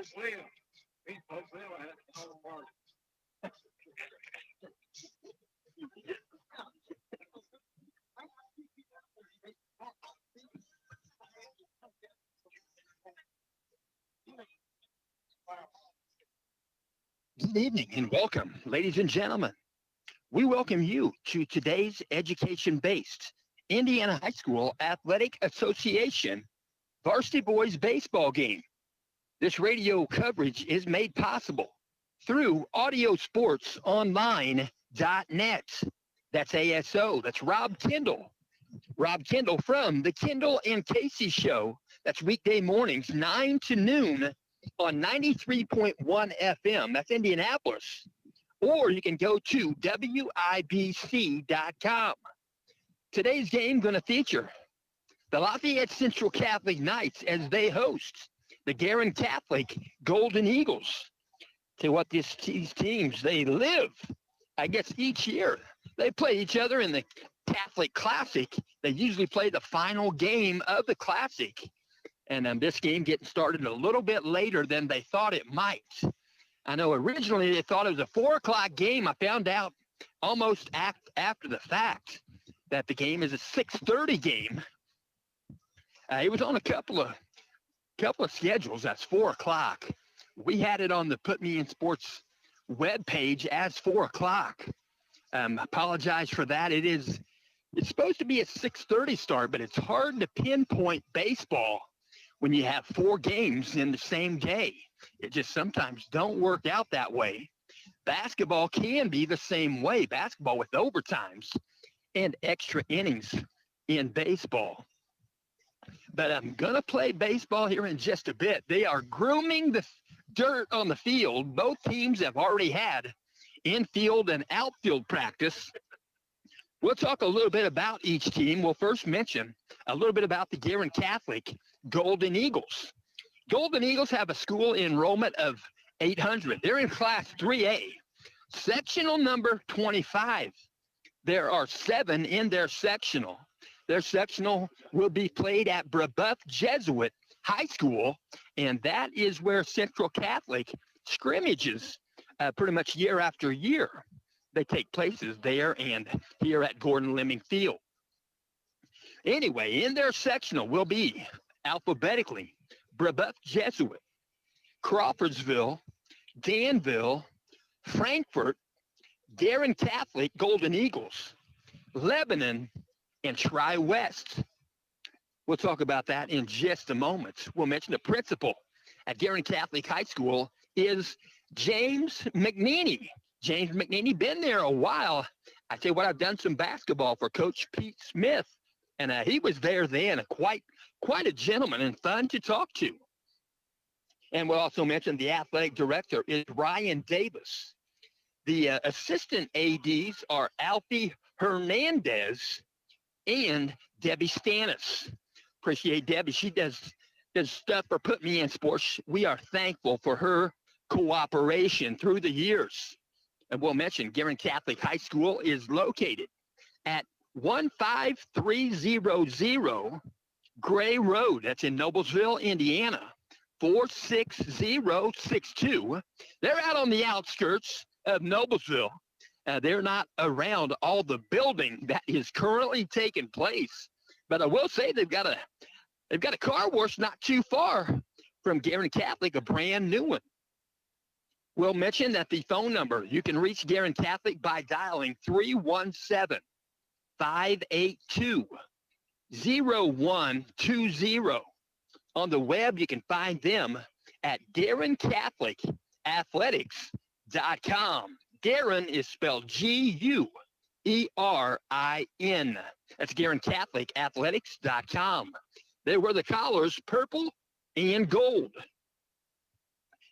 Good evening and welcome, ladies and gentlemen. We welcome you to today's education-based Indiana High School Athletic Association Varsity Boys Baseball game. This radio coverage is made possible through audiosportsonline.net. That's ASO. That's Rob Kendall. Rob Kendall from the Kendall and Casey Show. That's weekday mornings, 9 to noon on 93.1 FM. That's Indianapolis. Or you can go to WIBC.com. Today's game going to feature the Lafayette Central Catholic Knights as they host the Guerin Catholic Golden Eagles. To what these teams, they live, I guess, each year. They play each other in the Catholic Classic. They usually play the final game of the Classic. And this game getting started a little bit later than they thought it might. I know originally they thought it was a 4 o'clock game. I found out almost after the fact that the game is a 6:30 game. It was on a couple of schedules. That's 4 o'clock. We had it on the Put Me in Sports webpage as 4 o'clock. Apologize for that. It's supposed to be a 6:30 start, but it's hard to pinpoint baseball when you have 4 games in the same day. It just sometimes don't work out that way. Basketball can be the same way. Basketball with overtimes and extra innings in baseball. But I'm going to play baseball here in just a bit. They are grooming the dirt on the field. Both teams have already had infield and outfield practice. We'll talk a little bit about each team. We'll first mention a little bit about the Guerin Catholic Golden Eagles. Golden Eagles have a school enrollment of 800. They're in Class 3A, sectional number 25. There are 7 in their sectional. Their sectional will be played at Brebeuf Jesuit High School, and that is where Central Catholic scrimmages pretty much year after year. They take places there and here at Gordon Lemming Field. Anyway, in their sectional will be alphabetically Brebeuf Jesuit, Crawfordsville, Danville, Frankfort, Guerin Catholic Golden Eagles, Lebanon, and Tri-West. We'll talk about that in just a moment. We'll mention the principal at Guerin Catholic High School is James McNeely. James McNeely, been there a while. I tell you what, I've done some basketball for Coach Pete Smith, and he was there then, quite a gentleman and fun to talk to. And we'll also mention the athletic director is Ryan Davis. The assistant ADs are Alfie Hernandez and Debbie Stannis. Appreciate Debbie. She does stuff for Put Me in Sports. We are thankful for her cooperation through the years. And we'll mention Guerin Catholic High School is located at 15300 Gray Road. That's in Noblesville, Indiana, 46062. They're out on the outskirts of Noblesville. They're not around all the building that is currently taking place. But I will say they've got a car wash not too far from Guerin Catholic, a brand new one. We'll mention that the phone number, you can reach Guerin Catholic by dialing 317-582-0120. On the web, you can find them at GuerinCatholicAthletics.com. Guerin is spelled Guerin. That's GuerinCatholicAthletics.com. They wear the collars purple and gold.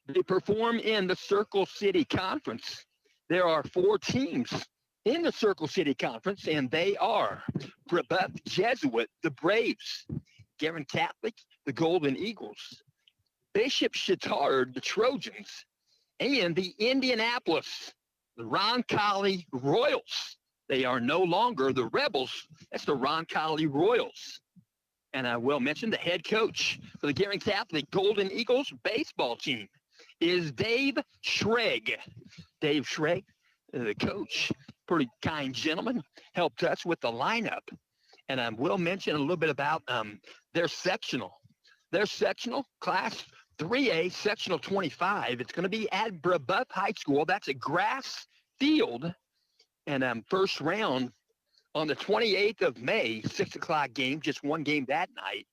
They perform in the Circle City Conference. There are 4 teams in the Circle City Conference, and they are Brebeuf Jesuit, the Braves, Guerin Catholic, the Golden Eagles, Bishop Chittard, the Trojans, and the Indianapolis, the Roncalli Royals. They are no longer the Rebels. That's the Roncalli Royals. And I will mention the head coach for the Guerin Catholic Golden Eagles baseball team is Dave Schrag. Dave Schrag, the coach, pretty kind gentleman, helped us with the lineup. And I will mention a little bit about their sectional. Their sectional, class 3A, sectional 25. It's going to be at Brebeuf High School. That's a grass field. And first round on the 28th of May, 6 o'clock game, just one game that night,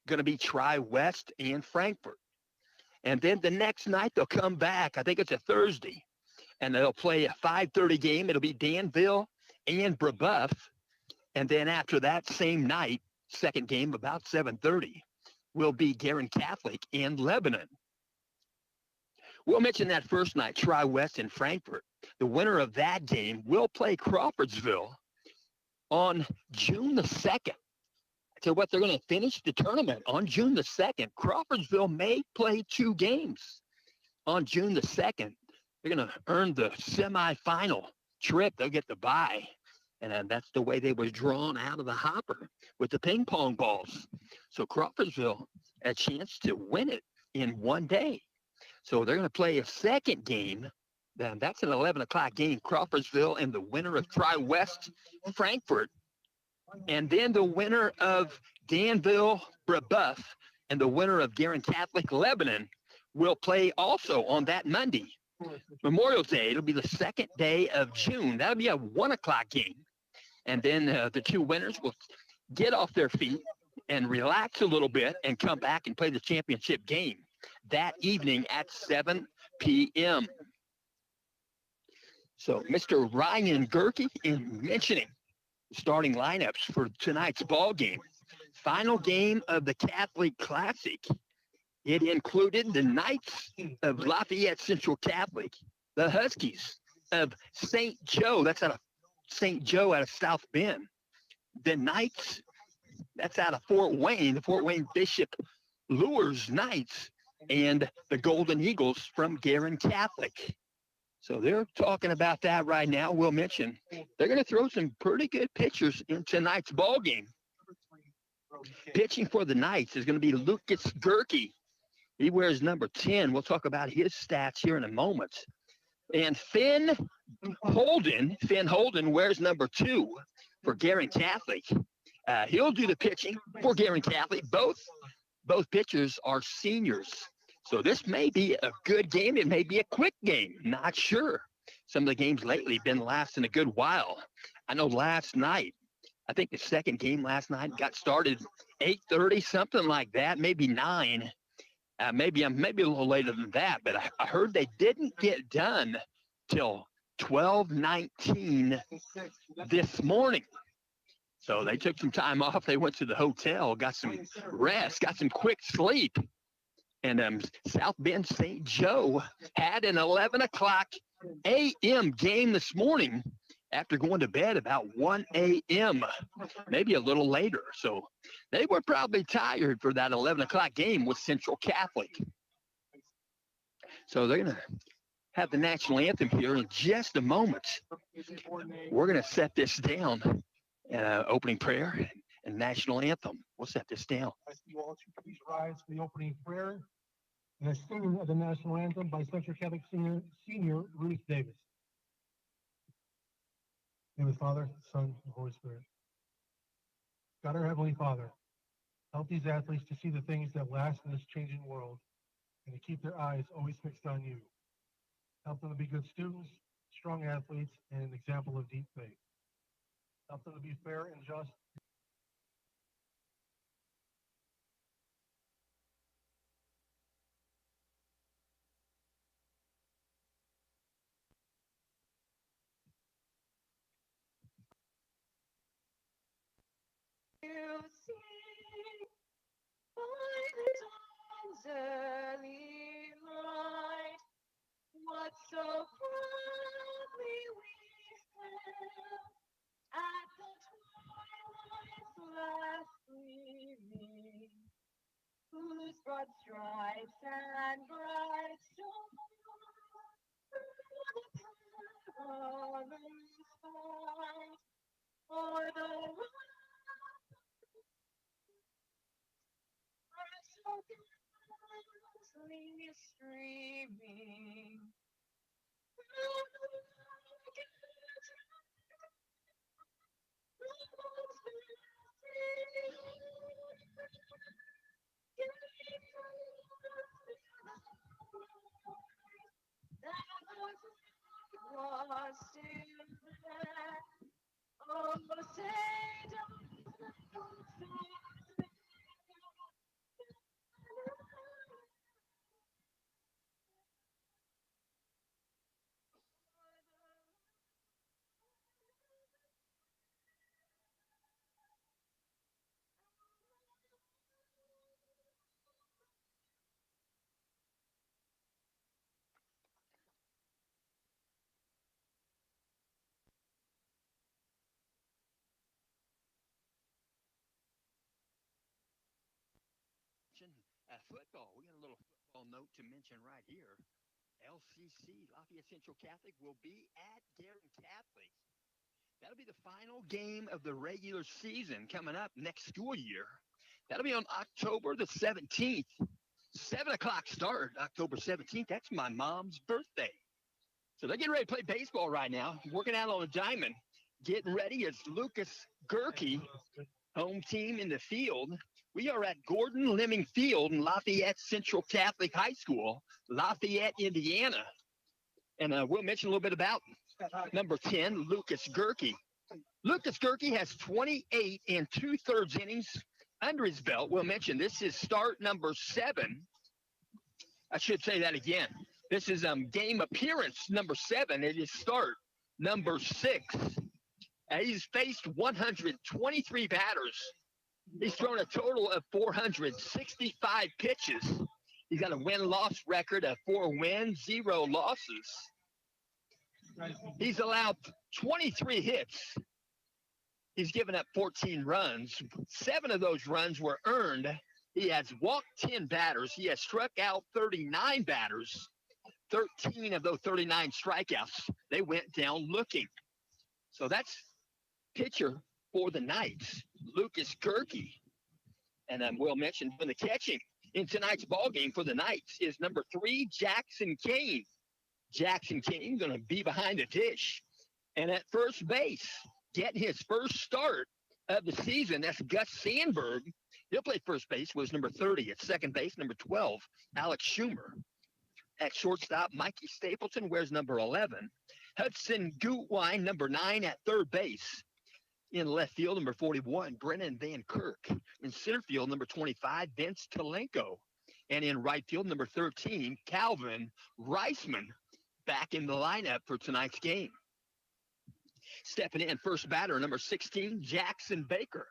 going to be Tri-West and Frankfort. And then the next night, they'll come back. I think it's a Thursday. And they'll play a 5:30 game. It'll be Danville and Brebeuf. And then after that same night, second game about 7:30, will be Guerin Catholic and Lebanon. We'll mention that first night, Tri-West and Frankfort. The winner of that game will play Crawfordsville on June the 2nd. So what they're going to finish the tournament on June the 2nd. Crawfordsville may play 2 games on June the 2nd. They're going to earn the semifinal trip. They'll get the bye. And that's the way they was drawn out of the hopper with the ping pong balls. So Crawfordsville had a chance to win it in one day. So they're going to play a second game. Then that's an 11 o'clock game, Crawfordsville and the winner of Tri-West Frankfort. And then the winner of Danville Brebeuf and the winner of Guerin Catholic Lebanon will play also on that Monday. Memorial Day, it'll be the second day of June. That'll be a 1 o'clock game. And then the 2 winners will get off their feet and relax a little bit and come back and play the championship game that evening at 7 p.m. So Mr. Ryan Gerke in mentioning starting lineups for tonight's ball game. Final game of the Catholic Classic. It included the Knights of Lafayette Central Catholic, the Huskies of St. Joe, that's out of St. Joe out of South Bend, the Knights, that's out of Fort Wayne, the Fort Wayne Bishop Lures Knights, and the Golden Eagles from Guerin Catholic. So they're talking about that right now. We'll mention they're going to throw some pretty good pitchers in tonight's ball game. Pitching for the Knights is going to be Lucas Gerke. He wears number 10. We'll talk about his stats here in a moment. And Finn Holden wears number 2 for Guerin Catholic. He'll do the pitching for Guerin Catholic. Both pitchers are seniors. So this may be a good game. It may be a quick game. Not sure. Some of the games lately been lasting a good while. I know last night, I think the second game last night got started 8:30, something like that, maybe 9. Maybe a little later than that, but I heard they didn't get done till 12:19 this morning. So they took some time off. They went to the hotel, got some rest, got some quick sleep. And South Bend St. Joe had an 11 o'clock a.m. game this morning after going to bed about 1 a.m., maybe a little later. So they were probably tired for that 11 o'clock game with Central Catholic. So they're going to have the national anthem here in just a moment. We're going to set this down, opening prayer and national anthem. We'll set this down. I ask you all to please rise for the opening prayer and a singing of the national anthem by Central Catholic Senior Ruth Davis. In the name of the Father, Son, and Holy Spirit. God, our Heavenly Father, help these athletes to see the things that last in this changing world and to keep their eyes always fixed on you. Help them to be good students, strong athletes, and an example of deep faith. Help them to be fair and just. You sing by the dawn's early light, what so proudly we hailed at the twilight's last gleaming, whose broad stripes and bright stars through the perilous fight o'er the silently streaming. Lost in that. Oh, say don't Football. We got a little football note to mention right here. LCC, Lafayette Central Catholic, will be at Guerin Catholic. That'll be the final game of the regular season coming up next school year. That'll be on October the 17th. 7 o'clock start, October 17th. That's my mom's birthday. So they're getting ready to play baseball right now, working out on a diamond. Getting ready. It's Lucas Gerke, home team in the field. We are at Gordon Leming Field in Lafayette Central Catholic High School, Lafayette, Indiana. And we'll mention a little bit about number 10, Lucas Gerke. Lucas Gerke has 28 and two-thirds innings under his belt. We'll mention this is start number 7. I should say that again. This is game appearance number 7. It is start number 6. He's faced 123 batters. He's thrown a total of 465 pitches. He's got a win-loss record of 4 wins, 0 losses. He's allowed 23 hits. He's given up 14 runs. 7 of those runs were earned. He has walked 10 batters. He has struck out 39 batters. 13 of those 39 strikeouts, they went down looking. So that's pitcher for the Knights, Lucas Gerke. And we'll mention for the catching in tonight's ball game for the Knights is number 3, Jackson Kane. Jackson Kane going to be behind the dish. And at first base, getting his first start of the season, that's Gus Sandberg. He'll play first base, was number 30. At second base, number 12, Alex Schumer. At shortstop, Mikey Stapleton wears number 11. Hudson Gutwine, number 9, at third base. In left field, number 41, Brennan Van Kirk. In center field, number 25, Vince Talenko. And in right field, number 13, Calvin Reisman, back in the lineup for tonight's game. Stepping in, first batter, number 16, Jackson Baker.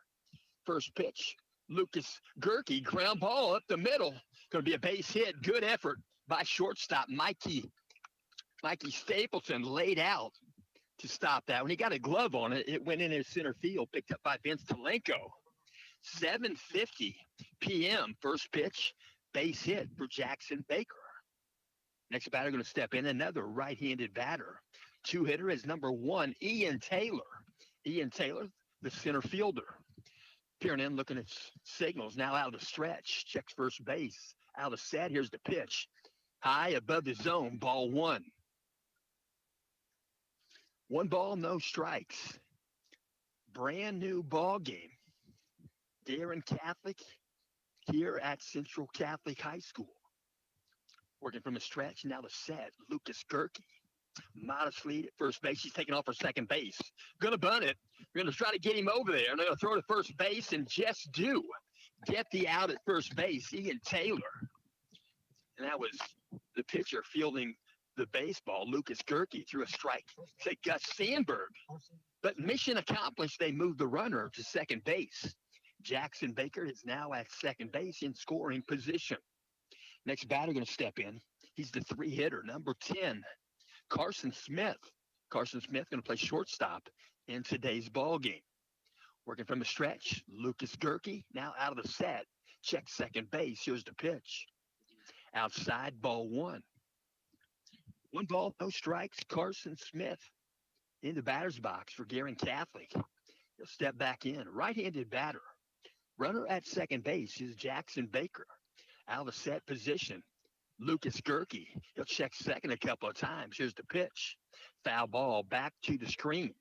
First pitch, Lucas Gerke, ground ball up the middle. Going to be a base hit. Good effort by shortstop Mikey Stapleton, laid out to stop that. When he got a glove on it, it went in his center field, picked up by Vince Talenko. 7:50 p.m. First pitch, base hit for Jackson Baker. Next batter going to step in, another right-handed batter. Two-hitter is number 1, Ian Taylor. Ian Taylor, the center fielder. Peering in, looking at signals. Now out of the stretch. Checks first base. Out of set. Here's the pitch. High above the zone. Ball 1. 1 ball, no strikes. Brand new ball game. Guerin Catholic here at Central Catholic High School. Working from the stretch. Now the set. Lucas Gerke. Modest lead at first base. He's taking off for second base. Going to bunt it. We're going to try to get him over there. And they're going to throw to first base and just do. Get the out at first base, Ian Taylor. And that was the pitcher fielding the baseball, Lucas Gerke, threw a strike. Say Gus Sandberg. But mission accomplished. They moved the runner to second base. Jackson Baker is now at second base in scoring position. Next batter going to step in. He's the 3-hitter, number 10. Carson Smith. Carson Smith going to play shortstop in today's ball game. Working from the stretch, Lucas Gerke now out of the set. Check second base. Here's the pitch. Outside, ball 1. 1 ball, no strikes. Carson Smith in the batter's box for Guerin Catholic. He'll step back in. Right-handed batter. Runner at second base is Jackson Baker. Out of the set position. Lucas Gerke. He'll check second a couple of times. Here's the pitch. Foul ball back to the screen.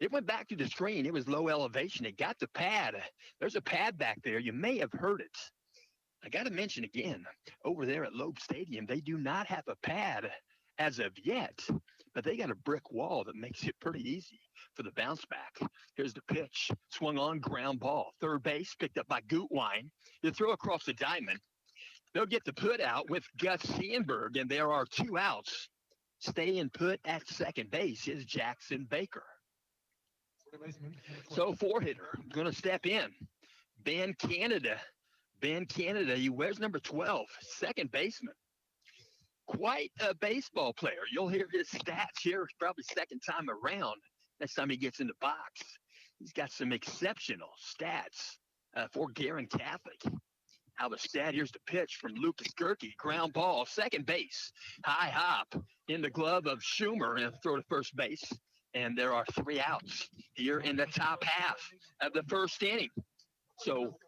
It went back to the screen. It was low elevation. It got the pad. There's a pad back there. You may have heard it. I got to mention again, over there at Loeb Stadium, they do not have a pad as of yet, but they got a brick wall that makes it pretty easy for the bounce back. Here's the pitch. Swung on, ground ball. Third base, picked up by Gutwein. The throw across the diamond. They'll get the put out with Gus Sandberg, and there are two outs. Staying put at second base is Jackson Baker. So four hitter going to step in. Ben Canada. Ben Canada, he wears number 12, second baseman. Quite a baseball player. You'll hear his stats here probably second time around. Next time he gets in the box, he's got some exceptional stats for Guerin Catholic. Now the stat, here's the pitch from Lucas Gerke. Ground ball, second base. High hop in the glove of Schumer and throw to first base. And there are three outs here in the top half of the first inning. So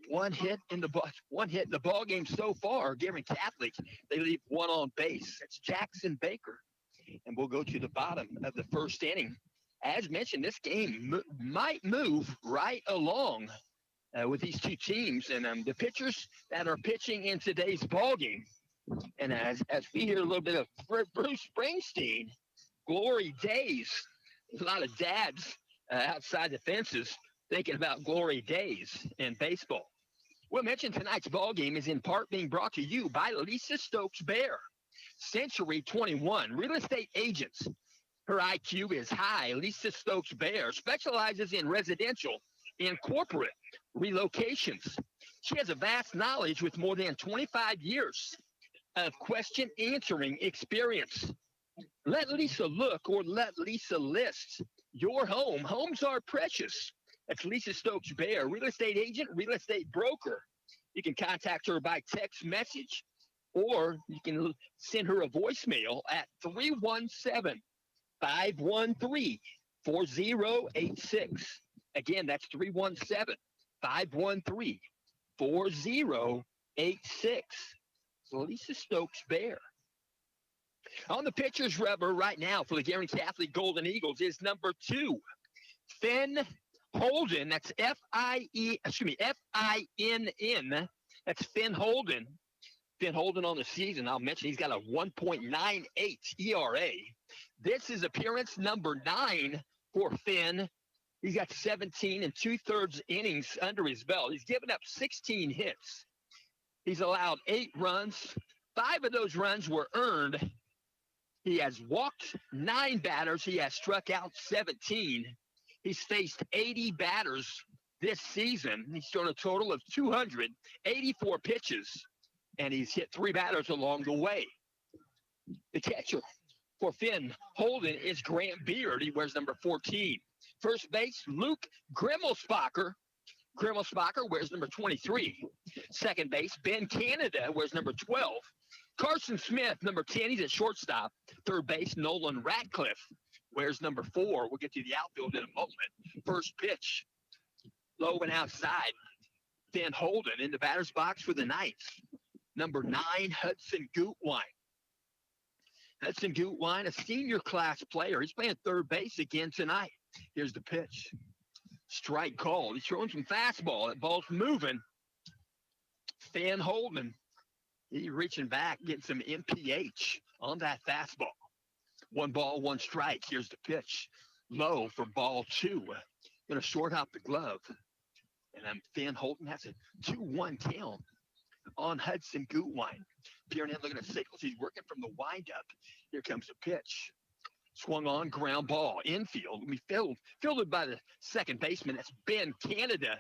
one hit in the ball game so far. Guerin Catholic, they leave one on base. That's Jackson Baker. And we'll go to the bottom of the first inning. As mentioned, this game might move right along with these two teams, and the pitchers that are pitching in today's ball game. And as we hear a little bit of Bruce Springsteen, glory days, a lot of dads outside the fences thinking about glory days in baseball. We'll mention tonight's ball game is in part being brought to you by Lisa Stokes Bear, Century 21 real estate agents. Her IQ is high. Lisa Stokes Bear specializes in residential and corporate relocations. She has a vast knowledge with more than 25 years of question answering experience. Let Lisa look or let Lisa list your home. Homes are precious. That's Lisa Stokes Bear, real estate agent, real estate broker. You can contact her by text message, or you can send her a voicemail at 317-513-4086. Again, that's 317-513-4086. Lisa Stokes Bear. On the pitcher's rubber right now for the Guerin Catholic Golden Eagles is number 2, Finn Holden. That's F-I-N-N. That's Finn Holden. Finn Holden on the season, I'll mention he's got a 1.98 ERA. This is appearance number 9 for Finn. He's got 17 and 2/3 innings under his belt. He's given up 16 hits. He's allowed 8 runs. 5 of those runs were earned. He has walked 9 batters. He has struck out 17. He's faced 80 batters this season. He's thrown a total of 284 pitches, and he's hit 3 batters along the way. The catcher for Finn Holden is Grant Beard. He wears number 14. First base, Luke Grimmelsbacher. Grimmelsbacher wears number 23. Second base, Ben Canada wears number 12. Carson Smith, number 10, he's at shortstop. Third base, Nolan Ratcliffe wears number 4. We'll get to the outfield in a moment. First pitch, low and outside. Finn Holden in the batter's box for the Knights. Number 9, Hudson Gutwein. Hudson Gutwein, a senior class player. He's playing third base again tonight. Here's the pitch. Strike called. He's throwing some fastball. That ball's moving. Finn Holden, he's reaching back, getting some MPH on that fastball. 1 ball, 1 strike. Here's the pitch. Low for ball 2. Going to short hop the glove. And Finn Holden has a 2-1 count on Hudson Gutwein. Peering in, looking at signals. He's working from the windup. Here comes the pitch. Swung on, ground ball, infield. We fielded by the second baseman. That's Ben Canada.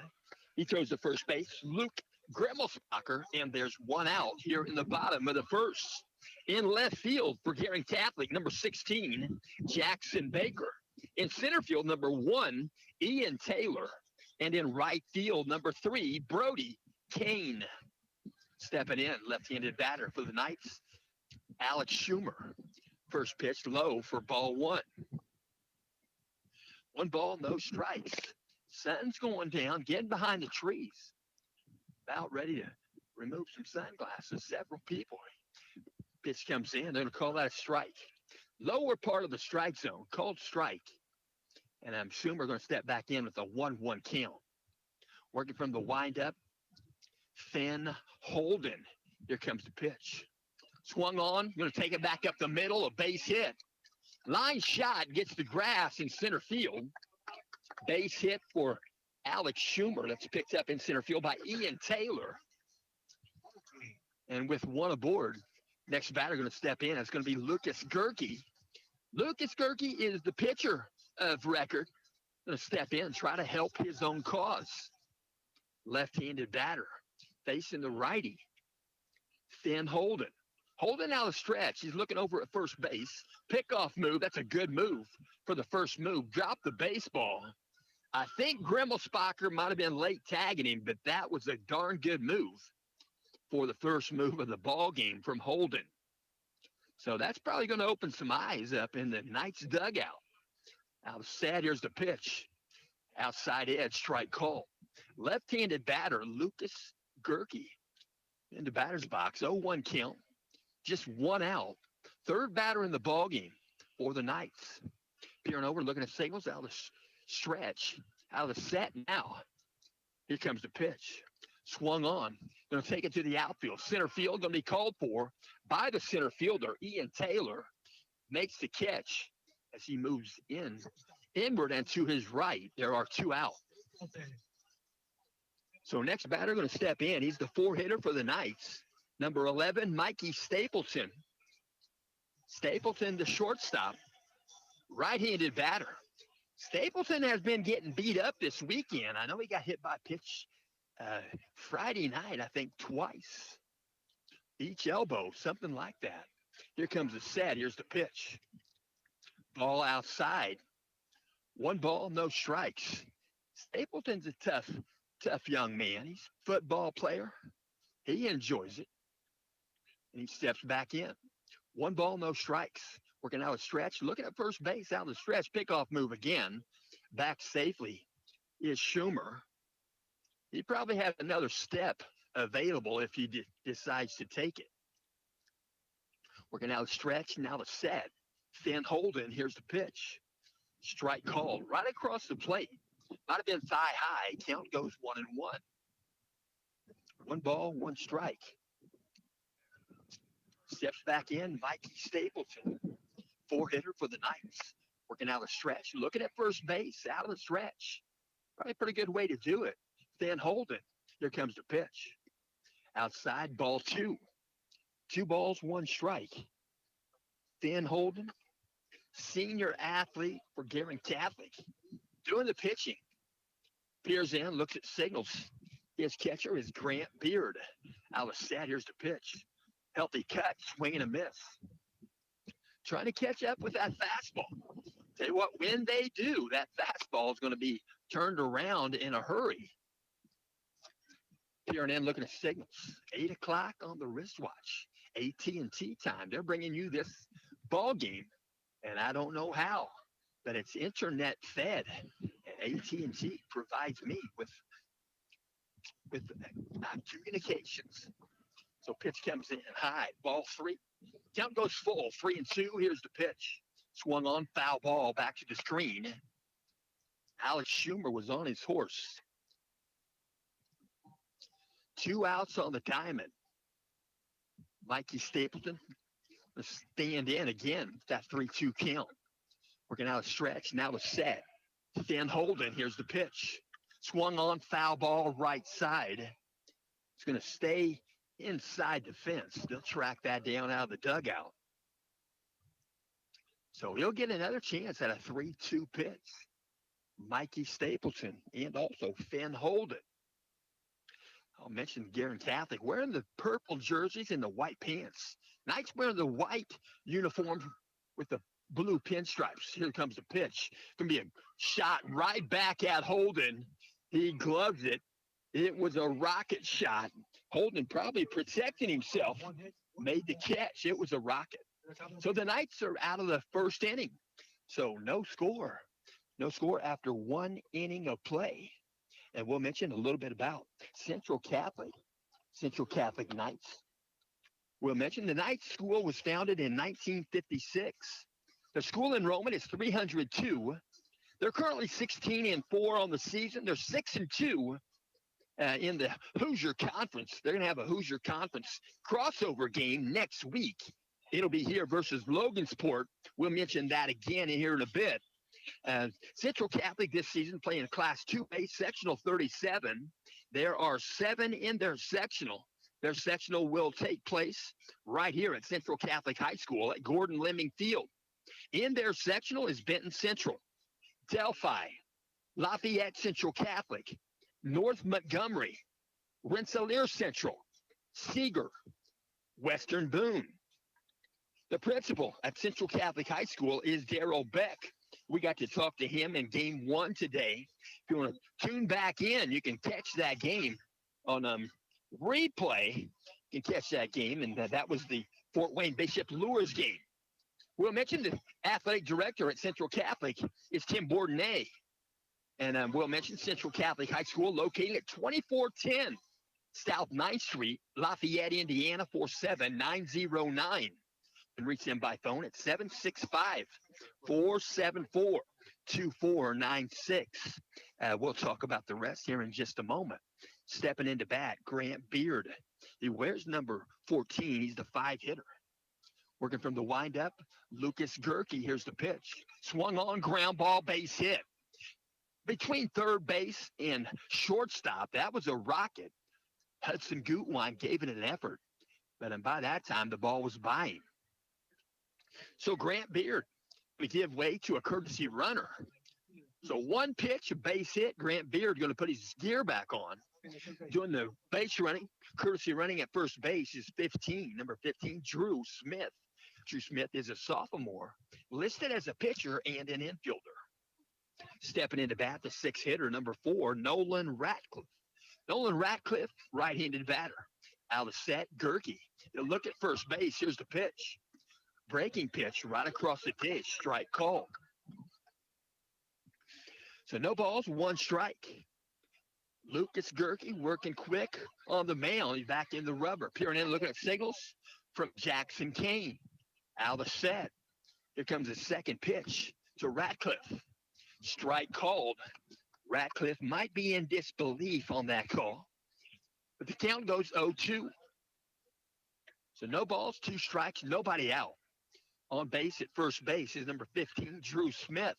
He throws to first base. Luke Grimmelsbacher, and there's 1 out here in the bottom of the first. In left field for Guerin Catholic, number 16, Jackson Baker. In center field, number 1, Ian Taylor. And in right field, number 3, Brody Kane. Stepping in, left-handed batter for the Knights, Alex Schumer. First pitch low for ball 1. 1 ball, no strikes. Sun's going down, getting behind the trees. About ready remove some sunglasses. Several people. Pitch comes in. They're going to call that a strike. Lower part of the strike zone, called strike. And I'm assuming we're going to step back in with a 1-1 count. Working from the windup, Finn Holden. Here comes the pitch. Swung on, going to take it back up the middle, a base hit. Line shot gets the grass in center field. Base hit for Alex Schumer. That's picked up in center field by Ian Taylor. And with one aboard, next batter going to step in. It's going to be Lucas Gerke. Lucas Gerke is the pitcher of record. Going to step in and try to help his own cause. Left-handed batter facing the righty. Finn Holden. Holden out of stretch. He's looking over at first base. Pickoff move. That's a good move for the first move. Drop the baseball. I think Grimmelspacher might have been late tagging him, but that was a darn good move for the first move of the ball game from Holden. So that's probably going to open some eyes up in the Knights dugout. Outside, here's the pitch. Outside edge, strike call. Left-handed batter, Lucas Gerke. In the batter's box, 0-1 count. Just one out. Third batter in the ball game for the Knights. Peering over, looking at signals out of the stretch, out of the set now. Here comes the pitch. Swung on. Going to take it to the outfield. Center field going to be called for by the center fielder, Ian Taylor. Makes the catch as he moves inward and to his right. There are two out. So next batter going to step in. He's the four-hitter for the Knights. Number 11, Mikey Stapleton. Stapleton, the shortstop. Right-handed batter. Stapleton has been getting beat up this weekend. I know he got hit by a pitch Friday night, I think twice. Each elbow, something like that. Here comes the set. Here's the pitch. Ball outside. One ball, no strikes. Stapleton's a tough young man. He's a football player. He enjoys it. And he steps back in. One ball, no strikes. Working out a stretch. Looking at first base out of the stretch. Pickoff move again. Back safely is Schumer. He probably has another step available if he decides to take it. Working out a stretch. Now the set. Finn Holden. Here's the pitch. Strike called right across the plate. Might have been thigh high. Count goes 1-1. One ball, one strike. Steps back in, Mikey Stapleton. Four-hitter for the Knights. Working out a stretch. Looking at first base, out of the stretch. Probably a pretty good way to do it. Finn Holden. Here comes the pitch. Outside, ball two. 2 balls, 1 strike. Finn Holden, senior athlete for Guerin Catholic. Doing the pitching. Peers in, looks at signals. His catcher is Grant Beard. Out of set, here's the pitch. Healthy cut, swing and a miss. Trying to catch up with that fastball. Tell you what, when they do, that fastball is going to be turned around in a hurry. Peering in, looking at signals. 8 o'clock on the wristwatch. AT&T time. They're bringing you this ball game, and I don't know how, but it's internet fed. And AT&T provides me with communications. So pitch comes in high, ball 3. Count goes full, 3-2. Here's the pitch. Swung on, foul ball, back to the screen. Alex Schumer was on his horse. 2 outs on the diamond. Mikey Stapleton will stand in again. That 3-2 count. Working out a stretch, now a set. Finn Holden, here's the pitch. Swung on, foul ball, right side. It's going to stay inside the fence. They'll track that down out of the dugout. So he'll get another chance at a 3-2 pitch. Mikey Stapleton and also Finn Holden. I'll mention Guerin Catholic wearing the purple jerseys and the white pants. Knights wearing the white uniform with the blue pinstripes. Here comes the pitch. Going to be a shot right back at Holden. He gloves it. It was a rocket shot. Holden probably protecting himself. Made the catch. It was a rocket. So the Knights are out of the first inning. So no score. No score after 1 inning of play. And we'll mention a little bit about Central Catholic. Central Catholic Knights. We'll mention the Knights School was founded in 1956. The school enrollment is 302. They're currently 16-4 on the season. They're 6-2 in the Hoosier Conference. They're going to have a Hoosier Conference crossover game next week. It'll be here versus Logansport. We'll mention that again here in a bit. Central Catholic this season playing Class 2A, Sectional 37. There are 7 in their sectional. Their sectional will take place right here at Central Catholic High School at Gordon Lemming Field. In their sectional is Benton Central, Delphi, Lafayette Central Catholic, North Montgomery, Rensselaer Central, Seeger, Western Boone. The principal at Central Catholic High School is Darrell Beck. We got to talk to him in game 1 today. If you want to tune back in, you can catch that game on replay. You can catch that game, and that was the Fort Wayne Bishop Lures game. We'll mention the athletic director at Central Catholic is Tim Bourdonnais. And we'll mention Central Catholic High School located at 2410 South 9th Street, Lafayette, Indiana, 47909. You can reach them by phone at 765-474-2496. We'll talk about the rest here in just a moment. Stepping into bat, Grant Beard. He wears number 14. He's the 5-hitter. Working from the windup, Lucas Gerke. Here's the pitch. Swung on, ground ball, base hit. Between third base and shortstop, that was a rocket. Hudson Gutwein gave it an effort, but by that time, the ball was by him. So Grant Beard would give way to a courtesy runner. So one pitch, a base hit. Grant Beard going to put his gear back on. Doing the base running, courtesy running at first base is 15, number 15, Drew Smith. Drew Smith is a sophomore, listed as a pitcher and an infielder. Stepping into bat, the 6-hitter, number 4, Nolan Ratcliffe. Nolan Ratcliffe, right-handed batter. Out of set, Gerke. He'll look at first base. Here's the pitch. Breaking pitch right across the dish. Strike called. So no balls, 1 strike. Lucas Gerke working quick on the mound. He's back in the rubber. Peering in, looking at signals from Jackson Kane. Out of set. Here comes the second pitch to Ratcliffe. Strike called. Ratcliffe might be in disbelief on that call, but the count goes 0-2. So no balls, 2 strikes, nobody out. On base at first base is number 15, Drew Smith.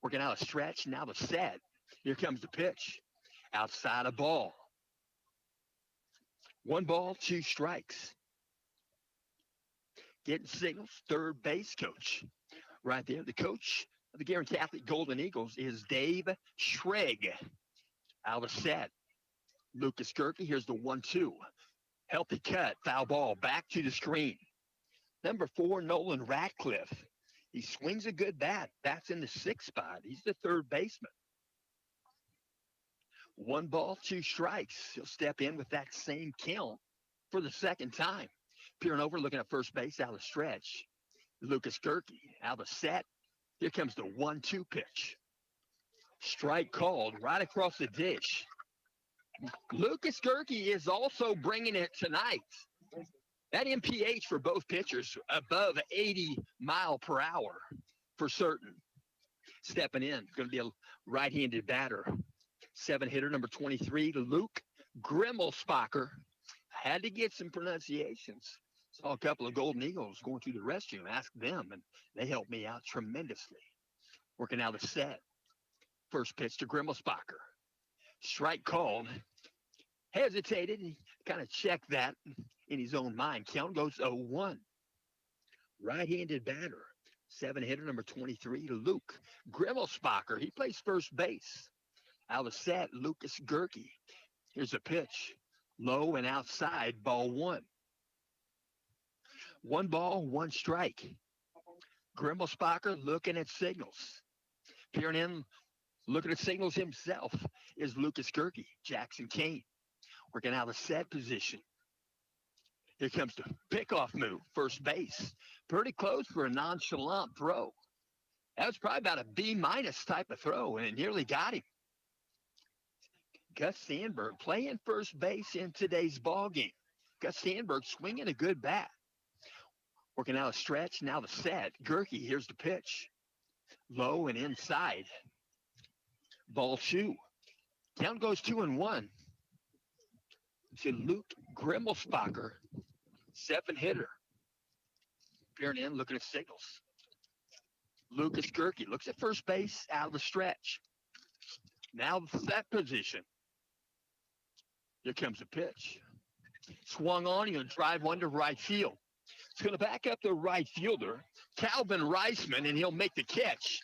Working out a stretch, now the set. Here comes the pitch. Outside a ball. 1 ball, 2 strikes. Getting signals, third base coach. Right there, the coach of the Guerin Catholic Golden Eagles is Dave Schreg. Out of set. Lucas Gerke, here's the 1-2. Healthy cut, foul ball, back to the screen. Number 4, Nolan Ratcliffe. He swings a good bat. That's in the 6th spot. He's the third baseman. 1 ball, 2 strikes. He'll step in with that same count for the second time. Peering over, looking at first base, out of stretch. Lucas Gerke, out of set. Here comes the 1-2 pitch. Strike called right across the dish. Lucas Gerke is also bringing it tonight. That MPH for both pitchers above 80 mile per hour for certain. Stepping in, going to be a right-handed batter. 7-hitter, number 23, Luke Grimmelspacher. Had to get some pronunciations. Saw a couple of Golden Eagles going through the restroom. Asked them, and they helped me out tremendously. Working out a set. First pitch to Grimmelspacher. Strike called. Hesitated. He kind of checked that in his own mind. Count goes 0-1. Right-handed batter. 7-hitter, number 23, Luke Grimmelspacher. He plays first base. Out of set, Lucas Gerke. Here's a pitch. Low and outside, ball 1. 1 ball, 1 strike. Grimmelspacher looking at signals. Peering in, looking at signals himself is Lucas Gerke, Jackson Kane. Working out of set position. Here comes the pickoff move, first base. Pretty close for a nonchalant throw. That was probably about a B- type of throw, and it nearly got him. Gus Sandberg playing first base in today's ball game. Gus Sandberg swinging a good bat. Working out a stretch, now the set. Gerke, here's the pitch. Low and inside. Ball two. Count goes 2-1 to Luke Grimmelsbacher, 7-hitter. Peering in, looking at signals. Lucas Gerke looks at first base, out of the stretch. Now the set position. Here comes the pitch. Swung on, he's going to drive one to right field. It's going to back up the right fielder, Calvin Reisman, and he'll make the catch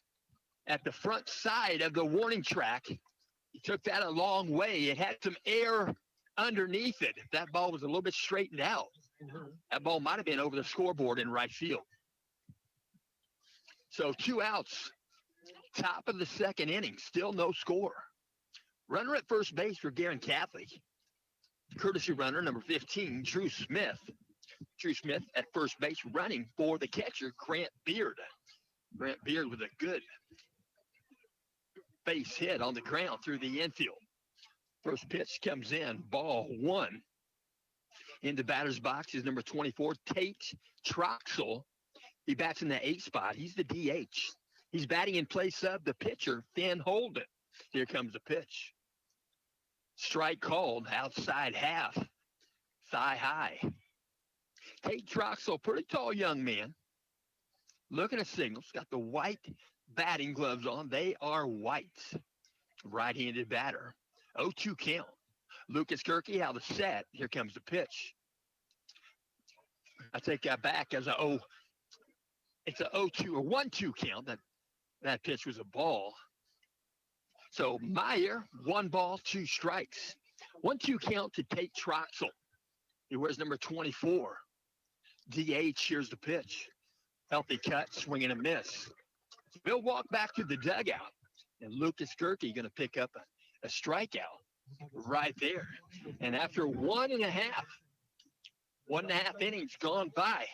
at the front side of the warning track. He took that a long way. It had some air underneath it. If that ball was a little bit straightened out, that ball might have been over the scoreboard in right field. So 2 outs, top of the second inning, still no score. Runner at first base for Guerin Catholic. Courtesy runner, number 15, Drew Smith. Drew Smith at first base running for the catcher, Grant Beard. Grant Beard with a good base hit on the ground through the infield. First pitch comes in, ball one. In the batter's box is number 24, Tate Troxel. He bats in the 8 spot. He's the DH. He's batting in place of the pitcher, Finn Holden. Here comes the pitch. Strike called, outside half, thigh high. Tate Troxel, pretty tall young man. Looking at signals, got the white batting gloves on. They are white. Right-handed batter. 0-2 count. Lucas Gerke out of the set. Here comes the pitch. I take that back as it's a 0-2 or 1-2 count. That pitch was a ball. So Meyer, 1 ball, 2 strikes. 1-2 count to Tate Troxel. He wears number 24. DH, here's the pitch. Healthy cut, swing and a miss. We'll walk back to the dugout, and Lucas Gerke going to pick up a strikeout right there. And after 1.5 innings gone by,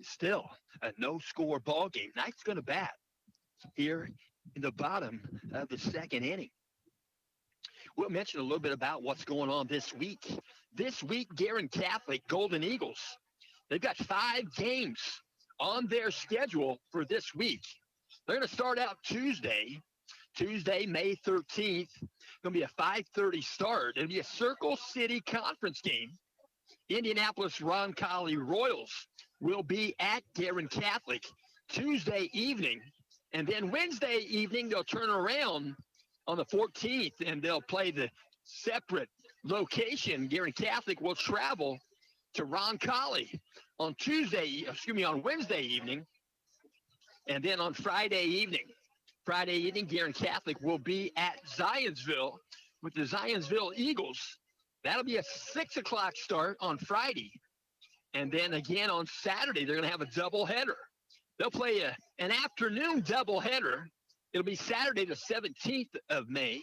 still a no-score ball game. Knight's going to bat here in the bottom of the second inning. We'll mention a little bit about what's going on this week. This week, Guerin Catholic Golden Eagles, they've got 5 games on their schedule for this week. They're going to start out Tuesday, May 13th. It's going to be a 5:30 start. It'll be a Circle City Conference game. Indianapolis Roncalli Royals will be at Guerin Catholic Tuesday evening. And then Wednesday evening, they'll turn around on the 14th, and they'll play the separate location. Guerin Catholic will travel to Roncalli on Wednesday evening. And then on Friday evening, Guerin Catholic will be at Zionsville with the Zionsville Eagles. That'll be a 6 o'clock start on Friday. And then again on Saturday, they're going to have a doubleheader. They'll play an afternoon doubleheader. It'll be Saturday the 17th of May.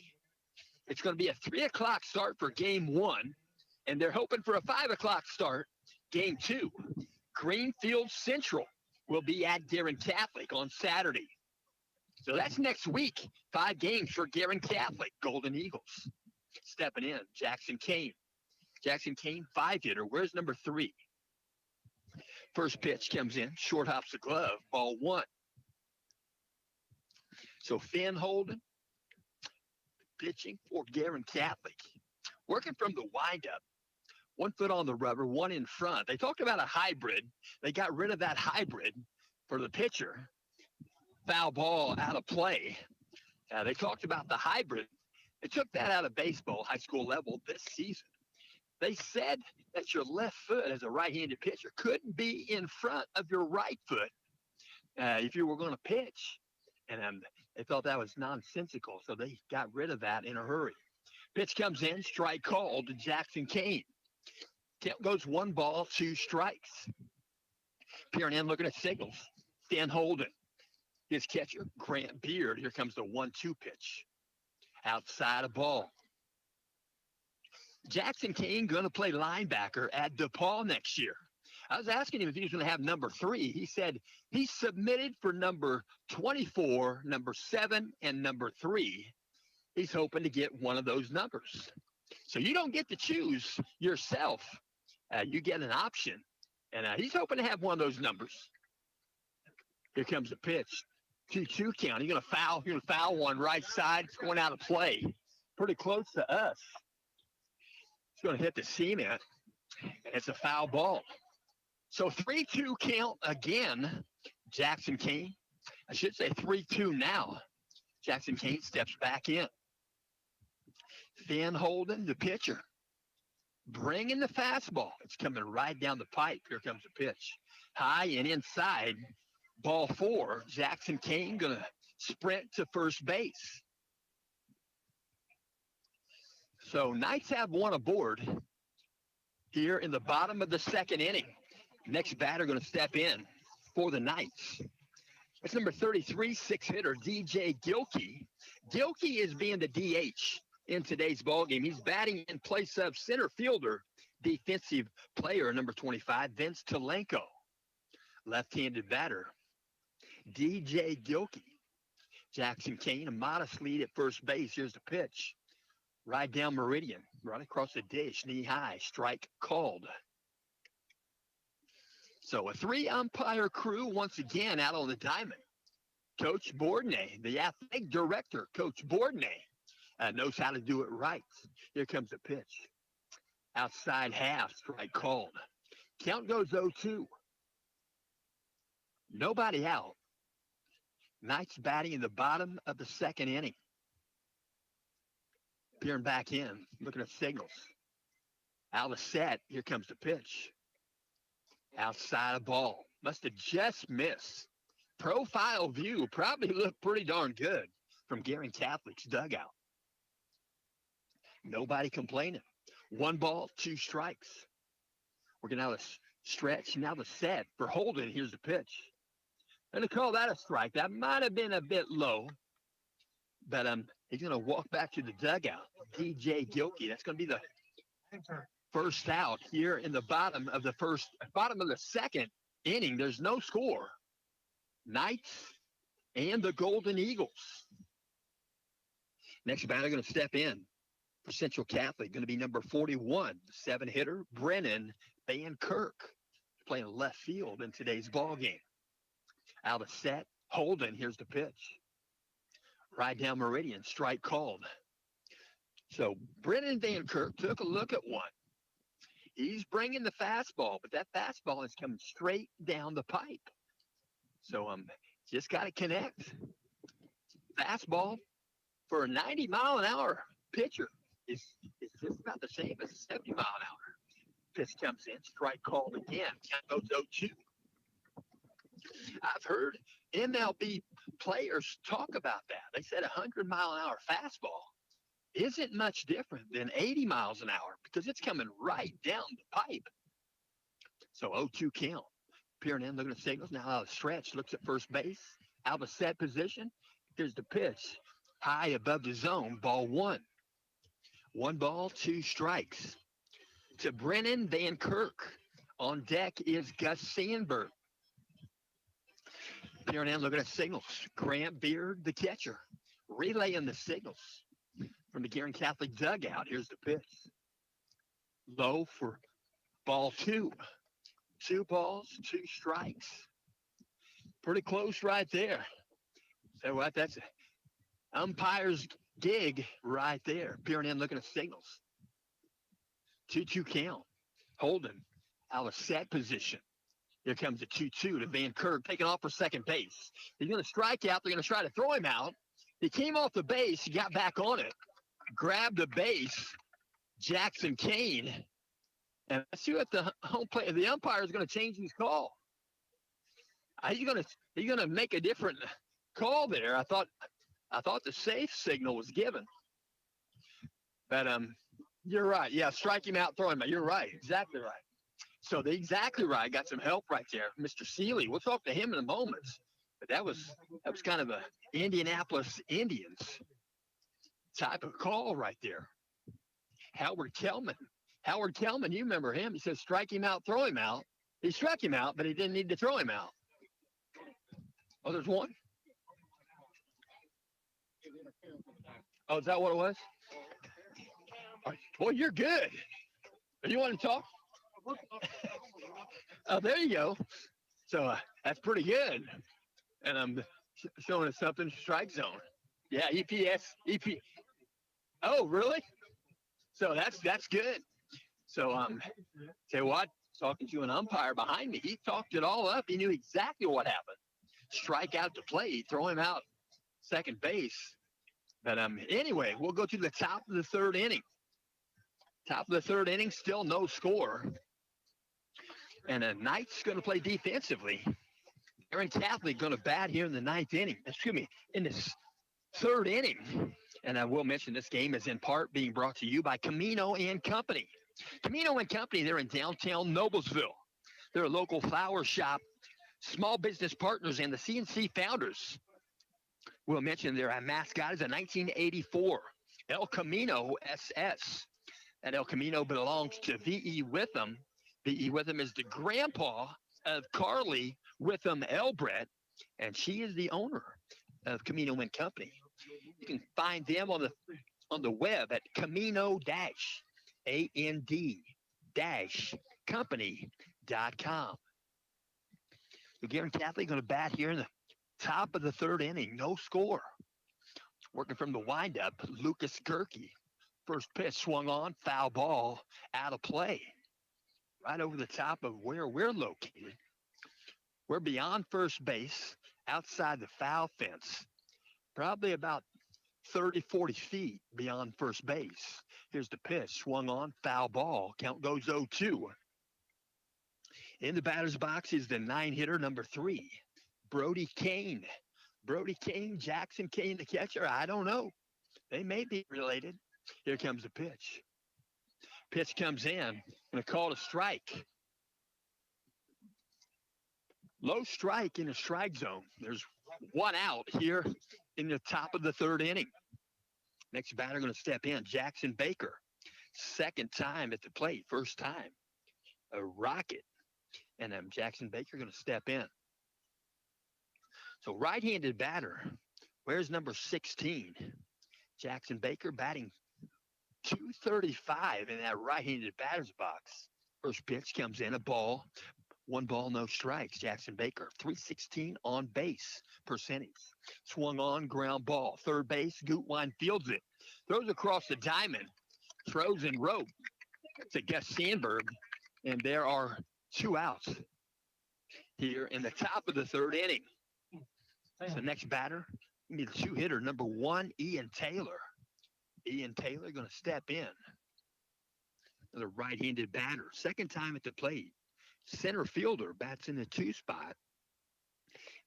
It's going to be a 3 o'clock start for game 1. And they're hoping for a 5 o'clock start, game 2. Greenfield Central will be at Guerin Catholic on Saturday. So that's next week. 5 games for Guerin Catholic Golden Eagles. Stepping in, Jackson Kane. Jackson Kane, 5-hitter. Where's number 3? First pitch comes in, short hops the glove, ball 1. So Finn Holden pitching for Guerin Catholic. Working from the windup. 1 foot on the rubber, 1 in front. They talked about a hybrid. They got rid of that hybrid for the pitcher. Foul ball out of play. They talked about the hybrid. They took that out of baseball, high school level, this season. They said that your left foot as a right-handed pitcher couldn't be in front of your right foot if you were going to pitch. And they thought that was nonsensical, so they got rid of that in a hurry. Pitch comes in, strike called to Jackson Kane. Count goes 1 ball, 2 strikes. Peering in, looking at signals. Finn Holden. His catcher, Grant Beard. Here comes the 1-2 pitch. Outside a ball. Jackson Kane going to play linebacker at DePaul next year. I was asking him if he was going to have number 3. He said he submitted for number 24, number 7, and number 3. He's hoping to get one of those numbers. So you don't get to choose yourself. You get an option. And he's hoping to have one of those numbers. Here comes the pitch. 2-2 count. You're going to foul one right side. It's going out of play. Pretty close to us. It's going to hit the cement. And it's a foul ball. So 3-2 count again. Jackson Kane. I should say 3-2 now. Jackson Kane steps back in. Van Holden, the pitcher, bringing the fastball. It's coming right down the pipe. Here comes the pitch. High and inside. Ball 4. Jackson Kane going to sprint to first base. So Knights have one aboard here in the bottom of the second inning. Next batter going to step in for the Knights. It's number 33, six-hitter, DJ Gilkey. Gilkey is being the DH in today's ballgame. He's batting in place of center fielder, defensive player, number 25, Vince Telenko. Left-handed batter, DJ Gilkey. Jackson Kane, a modest lead at first base. Here's the pitch. Right down meridian, right across the dish, knee high, strike called. So a 3-umpire crew once again out on the diamond. Coach Bourdonnais, the athletic director, Coach Bourdonnais, knows how to do it right. Here comes the pitch. Outside half, strike called. Count goes 0-2. Nobody out. Knights batting in the bottom of the second inning. Peering back in, looking at signals. Out of set, here comes the pitch. Outside of ball. Must have just missed. Profile view probably looked pretty darn good from Guerin Catholic's dugout. Nobody complaining. 1 ball, 2 strikes. We're going to have a stretch. Now the set for Holden. Here's the pitch. I'm going to call that a strike. That might have been a bit low. But he's going to walk back to the dugout. DJ Gilkey. That's going to be the first out here in the bottom of the second inning. There's no score. Knights and the Golden Eagles. Next batter going to step in for Central Catholic. Going to be number 41, 7-hitter, Brennan Van Kirk. Playing left field in today's ball game. Out of set, Holden. Here's the pitch. Right down meridian, strike called. So Brennan Van Kirk took a look at one. He's bringing the fastball, but that fastball is coming straight down the pipe. So just got to connect. Fastball for a 90-mile-an-hour pitcher is just about the same as a 70-mile-an-hour. Pitch comes in, strike called again. Count goes 0-2. I've heard MLB players talk about that. They said a 100-mile-an-hour fastball isn't much different than 80 miles an hour because it's coming right down the pipe. So 0-2 count. Peering in, looking at signals. Now out of stretch, looks at first base. Out of a set position. Here's the pitch. High above the zone, ball 1. 1 ball, 2 strikes. To Brennan Van Kirk. On deck is Gus Sandberg. Peering in, looking at signals. Grant Beard, the catcher, relaying the signals from the Guerin Catholic dugout. Here's the pitch. Low for ball 2. 2 balls, 2 strikes. Pretty close right there. So what? That's an umpire's gig right there. Peering in, looking at signals. 2-2 count. Holden out of set position. Here comes a 2-2 to Van Kirk, taking off for second base. He's going to strike out. They're going to try to throw him out. He came off the base. He got back on it. Grabbed the base. Jackson Kane. And let's see what the home plate. The umpire is going to change his call. He's going to make a different call there. I thought the safe signal was given. But you're right. Yeah, strike him out, throw him out. You're right. Exactly right. So the exactly right. Got some help right there. Mr. Seeley. We'll talk to him in a moment. But that was kind of a Indianapolis Indians type of call right there. Howard Kelman, you remember him. He said, strike him out, throw him out. He struck him out, but he didn't need to throw him out. Oh, there's one. Oh, is that what it was? Well, you're good. You want to talk? Oh, there you go. So that's pretty good. And I'm showing us something strike zone. Yeah, EPS, EP. Oh, really? So that's good. So say what? Talking to an umpire behind me, he talked it all up. He knew exactly what happened. Strike out to play, throw him out second base. But anyway, we'll go to the top of the third inning. Top of the third inning, still no score. And the Knights going to play defensively. Guerin Catholic going to bat here in the ninth inning. Excuse me, in this third inning. And I will mention this game is in part being brought to you by Camino and Company. Camino and Company, they're in downtown Noblesville. They're a local flower shop, small business partners, and the CNC founders. We'll mention their mascot is a 1984 El Camino SS. That El Camino belongs to V.E. Witham. V.E. Witham is the grandpa of Carly Witham Elbrett, and she is the owner of Camino and Company. You can find them on the web at Camino Company.com. So Guerin Catholic going to bat here in the top of the third inning, no score. Working from the windup, Lucas Gerke. First pitch swung on, foul ball, out of play. Right over the top of where we're located. We're beyond first base, outside the foul fence, probably about 30, 40 feet beyond first base. Here's the pitch, swung on, foul ball. Count goes 0-2. In the batter's box is the 9-hitter, number 3, Brody Kane. Brody Kane, Jackson Kane, the catcher. I don't know. They may be related. Here comes the pitch. Pitch comes in. Going to call a strike. Low strike in the strike zone. There's one out here in the top of the third inning. Next batter going to step in, Jackson Baker. Second time at the plate, first time. A rocket. And Jackson Baker going to step in. So right-handed batter. Where's number 16? Jackson Baker batting 235 in that right-handed batter's box. First pitch comes in, a ball. 1 ball, no strikes. Jackson Baker, 316 on base percentage. Swung on, ground ball. Third base, Gutwein fields it. Throws across the diamond. Throws and rope to Gus Sandberg. And there are 2 outs here in the top of the third inning. So next batter, we need a 2-hitter, number 1, Ian Taylor. Ian Taylor going to step in. Another right-handed batter. Second time at the plate. Center fielder bats in the 2 spot.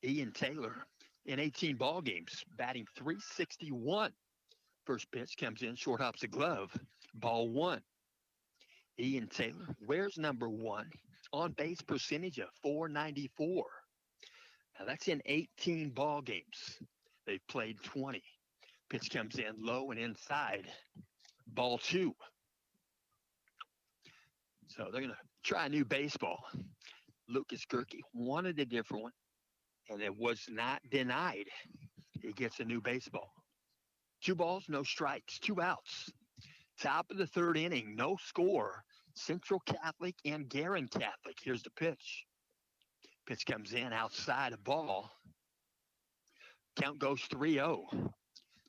Ian Taylor in 18 ball games, batting 361. First pitch comes in, short hops the glove. Ball 1. Ian Taylor, where's number 1? On base percentage of .494. Now that's in 18 ball games. They've played 20. Pitch comes in low and inside. Ball 2. So they're going to try a new baseball. Lucas Gerke wanted a different one, and it was not denied. He gets a new baseball. 2 balls, no strikes, 2 outs. Top of the third inning, no score. Central Catholic and Guerin Catholic. Here's the pitch. Pitch comes in outside a ball. Count goes 3-0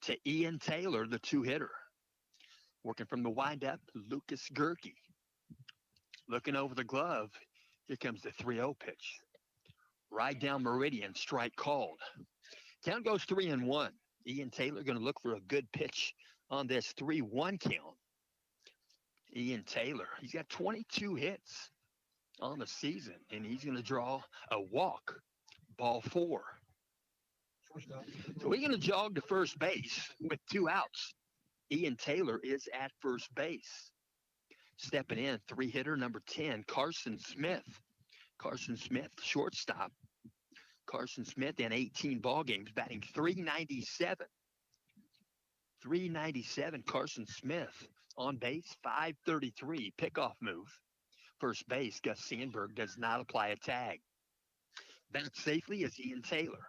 to Ian Taylor, the 2-hitter. Working from the windup, Lucas Gerke. Looking over the glove, here comes the 3-0 pitch. Right down meridian, strike called. Count goes 3-1. Ian Taylor going to look for a good pitch on this 3-1 count. Ian Taylor, he's got 22 hits on the season, and he's going to draw a walk. Ball 4. So we're going to jog to first base with 2 outs. Ian Taylor is at first base. Stepping in, 3-hitter, number 10, Carson Smith. Carson Smith, shortstop. Carson Smith in 18 ball games, batting 397. 397, Carson Smith. On base, 533, pickoff move. First base, Gus Sandberg does not apply a tag. Back safely is Ian Taylor.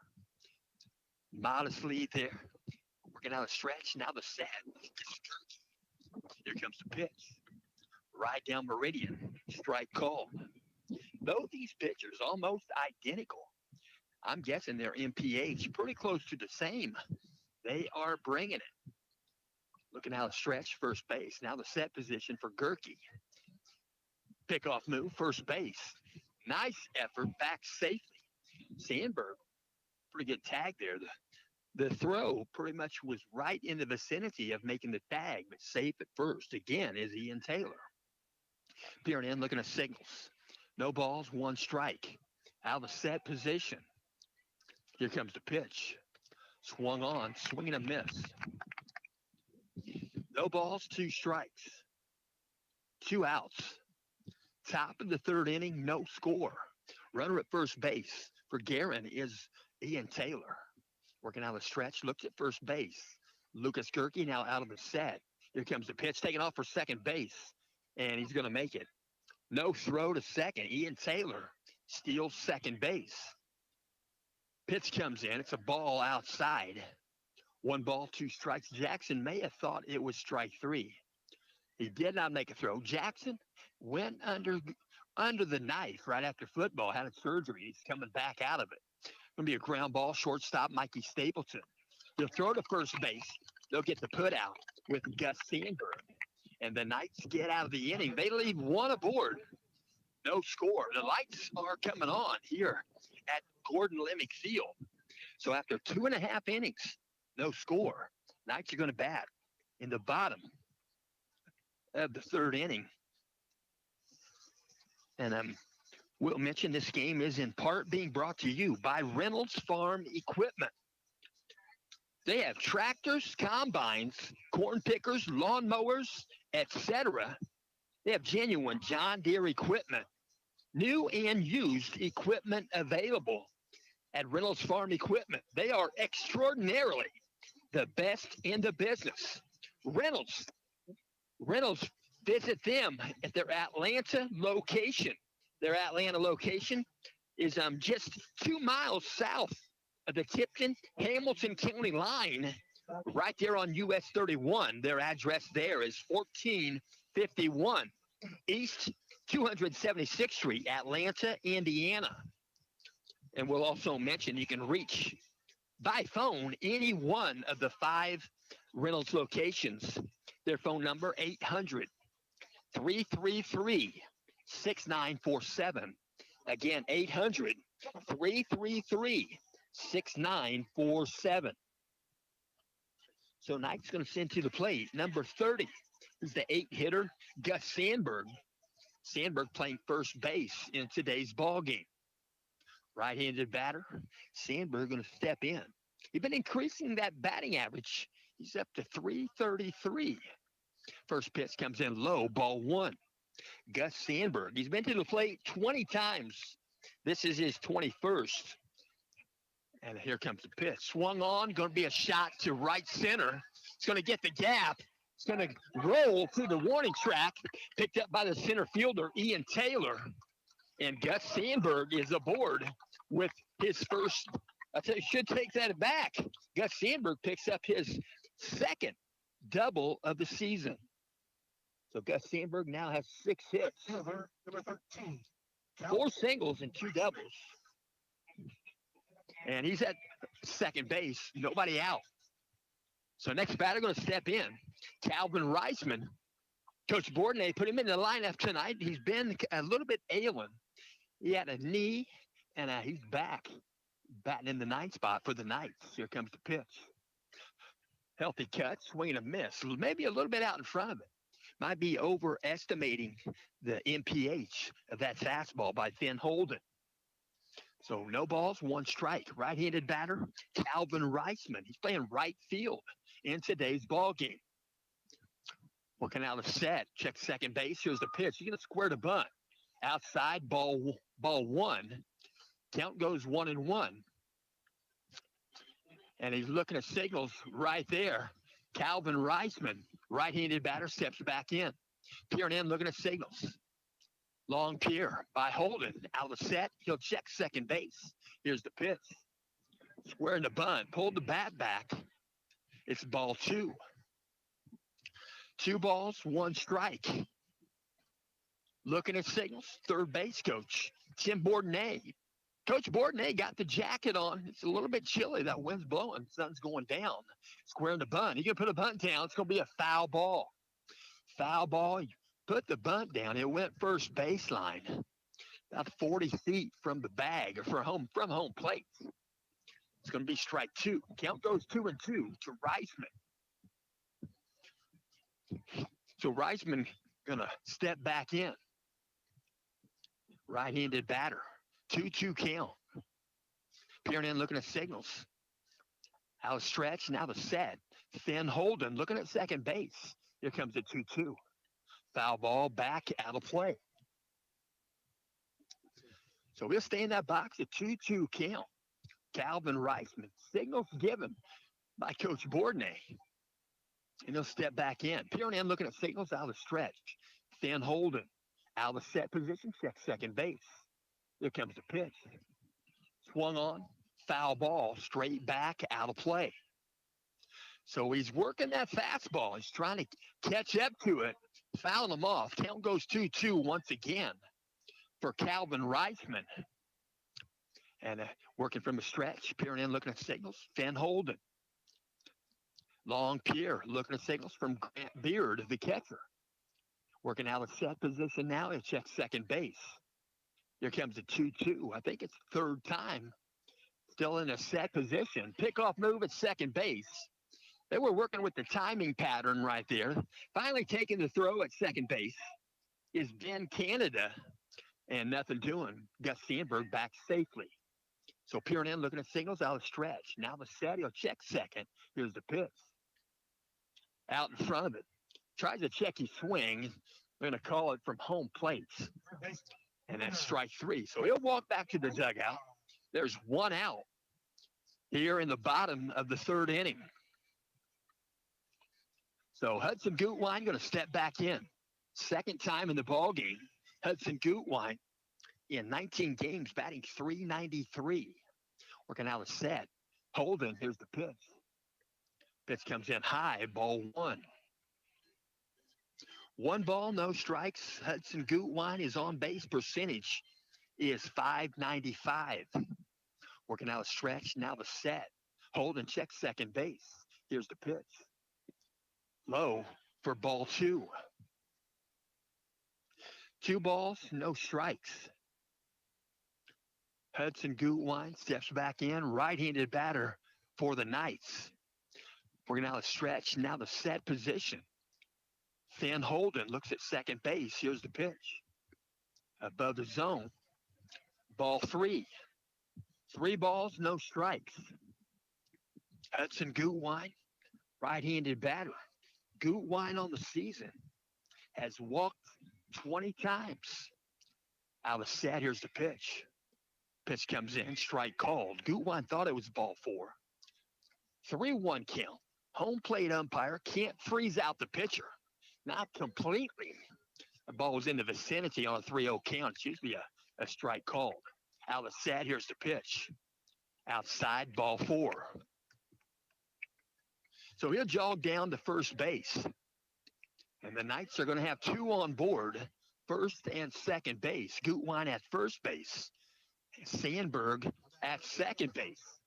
Modest lead there. We're Working out a stretch. Now the set. Here comes the pitch. Right down Meridian. Strike called. Though these pitchers almost identical, I'm guessing their MPH pretty close to the same. They are bringing it. Looking out a stretch, first base. Now the set position for Gerke. Pickoff move, first base. Nice effort, back safely. Sandberg, pretty good tag there. The throw pretty much was right in the vicinity of making the tag, but safe at first. Again, is Ian Taylor. Peering in, looking at signals. No balls, one strike. Out of the set position. Here comes the pitch. Swung on, swinging a miss. No balls, two strikes. 2 outs. Top of the third inning, no score. Runner at first base for Guerin is Ian Taylor. Working out a stretch, looks at first base. Lucas Gerke now out of the set. Here comes the pitch, taking off for second base, and he's going to make it. No throw to second. Ian Taylor steals second base. Pitch comes in. It's a ball outside. 1 ball, 2 strikes. Jackson may have thought it was strike 3. He did not make a throw. Jackson went under the knife right after football, had a surgery. He's coming back out of it. Going to be a ground ball, shortstop Mikey Stapleton. He'll throw to first base. They'll get the put out with Gus Sandberg. And the Knights get out of the inning. They leave 1 aboard. No score. The lights are coming on here at Gordon Lemick Field. So after 2.5 innings, no score. Knights are going to bat in the bottom of the third inning. And we'll mention this game is in part being brought to you by Reynolds Farm Equipment. They have tractors, combines, corn pickers, lawn mowers, etc. They have genuine John Deere equipment, new and used equipment available at Reynolds Farm Equipment. They are extraordinarily the best in the business. Reynolds, visit them at their Atlanta location. Their Atlanta location is just 2 miles south of the Tipton-Hamilton County line, right there on US 31. Their address there is 1451 East 276th Street, Atlanta, Indiana. And we'll also mention you can reach by phone any one of the 5 Reynolds locations. Their phone number, 800-333-6947. Again, 800-333-6947. So Knight's going to send to the plate. Number 30 is the 8-hitter, Gus Sandberg. Sandberg playing first base in today's ball game. Right-handed batter. Sandberg going to step in. He's been increasing that batting average. He's up to 333. First pitch comes in low, ball 1. Gus Sandberg. He's been to the plate 20 times. This is his 21st. And here comes the pitch. Swung on, going to be a shot to right center. It's going to get the gap. It's going to roll through the warning track. Picked up by the center fielder, Ian Taylor. And Gus Sandberg is aboard with his first. Should take that back. Gus Sandberg picks up his second double of the season. So Gus Sandberg now has 6 hits. Number 13. 4 singles and 2 doubles. And he's at second base, nobody out. So next batter going to step in, Calvin Reisman. Coach Bourdonnais put him in the lineup tonight. He's been a little bit ailing. He had a knee, and he's back, batting in the 9th spot for the Knights. Here comes the pitch. Healthy cut, swing and a miss. Maybe a little bit out in front of it. Might be overestimating the MPH of that fastball by Finn Holden. So no balls, 1 strike. Right-handed batter, Calvin Reisman. He's playing right field in today's ball game. Working out a set. Check second base. Here's the pitch. He's going to square the bunt. Outside, ball 1. Count goes 1-1. And he's looking at signals right there. Calvin Reisman, right-handed batter, steps back in. Peering in, looking at signals. Long pier by Holden. Out of the set. He'll check second base. Here's the pitch. Squaring the bunt. Pulled the bat back. It's ball two. 2 balls, 1 strike. Looking at signals, third base coach, Tim Bourdonnais. Coach Bourdonnais got the jacket on. It's a little bit chilly. That wind's blowing. Sun's going down. Squaring the bunt. He's going to put a bunt down. It's going to be a foul ball. Foul ball. He put the bunt down. It went first baseline, about 40 feet from the bag or from home plate. It's going to be strike two. Count goes 2-2 to Reisman. So Reisman going to step back in. Right-handed batter. 2-2 count. Peering in, looking at signals. Out of stretch, now the set. Finn Holden looking at second base. Here comes the 2-2. Foul ball back out of play. So we'll stay in that box at 2-2 count. Calvin Reisman. Signals given by Coach Bourdonnais. And he'll step back in. Peering in, looking at signals out of the stretch. Finn Holden out of the set position, check second base. Here comes the pitch. Swung on, foul ball, straight back, out of play. So he's working that fastball. He's trying to catch up to it, fouling him off. Count goes 2-2 once again for Calvin Reisman. And working from the stretch, peering in, looking at signals, Finn Holden. Long Pierre looking at signals from Grant Beard, the catcher. Working out of set position now, he'll check second base. Here comes a 2-2. I think it's third time. Still in a set position. Pickoff move at second base. They were working with the timing pattern right there. Finally taking the throw at second base is Ben Canada. And nothing doing. Gus Sandberg back safely. So peering in, looking at signals out of stretch. Now the set, he'll check second. Here's the pitch. Out in front of it. Tries to check his swing. They're going to call it from home plate. And that's strike three. So he'll walk back to the dugout. There's one out here in the bottom of the third inning. So Hudson Gutwein going to step back in. Second time in the ball game. Hudson Gutwein in 19 games batting .393. Working out a set. Holden, here's the pitch. Pitch comes in high, ball one. 1 ball, no strikes. Hudson Gutwein, his on-base percentage is .595. Working out a stretch, now the set. Holden checks second base. Here's the pitch. Low for ball 2. 2 balls, no strikes. Hudson Gutwein steps back in, right-handed batter for the Knights. Working out a stretch, now the set position. Finn Holden looks at second base. Here's the pitch. Above the zone. Ball 3. 3 balls, no strikes. Hudson Gutwein, right-handed batter. Gutwein on the season has walked 20 times. Out of set, here's the pitch. Pitch comes in, strike called. Gutwein thought it was ball 4. 3-1 count. Home plate umpire can't freeze out the pitcher. Not completely. The ball was in the vicinity on a 3-0 count. It's usually a strike called. Out of set, here's the pitch. Outside, ball 4. So he'll jog down to first base. And the Knights are going to have 2 on board, first and second base. Gutwein at first base. Sandberg at second base.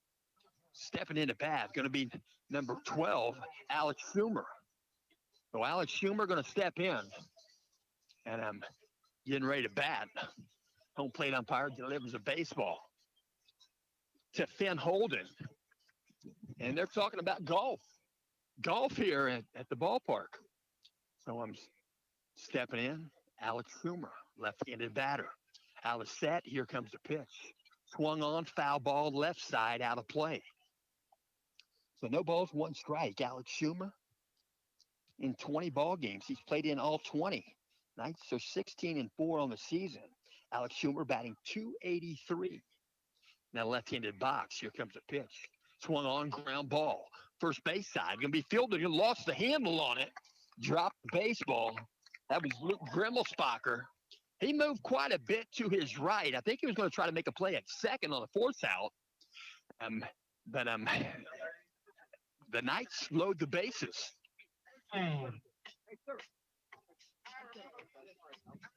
Stepping into bat, going to be number 12, Alex Schumer. So Alex Schumer going to step in. And I'm getting ready to bat. Home plate umpire delivers a baseball to Finn Holden. And they're talking about golf. Golf here at the ballpark. So I'm stepping in. Alex Schumer, left-handed batter. Out of set, here comes the pitch. Swung on, foul ball, left side, out of play. So no balls, 1 strike. Alex Schumer in 20 ball games. He's played in all 20. Knights are 16-4 on the season. Alex Schumer batting .283. Now left-handed box. Here comes the pitch. Swung on, ground ball. First base side. Going to be fielded. He lost the handle on it. Dropped the baseball. That was Luke Grimmelspacher. He moved quite a bit to his right. I think he was going to try to make a play at second on the 4th out. But The Knights load the bases. And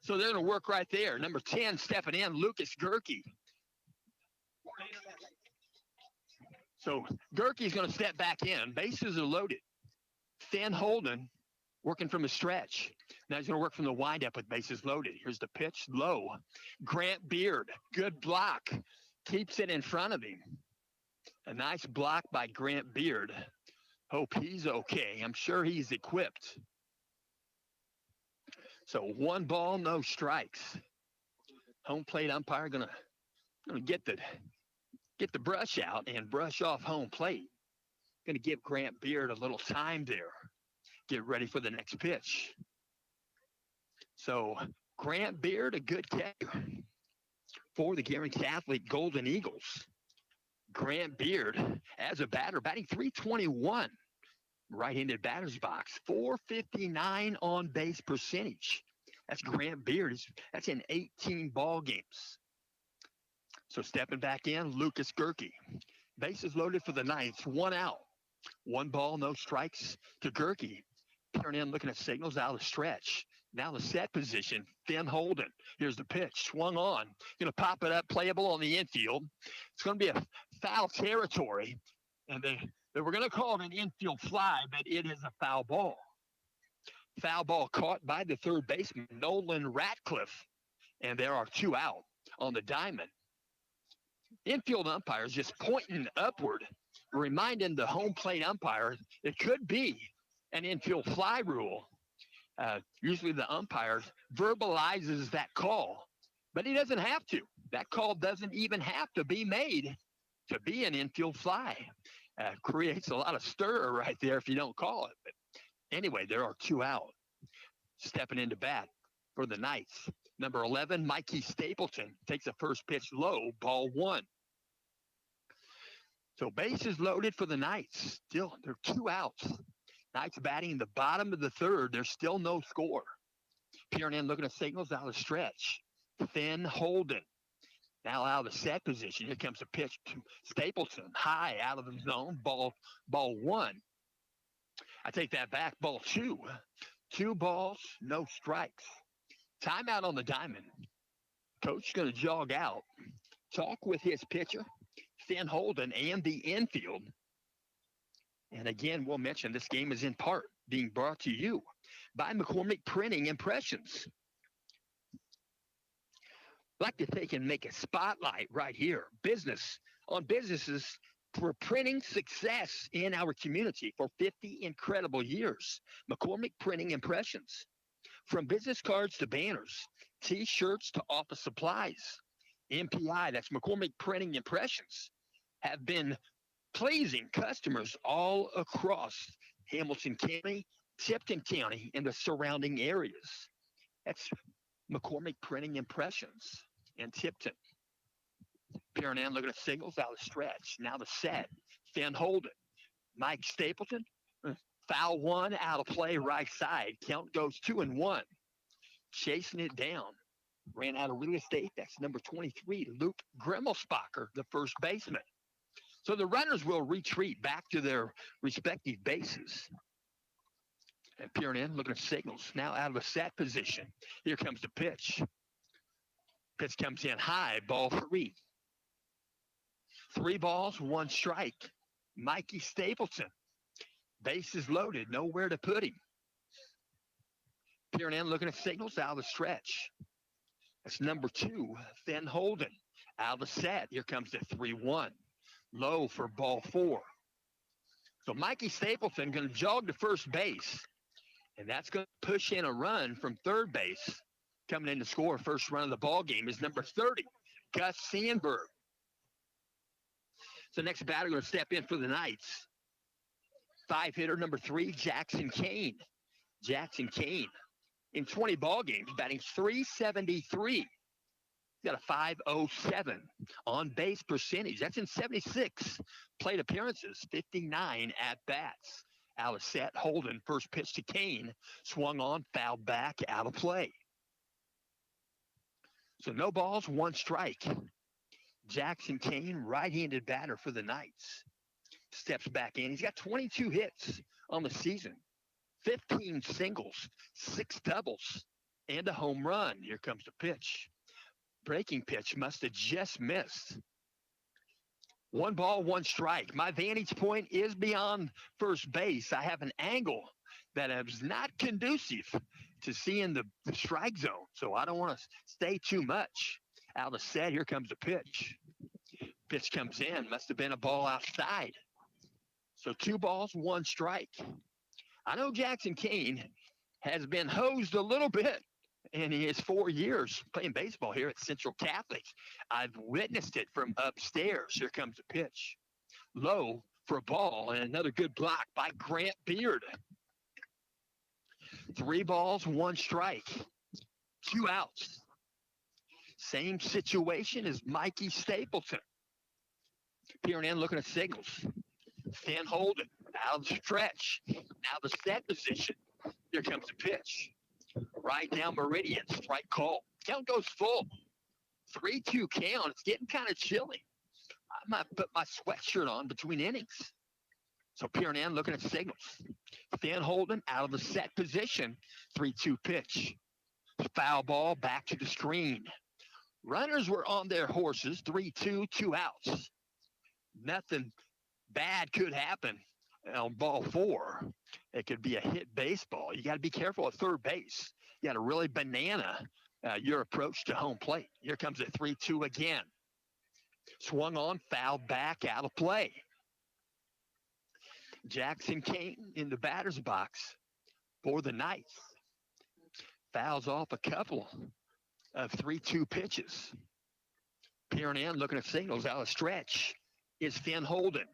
So they're going to work right there. Number 10 stepping in, Lucas Gerke. So Gerke's going to step back in. Bases are loaded. Finn Holden working from a stretch. Now he's going to work from the windup with bases loaded. Here's the pitch, low. Grant Beard, good block. Keeps it in front of him. A nice block by Grant Beard. Hope he's okay. I'm sure he's equipped. So 1 ball, no strikes. Home plate umpire gonna get the brush out and brush off home plate. Gonna give Grant Beard a little time there. Get ready for the next pitch. So Grant Beard, a good catcher for the Guerin Catholic Golden Eagles. Grant Beard, as a batter, batting .321. Right-handed batter's box, .459 on base percentage. That's Grant Beard. That's in 18 ball games. So stepping back in, Lucas Gerke. Bases loaded for the Knights, 1 out. 1 ball, no strikes to Gerke. Turn in, looking at signals out of the stretch. Now the set position, Finn Holden. Here's the pitch, swung on. Going to pop it up, playable on the infield. It's going to be a foul territory. And they were going to call it an infield fly, but it is a foul ball. Foul ball caught by the third baseman, Nolan Ratcliffe. And there are 2 out on the diamond. Infield umpires just pointing upward, reminding the home plate umpire it could be an infield fly rule. Usually the umpire verbalizes that call, but he doesn't have to. That call doesn't even have to be made to be an infield fly. Creates a lot of stir right there if you don't call it. But anyway, there are 2 out. Stepping into bat for the Knights. Number 11, Mikey Stapleton takes a first pitch low, ball 1. So bases loaded for the Knights. Still, they're 2 outs. Knights batting in the bottom of the third. There's still no score. Peering in, looking at signals out of the stretch. Finn Holden. Now out of the set position. Here comes a pitch to Stapleton. High out of the zone. Ball 1. I take that back. Ball 2. 2 balls, no strikes. Timeout on the diamond. Coach going to jog out. Talk with his pitcher, Finn Holden, and the infield. And again, we'll mention this game is in part being brought to you by McCormick Printing Impressions. I'd like to take and make a spotlight right here. Businesses for printing success in our community for 50 incredible years. McCormick Printing Impressions. From business cards to banners, T-shirts to office supplies. MPI, that's McCormick Printing Impressions, have been pleasing customers all across Hamilton County, Tipton County, and the surrounding areas. That's McCormick Printing Impressions in Tipton. Peering in, looking at signals out of the stretch. Now the set. Finn Holden. Mike Stapleton. Foul 1 out of play right side. Count goes 2-1. Chasing it down. Ran out of real estate. That's number 23, Luke Grimmelspacher, the first baseman. So the runners will retreat back to their respective bases. And peering in, looking at signals. Now out of a set position. Here comes the pitch. Pitch comes in high, ball 3. 3 balls, 1 strike. Mikey Stapleton. Bases loaded, nowhere to put him. Peering in, looking at signals out of the stretch. That's number 2, Finn Holden. Out of the set, here comes the 3-1. Low for ball 4. So Mikey Stapleton going to jog to first base. And that's going to push in a run from third base. Coming in to score first run of the ball game is number 30, Gus Sandberg. So next batter going to step in for the Knights. 5-hitter number 3, Jackson Kane. Jackson Kane in 20 ball games, batting .373. He's got a .507 on base percentage. That's in 76 plate appearances, 59 at bats. Out of set, Holden, first pitch to Kane, swung on, fouled back, out of play. So no balls, 1 strike. Jackson Kane, right-handed batter for the Knights. steps back in. He's got 22 hits on the season, 15 singles, 6 doubles, and a home run. Here comes the pitch. Breaking pitch must have just missed. 1 ball, 1 strike. My vantage point is beyond first base. I have an angle that is not conducive to seeing the strike zone, so I don't want to stay too much. Out of set, here comes the pitch. Pitch comes in, must have been a ball outside. So 2 balls, 1 strike. I know Jackson Kane has been hosed a little bit in his 4 years playing baseball here at Central Catholic. I've witnessed it from upstairs. Here comes the pitch. Low for a ball and another good block by Grant Beard. 3 balls, 1 strike. 2 outs. Same situation as Mikey Stapleton. Peering in, looking at signals. Thin holding, out of the stretch. Now the set position. Here comes the pitch. Right down meridian, strike call. Count goes full. 3-2 count. It's getting kind of chilly. I might put my sweatshirt on between innings. So peering in, looking at signals. Thin holding, out of the set position. 3-2 pitch. Foul ball, back to the screen. Runners were on their horses. 3-2, 2 outs. Nothing bad could happen on ball 4. It could be a hit baseball. You got to be careful at third base. You got to really banana your approach to home plate. Here comes a 3-2 again. Swung on, fouled back, out of play. Jackson Kane in the batter's box for the Knights. Fouls off a couple of 3-2 pitches. Peering in, looking at signals, out of stretch is Finn Holden.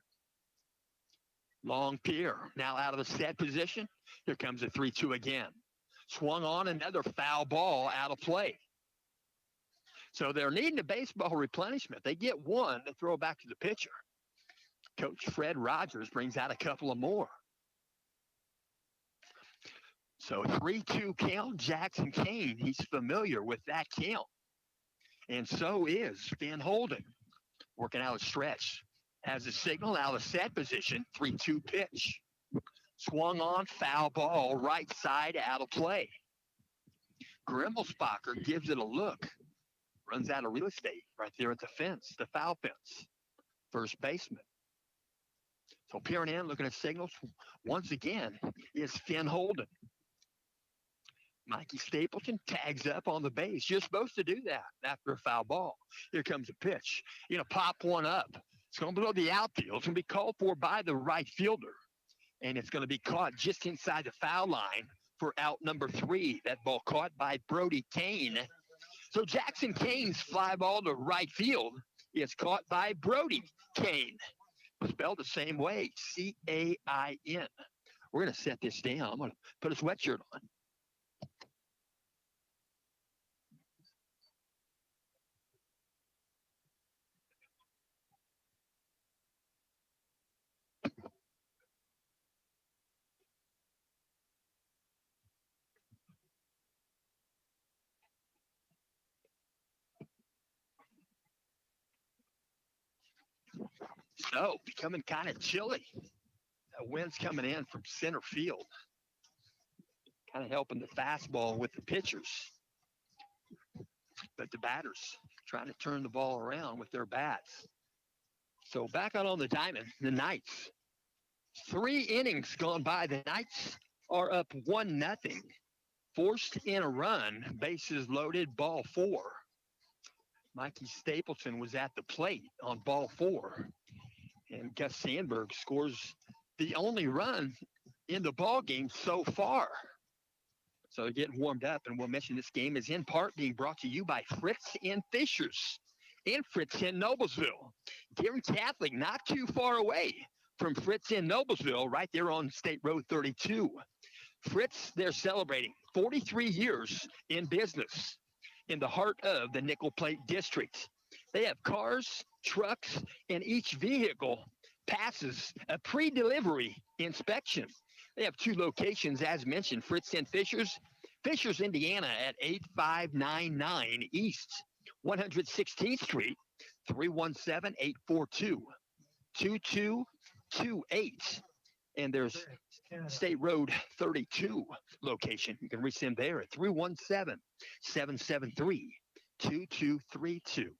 Long peer, now out of the set position. Here comes a 3-2 again. Swung on, another foul ball, out of play. So they're needing a baseball replenishment. They get 1 to throw back to the pitcher. Coach Fred Rogers brings out a couple of more. So 3-2 count, Jackson Kane. He's familiar with that count. And so is Finn Holden. Working out a stretch. Has a signal, out of set position, 3-2 pitch. Swung on, foul ball, right side, out of play. Grimmelsbacher gives it a look. Runs out of real estate right there at the fence, the foul fence. First baseman. So peering in, looking at signals, once again, is Finn Holden. Mikey Stapleton tags up on the base. You're supposed to do that after a foul ball. Here comes a pitch. You're going to pop one up. It's going below the outfield. It's going to be called for by the right fielder. And it's going to be caught just inside the foul line for out number 3. That ball caught by Brody Kane. So Jackson Kane's fly ball to right field is caught by Brody Kane. Spelled the same way, C-A-I-N. We're going to set this down. I'm going to put a sweatshirt on. So, becoming kind of chilly. That wind's coming in from center field. Kind of helping the fastball with the pitchers. But the batters trying to turn the ball around with their bats. So back out on the diamond, the Knights. 3 innings gone by. The Knights are up 1-0. Forced in a run, bases loaded, ball 4. Mikey Stapleton was at the plate on ball 4. And Gus Sandberg scores the only run in the ball game so far. So they're getting warmed up, and we'll mention this game is in part being brought to you by Fritz and Fishers in Fritz in Noblesville. Guerin Catholic, not too far away from Fritz in Noblesville, right there on State Road 32. Fritz, they're celebrating 43 years in business in the heart of the Nickel Plate District. They have cars, trucks, and each vehicle passes a pre-delivery inspection. They have 2 locations, as mentioned, Fritz and Fishers. Fishers, Indiana at 8599 East 116th Street, 317-842-2222. 328. And there's Canada. State Road 32 location. You can reach them there at 317 773 2232.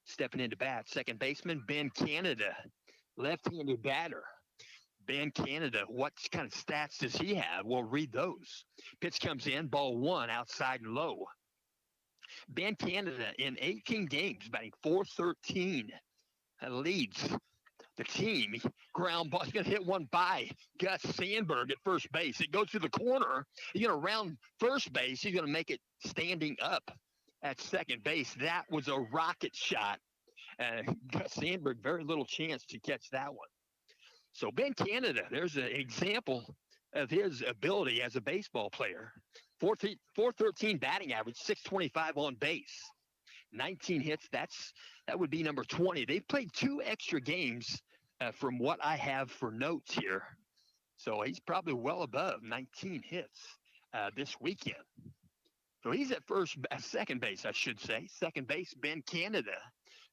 Stepping into bat, second baseman Ben Canada, left-handed batter. Ben Canada, what kind of stats does he have? We'll read those. Pitch comes in, ball one, outside and low. Ben Canada in 18 games, batting .413, leads the team. Ground ball, he's going to hit one by Gus Sandberg at first base. It goes to the corner. He's going to round first base. He's going to make it standing up at second base. That was a rocket shot. Gus Sandberg, very little chance to catch that one. So Ben Canada, there's an example of his ability as a baseball player. 413 batting average, 625 on base, 19 hits. That would be number 20. They've played 2 extra games from what I have for notes here. So he's probably well above 19 hits this weekend. So he's at second base, I should say. Second base, Ben Canada.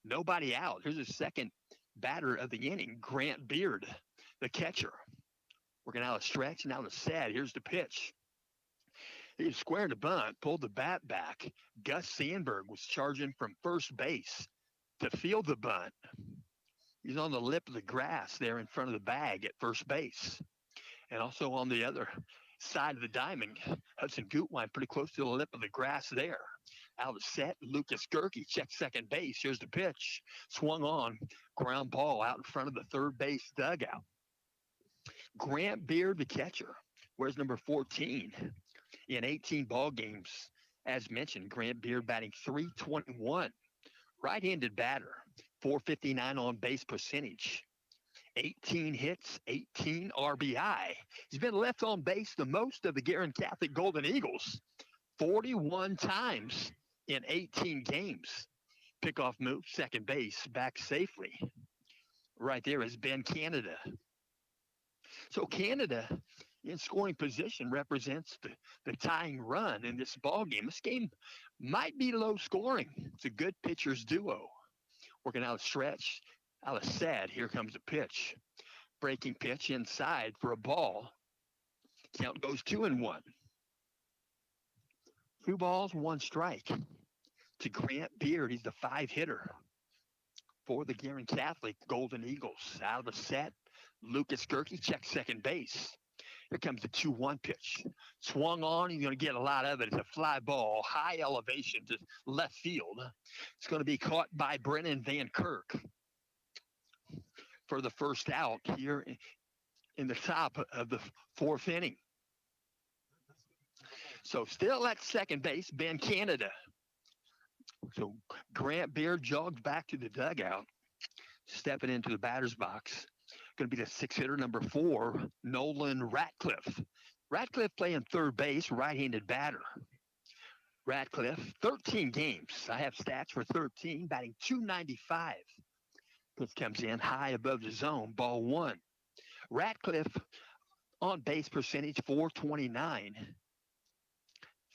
Nobody out. Here's his second batter of the inning, Grant Beard, the catcher. Working out a stretch, now the set. Here's the pitch. He was squaring the bunt, pulled the bat back. Gus Sandberg was charging from first base to field the bunt. He's on the lip of the grass there in front of the bag at first base. And also on the other side of the diamond, Hudson Gutwein pretty close to the lip of the grass there. Out of the set, Lucas Gerke checks second base. Here's the pitch. Swung on, ground ball out in front of the third base dugout. Grant Beard, the catcher, wears number 14 in 18 ball games. As mentioned, Grant Beard batting .321. Right-handed batter, .459 on base percentage. 18 hits, 18 RBI. He's been left on base the most of the Guerin Catholic Golden Eagles, 41 times in 18 games. Pickoff move, second base, back safely. Right there is Ben Canada. So Canada in scoring position represents the tying run in this ball game. This game might be low scoring. It's a good pitcher's duo. Working out a stretch, out of set. Here comes the pitch. Breaking pitch inside for a ball. Count goes 2-1. 2 balls, 1 strike to Grant Beard. He's the 5 hitter for the Guerin Catholic Golden Eagles. Out of the set, Lucas Gerke checks second base. Here comes the 2-1 pitch. Swung on. He's going to get a lot of it. It's a fly ball, high elevation to left field. It's going to be caught by Brennan Van Kirk for the first out here in the top of the 4th inning. So still at second base, Ben Canada. So Grant Beard jogs back to the dugout, stepping into the batter's box. Going to be the 6 hitter, number 4, Nolan Ratcliffe. Ratcliffe playing third base, right-handed batter. Ratcliffe, 13 games. I have stats for 13, batting .295. Pitch comes in high above the zone, ball 1. Ratcliffe on base percentage, .429.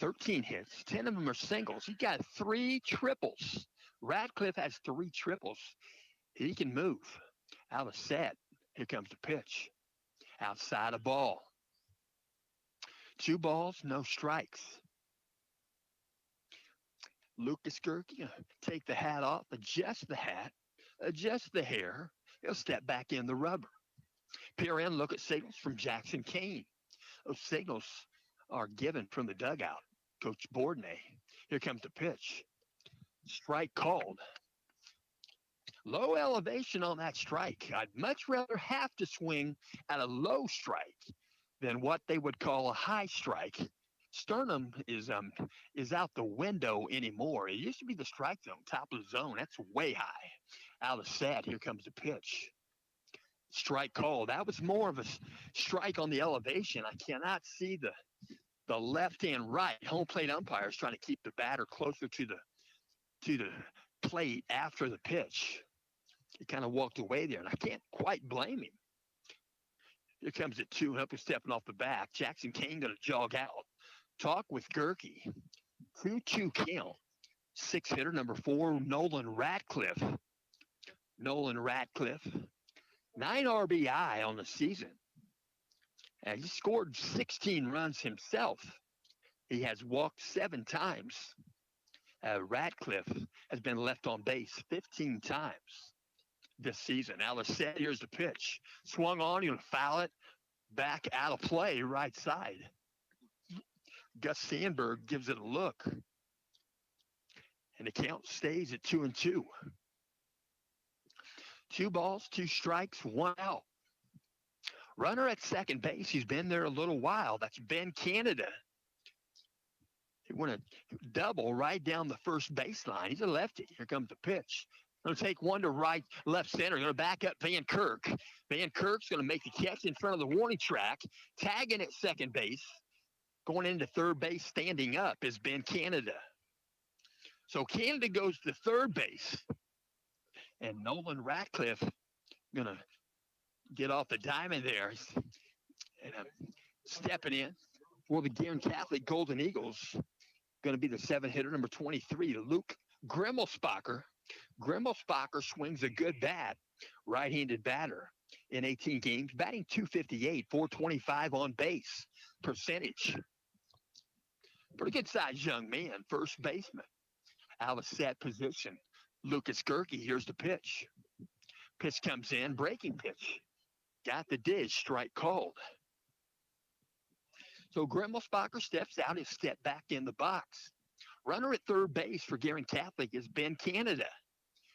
13 hits, 10 of them are singles. He got 3 triples. Ratcliffe has 3 triples. He can move. Out of set. Here comes the pitch. Outside a ball. 2 balls, no strikes. Lucas Gerke, take the hat off, adjust the hat, adjust the hair. He'll step back in the rubber. Peer in, look at signals from Jackson Kane. Those signals are given from the dugout. Coach Bourdonnais. Here comes the pitch. Strike called. Low elevation on that strike. I'd much rather have to swing at a low strike than what they would call a high strike. Sternum is out the window anymore. It used to be the strike zone, top of the zone. That's way high. Out of set. Here comes the pitch. Strike called. That was more of a strike on the elevation. I cannot see the left and right. Home plate umpires trying to keep the batter closer to the plate after the pitch. He kind of walked away there, and I can't quite blame him. Here comes it 2 up and stepping off the back. Jackson Kane going to jog out. Talk with Gerke. 2-2 count. 6 hitter, number 4, Nolan Ratcliffe. Nolan Ratcliffe 9 RBI on the season. And he scored 16 runs himself. He has walked 7 times. Ratcliffe has been left on base 15 times this season. Now the set, here's the pitch. Swung on, he'll foul it back out of play, right side. Gus Sandberg gives it a look. And the count stays at 2-2. 2 balls, 2 strikes, 1 out. Runner at second base, he's been there a little while. That's Ben Canada. He went a double right down the first baseline. He's a lefty. Here comes the pitch. Going to take one to right, left center. Going to back up Van Kirk. Van Kirk's going to make the catch in front of the warning track. Tagging at second base. Going into third base, standing up is Ben Canada. So Canada goes to third base. And Nolan Ratcliffe going to get off the diamond there. And stepping in for the Guerin Catholic Golden Eagles. Going to be the 7-hitter, number 23, Luke Grimmelspacher. Grimmelspacher swings a good bat, right-handed batter in 18 games, batting .258, .425 on base percentage. Pretty good-sized young man, first baseman. Out of set position. Lucas Gerke, here's the pitch. Pitch comes in, breaking pitch. Got the dish, strike called. So Grimmelspacher steps out and steps back in the box. Runner at third base for Guerin Catholic is Ben Canada.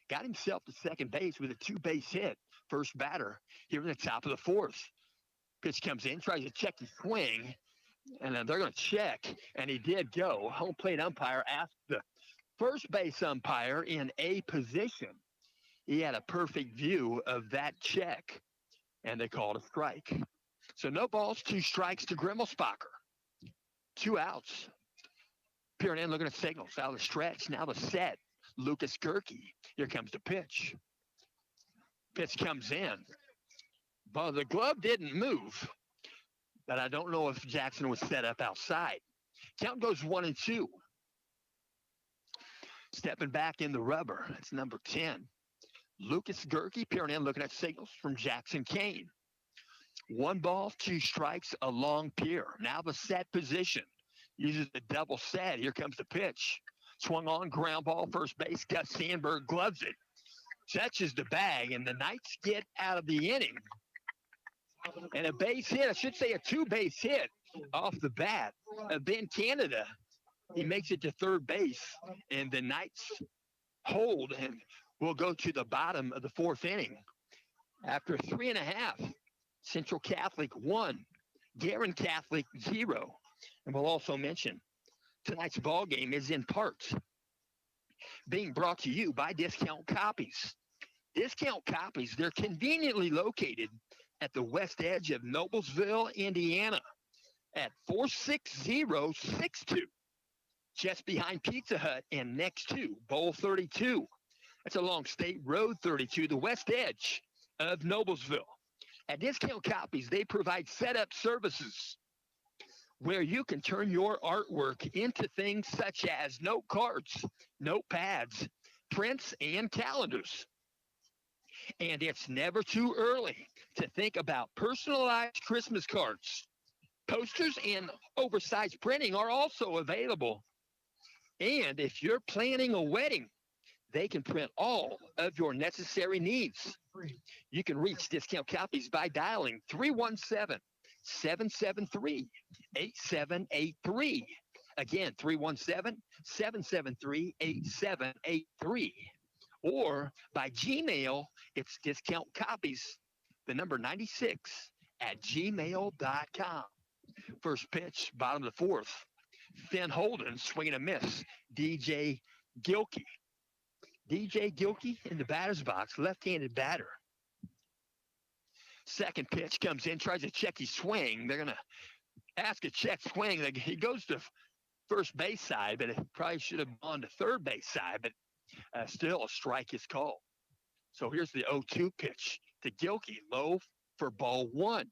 Got himself to second base with a 2-base hit. First batter here in the top of the fourth. Pitch comes in, tries to check his swing, and then they're going to check, and he did go. Home plate umpire asked the first base umpire in a position. He had a perfect view of that check, and they called a strike. So no balls, 2 strikes to Grimmelspacher. 2 outs. Peering in, looking at signals. Out of the stretch. Now the set. Lucas Gerke. Here comes the pitch. Pitch comes in. But the glove didn't move. But I don't know if Jackson was set up outside. Count goes 1-2. Stepping back in the rubber. That's number 10. Lucas Gerke peering in, looking at signals from Jackson Kane. 1 ball, 2 strikes, a long pier. Now the set position. Uses the double set. Here comes the pitch. Swung on, ground ball, first base. Gus Sandberg gloves it. Touches the bag, and the Knights get out of the inning. And a base hit, I should say a 2-base hit off the bat. Ben Canada, he makes it to third base, and the Knights hold and will go to the bottom of the 4th inning. After 3.5, Central Catholic 1, Guerin Catholic 0. And we'll also mention tonight's ball game is in part being brought to you by Discount Copies. Discount Copies, they're conveniently located at the west edge of Noblesville, Indiana at 46062, just behind Pizza Hut and next to Bowl 32. That's along State Road 32, the west edge of Noblesville. At Discount Copies, they provide setup services where you can turn your artwork into things such as note cards, notepads, prints, and calendars. And it's never too early to think about personalized Christmas cards. Posters and oversized printing are also available. And if you're planning a wedding, they can print all of your necessary needs. You can reach Discount Copies by dialing 317-773-8783. Again, 317-773-8783. Or by Gmail, it's Discount Copies, the number 96 at gmail.com. First pitch, bottom of the 4th. Finn Holden swinging a miss. DJ Gilkey. DJ Gilkey in the batter's box, left-handed batter. Second pitch comes in, tries to check his swing. They're going to ask a check swing. He goes to first base side, but it probably should have gone to third base side, but still a strike is called. So here's the 0-2 pitch to Gilkey, low for ball 1.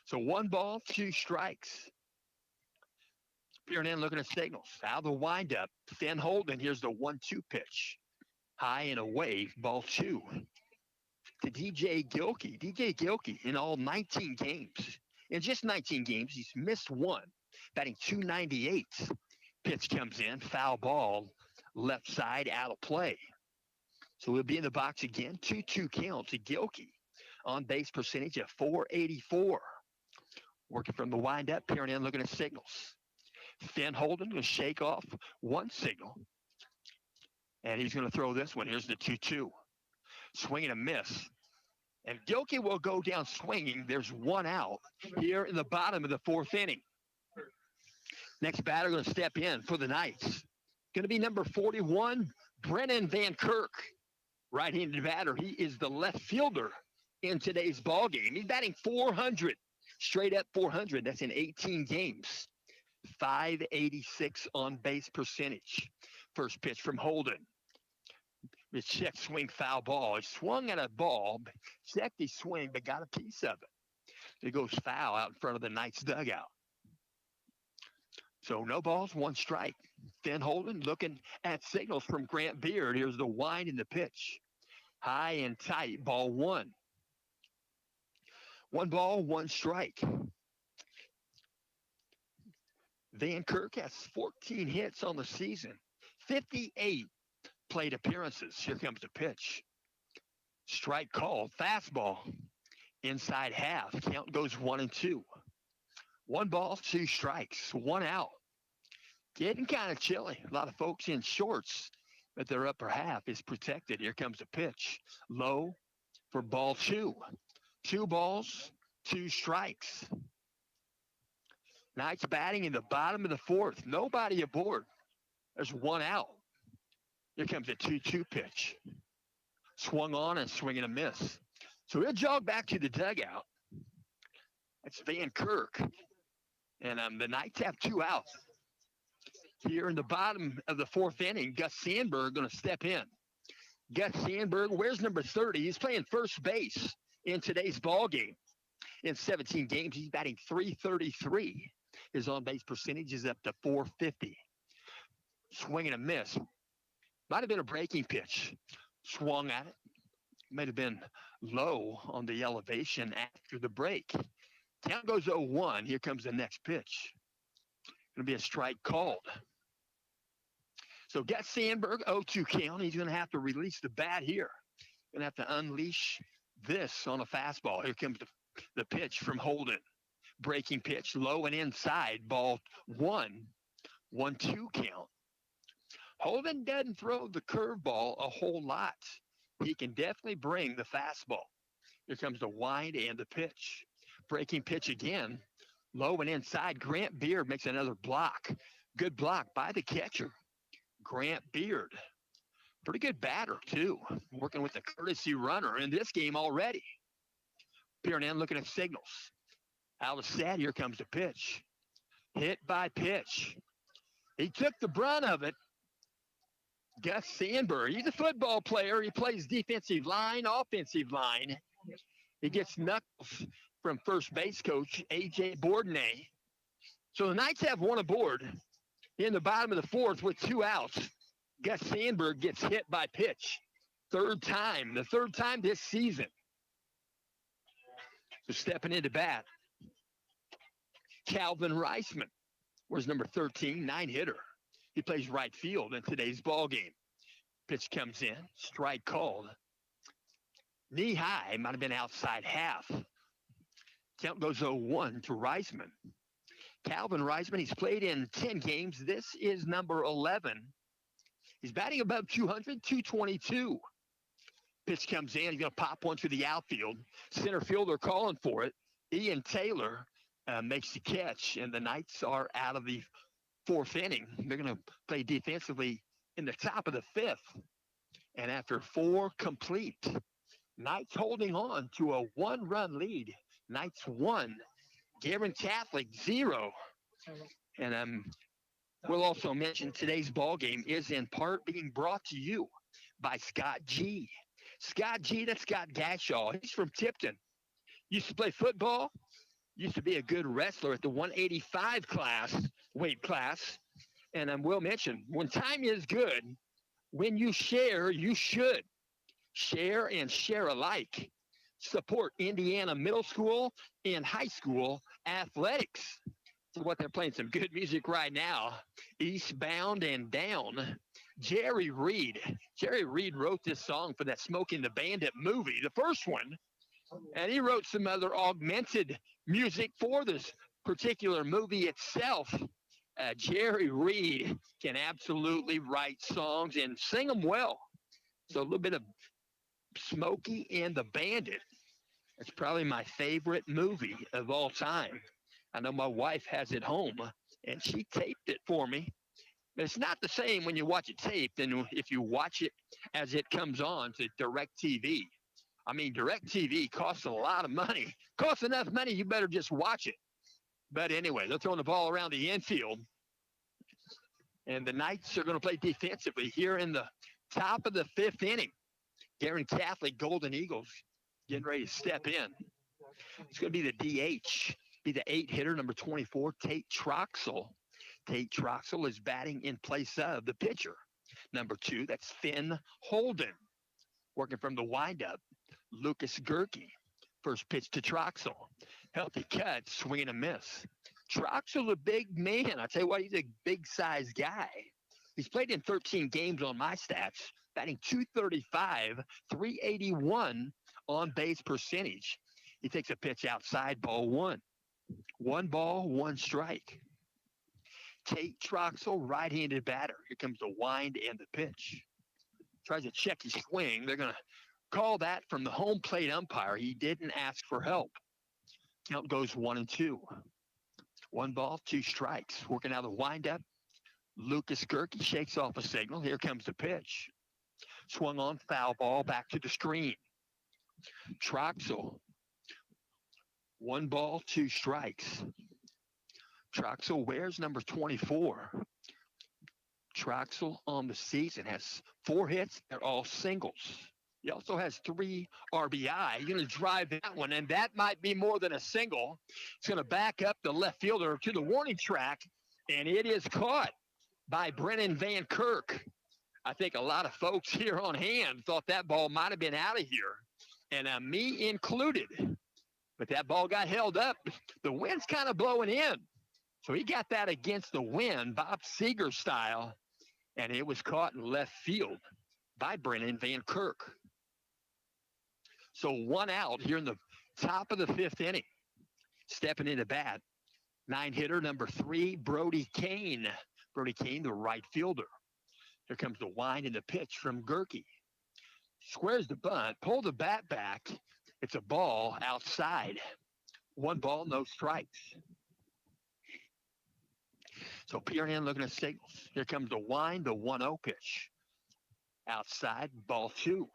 So 1 ball, 2 strikes. Peering in, looking at signals. Out of the windup, Finn Holden. Here's the 1-2 pitch. High and away, ball 2. to DJ Gilkey. DJ Gilkey in all 19 games. In just 19 games, he's missed one, batting 298. Pitch comes in, foul ball, left side, out of play. So we'll be in the box again. 2-2 count to Gilkey. On base percentage of 484. Working from the windup, peering in, looking at signals. Finn Holden going to shake off one signal. And he's going to throw this one. Here's the 2-2. Swing and a miss. And Gilkey will go down swinging. There's one out here in the bottom of the fourth inning. Next batter going to step in for the Knights. Going to be number 41, Brennan Van Kirk. Right-handed batter. He is the left fielder in today's ball game. He's batting 400. Straight up 400. That's in 18 games. 586 on base percentage. First pitch from Holden. The check swing foul ball. He swung at a ball, checked his swing, but got a piece of it. It goes foul out in front of the Knights dugout. So no balls, one strike. Finn Holden looking at signals from Grant Beard. Here's the wind and the pitch. High and tight, ball one. One ball, one strike. Van Kirk has 14 hits on the season, 58 plate appearances. Here comes the pitch. Strike called, fastball, inside half. Count goes 1-2. One ball, two strikes, one out. Getting kind of chilly. A lot of folks in shorts, but their upper half is protected. Here comes the pitch. Low for ball two. 2 balls, 2 strikes. Knights batting in the bottom of the fourth. Nobody aboard. There's one out. Here comes a 2-2 pitch. Swung on and swing and a miss. So he'll jog back to the dugout. That's Van Kirk. And the Knights have 2 outs. Here in the bottom of the fourth inning, Gus Sandberg going to step in. Gus Sandberg wears number 30. He's playing first base in today's ball game. In 17 games, he's batting .333. His on-base percentage is up to .450. Swing and a miss. Might have been a breaking pitch. Swung at it. Might have been low on the elevation after the break. Count goes 0-1. Here comes the next pitch. Going to be a strike called. So Gus Sandberg, 0-2 count. He's going to have to release the bat here. Going to have to unleash this on a fastball. Here comes the pitch from Holden. Breaking pitch, low and inside, ball 1. 1-2 count. Holden doesn't throw the curveball a whole lot. He can definitely bring the fastball. Here comes the wind and the pitch. Breaking pitch again, low and inside. Grant Beard makes another block. Good block by the catcher. Grant Beard. Pretty good batter, too. Working with the courtesy runner in this game already. Peering in, looking at signals. Out of set, here comes the pitch. Hit by pitch. He took the brunt of it. Gus Sandberg, he's a football player. He plays defensive line, offensive line. He gets knuckles from first base coach A.J. Bourdonnais. So the Knights have one aboard in the bottom of the fourth with 2 outs. Gus Sandberg gets hit by pitch. The third time this season. So stepping into bat, Calvin Reisman, where's number 13, 9-hitter. He plays right field in today's ball game. Pitch comes in, strike called. Knee high, might have been outside half. Count goes 0-1 to Reisman. Calvin Reisman, he's played in 10 games. This is number 11. He's batting above 200, 222. Pitch comes in, he's going to pop one to the outfield. Center fielder calling for it. Ian Taylor makes the catch, and the Knights are out of the fourth inning. They're going to play defensively in the top of the fifth. And after 4 complete, Knights holding on to a 1-run lead. Knights 1, Guerin Catholic 0. And we'll also mention today's ball game is in part being brought to you by Scott G. Scott G, that's Scott Gashaw. He's from Tipton. Used to play football. Used to be a good wrestler at the 185 weight class. And I will mention, when time is good, when you share, you should. Share and share alike. Support Indiana middle school and high school athletics. So what they're playing some good music right now. Eastbound and Down. Jerry Reed. Jerry Reed wrote this song for that Smoking the Bandit movie, the first one, and he wrote some other augmented music for this particular movie itself. Jerry Reed can absolutely write songs and sing them well. So a little bit of Smokey and the Bandit. It's probably my favorite movie of all time. I know my wife has it home, and she taped it for me. But it's not the same when you watch it taped than if you watch it as it comes on to Direct TV. I mean, Direct TV costs a lot of money. Costs enough money, you better just watch it. But anyway, they're throwing the ball around the infield. And the Knights are going to play defensively here in the top of the fifth inning. Guerin Catholic Golden Eagles getting ready to step in. It's going to be the DH, be the 8 hitter, number 24, Tate Troxel. Tate Troxel is batting in place of the pitcher. Number 2, that's Finn Holden. Working from the windup, Lucas Gerke. First pitch to Troxel. Healthy cut, swing and a miss. Troxel, a big man. I tell you what, he's a big-sized guy. He's played in 13 games on my stats, batting .235, 381 on base percentage. He takes a pitch outside, ball 1. 1 ball, 1 strike. Tate Troxel, right-handed batter. Here comes the wind and the pitch. Tries to check his swing. They're going to call that from the home plate umpire. He didn't ask for help. Count goes 1-2. 1 ball, 2 strikes. Working out the windup. Lucas Gerke shakes off a signal. Here comes the pitch. Swung on, foul ball, back to the screen. Troxel. 1 ball, 2 strikes. Troxel wears number 24. Troxel on the season has 4 hits. They're all singles. He also has 3 RBI. You're going to drive that one, and that might be more than a single. It's going to back up the left fielder to the warning track, and it is caught by Brennan Van Kirk. I think a lot of folks here on hand thought that ball might have been out of here, and me included. But that ball got held up. The wind's kind of blowing in. So he got that against the wind, Bob Seger style, and it was caught in left field by Brennan Van Kirk. So 1 out here in the top of the 5th inning. Stepping into bat, 9-hitter, number 3, Brody Kane. Brody Kane, the right fielder. Here comes the wind and the pitch from Gerke. Squares the bunt, pull the bat back. It's a ball outside. 1 ball, no strikes. So peering in, looking at signals. Here comes the wind, the 1-0 pitch. Outside, ball 2.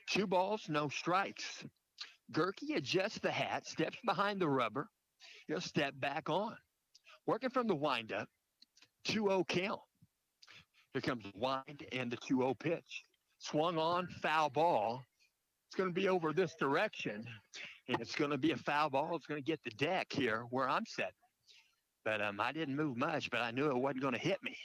2 balls, no strikes. Gerke adjusts the hat, steps behind the rubber. He'll step back on. Working from the windup, 2-0 count. Here comes the wind and the 2-0 pitch. Swung on, foul ball. It's going to be over this direction, and it's going to be a foul ball. It's going to get the deck here where I'm sitting. But I didn't move much, but I knew it wasn't going to hit me.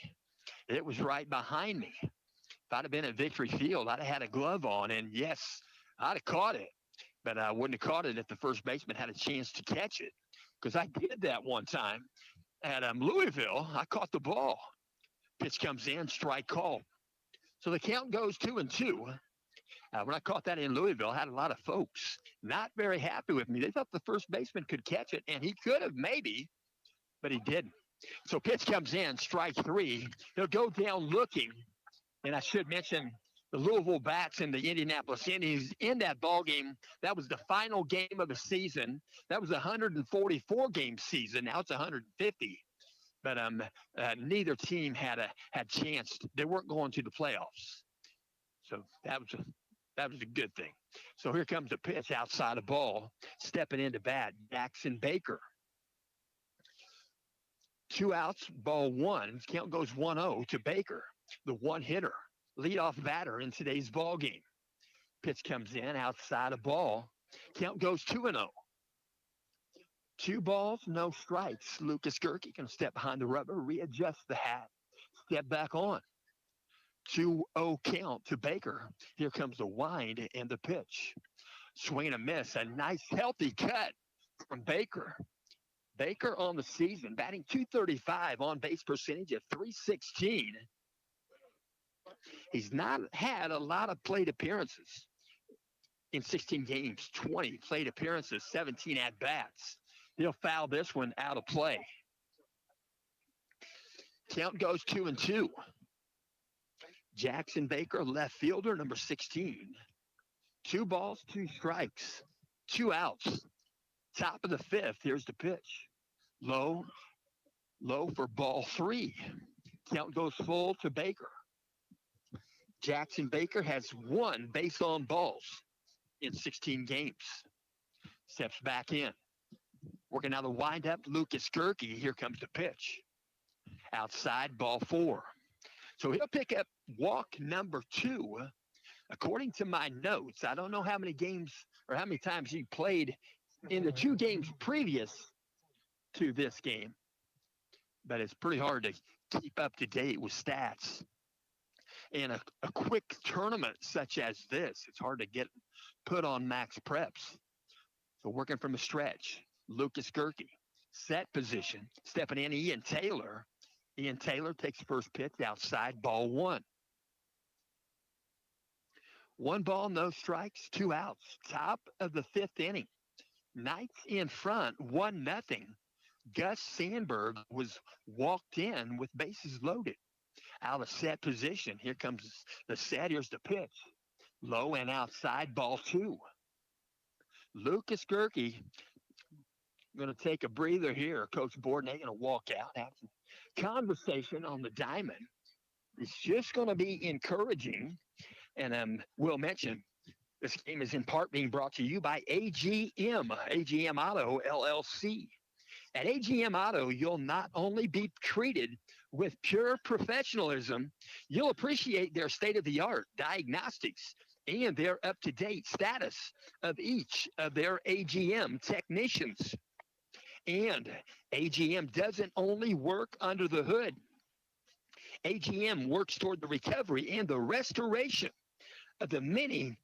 It was right behind me. If I'd have been at Victory Field, I'd have had a glove on, and yes, I'd have caught it. But I wouldn't have caught it if the first baseman had a chance to catch it, because I did that one time at Louisville. I caught the ball. Pitch comes in, strike called. So the count goes 2-2. When I caught that in Louisville, I had a lot of folks not very happy with me. They thought the first baseman could catch it, and he could have maybe, but he didn't. So pitch comes in, strike 3. He'll go down looking. And I should mention the Louisville Bats and the Indianapolis Indians in that ball game. That was the final game of the season. That was a 144-game season. Now it's 150. But neither team had chance. They weren't going to the playoffs. So that was a good thing. So here comes the pitch outside the ball. Stepping into bat, Jackson Baker. 2 outs, ball 1. Count goes 1-0 to Baker, the 1-hitter, leadoff batter in today's ball game. Pitch comes in outside the ball. Count goes 2-0. 2 balls, no strikes. Lucas Gerke can step behind the rubber, readjust the hat, step back on. 2-0 count to Baker. Here comes the wind and the pitch. Swing and a miss. A nice healthy cut from Baker. Baker on the season, batting .235, on base percentage of .316. He's not had a lot of plate appearances in 16 games, 20 plate appearances, 17 at bats. He'll foul this one out of play. Count goes 2-2. Jackson Baker, left fielder, number 16. 2 balls, 2 strikes, 2 outs. Top of the 5th. Here's the pitch. Low for ball 3. Count goes full to Baker. Jackson Baker has 1 base on balls in 16 games. Steps back in. Working out the windup, Lucas Gerke. Here comes the pitch. Outside, ball 4. So he'll pick up walk number 2. According to my notes, I don't know how many games or how many times he played in the 2 games previous to this game, but it's pretty hard to keep up to date with stats. In a quick tournament such as this, it's hard to get put on max preps. So working from a stretch, Lucas Gerke, set position, stepping in Ian Taylor. Ian Taylor takes first pitch outside, ball 1. 1 ball, no strikes, 2 outs. Top of the 5th inning. Knights in front, 1-0. Gus Sandberg was walked in with bases loaded. Out of set position. Here comes the set. Here's the pitch. Low and outside, ball 2. Lucas Gerke going to take a breather here. Coach Borden going to walk out, have some conversation on the diamond. It's just going to be encouraging. And we'll mention this game is in part being brought to you by AGM Auto LLC. At AGM Auto, you'll not only be treated with pure professionalism, you'll appreciate their state-of-the-art diagnostics and their up-to-date status of each of their AGM technicians. And AGM doesn't only work under the hood. AGM works toward the recovery and the restoration of the many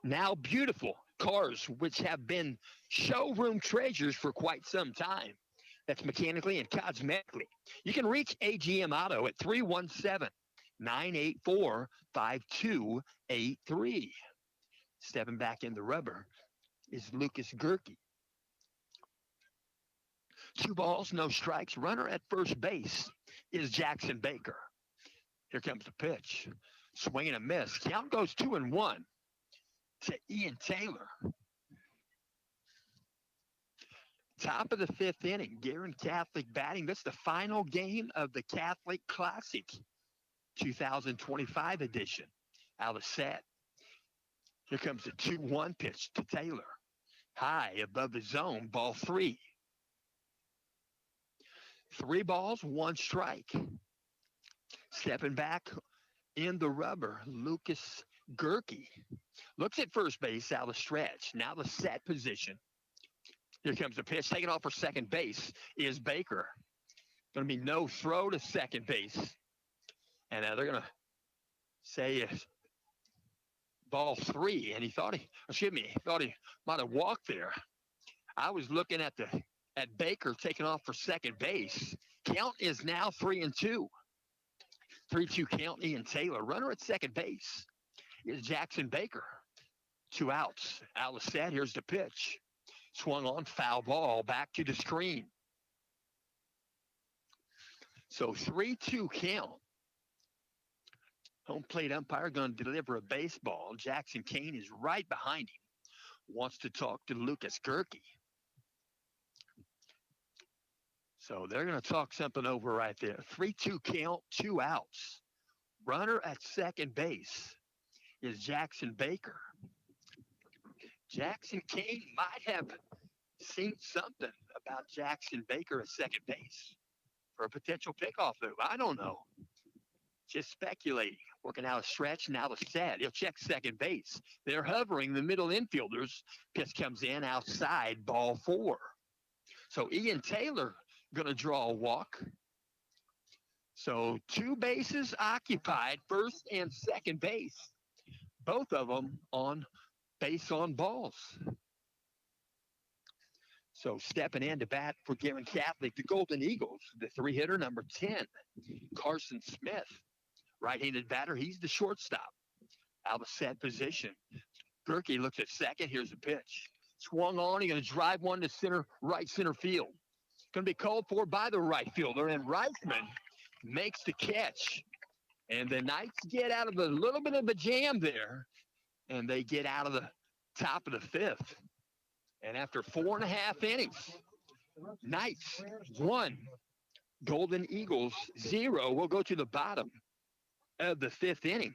now beautiful cars which have been showroom treasures for quite some time. That's mechanically and cosmetically. You can reach AGM Auto at 317-984-5283. Stepping back in the rubber is Lucas Gerke. 2 balls, no strikes. Runner at first base is Jackson Baker. Here comes the pitch. Swing and a miss. Count goes 2-1 to Ian Taylor. Top of the 5th inning. Guerin Catholic batting. This is the final game of the Catholic Classic 2025 edition. Out of set. Here comes the 2-1 pitch to Taylor. High above the zone. Ball 3. 3 balls, 1 strike. Stepping back in the rubber, Lucas Gerke looks at first base out of stretch. Now the set position. Here comes the pitch. Taking off for second base is Baker. Going to be no throw to second base. And they're going to say ball 3. And he thought he might have walked there. I was looking at Baker taking off for second base. Count is now 3-2. 3-2 count, Ian Taylor. Runner at second base is Jackson Baker. 2 outs. Out of set. Here's the pitch. Swung on, foul ball. Back to the screen. So 3-2 count. Home plate umpire going to deliver a baseball. Jackson Kane is right behind him. Wants to talk to Lucas Gerke. So they're going to talk something over right there. 3-2 count, 2 outs. Runner at second base is Jackson Baker. Jackson Kane might have seen something about Jackson Baker at second base for a potential pickoff move. I don't know. Just speculating. Working out a stretch, now the set. He'll check second base. They're hovering the middle infielders. Pitch comes in outside, ball 4. So Ian Taylor going to draw a walk. So 2 bases occupied, first and second base, both of them on base on balls. So stepping in to bat for Guerin Catholic, the Golden Eagles, the 3-hitter, number 10, Carson Smith, right-handed batter. He's the shortstop. Out of set position. Gerke looks at second. Here's a pitch. Swung on. He's going to drive one to right center field. Going to be called for by the right fielder, and Reichman makes the catch. And the Knights get out of a little bit of a jam there, and they get out of the top of the fifth. And after 4.5 innings, Knights 1, Golden Eagles 0. We'll go to the bottom of the fifth inning.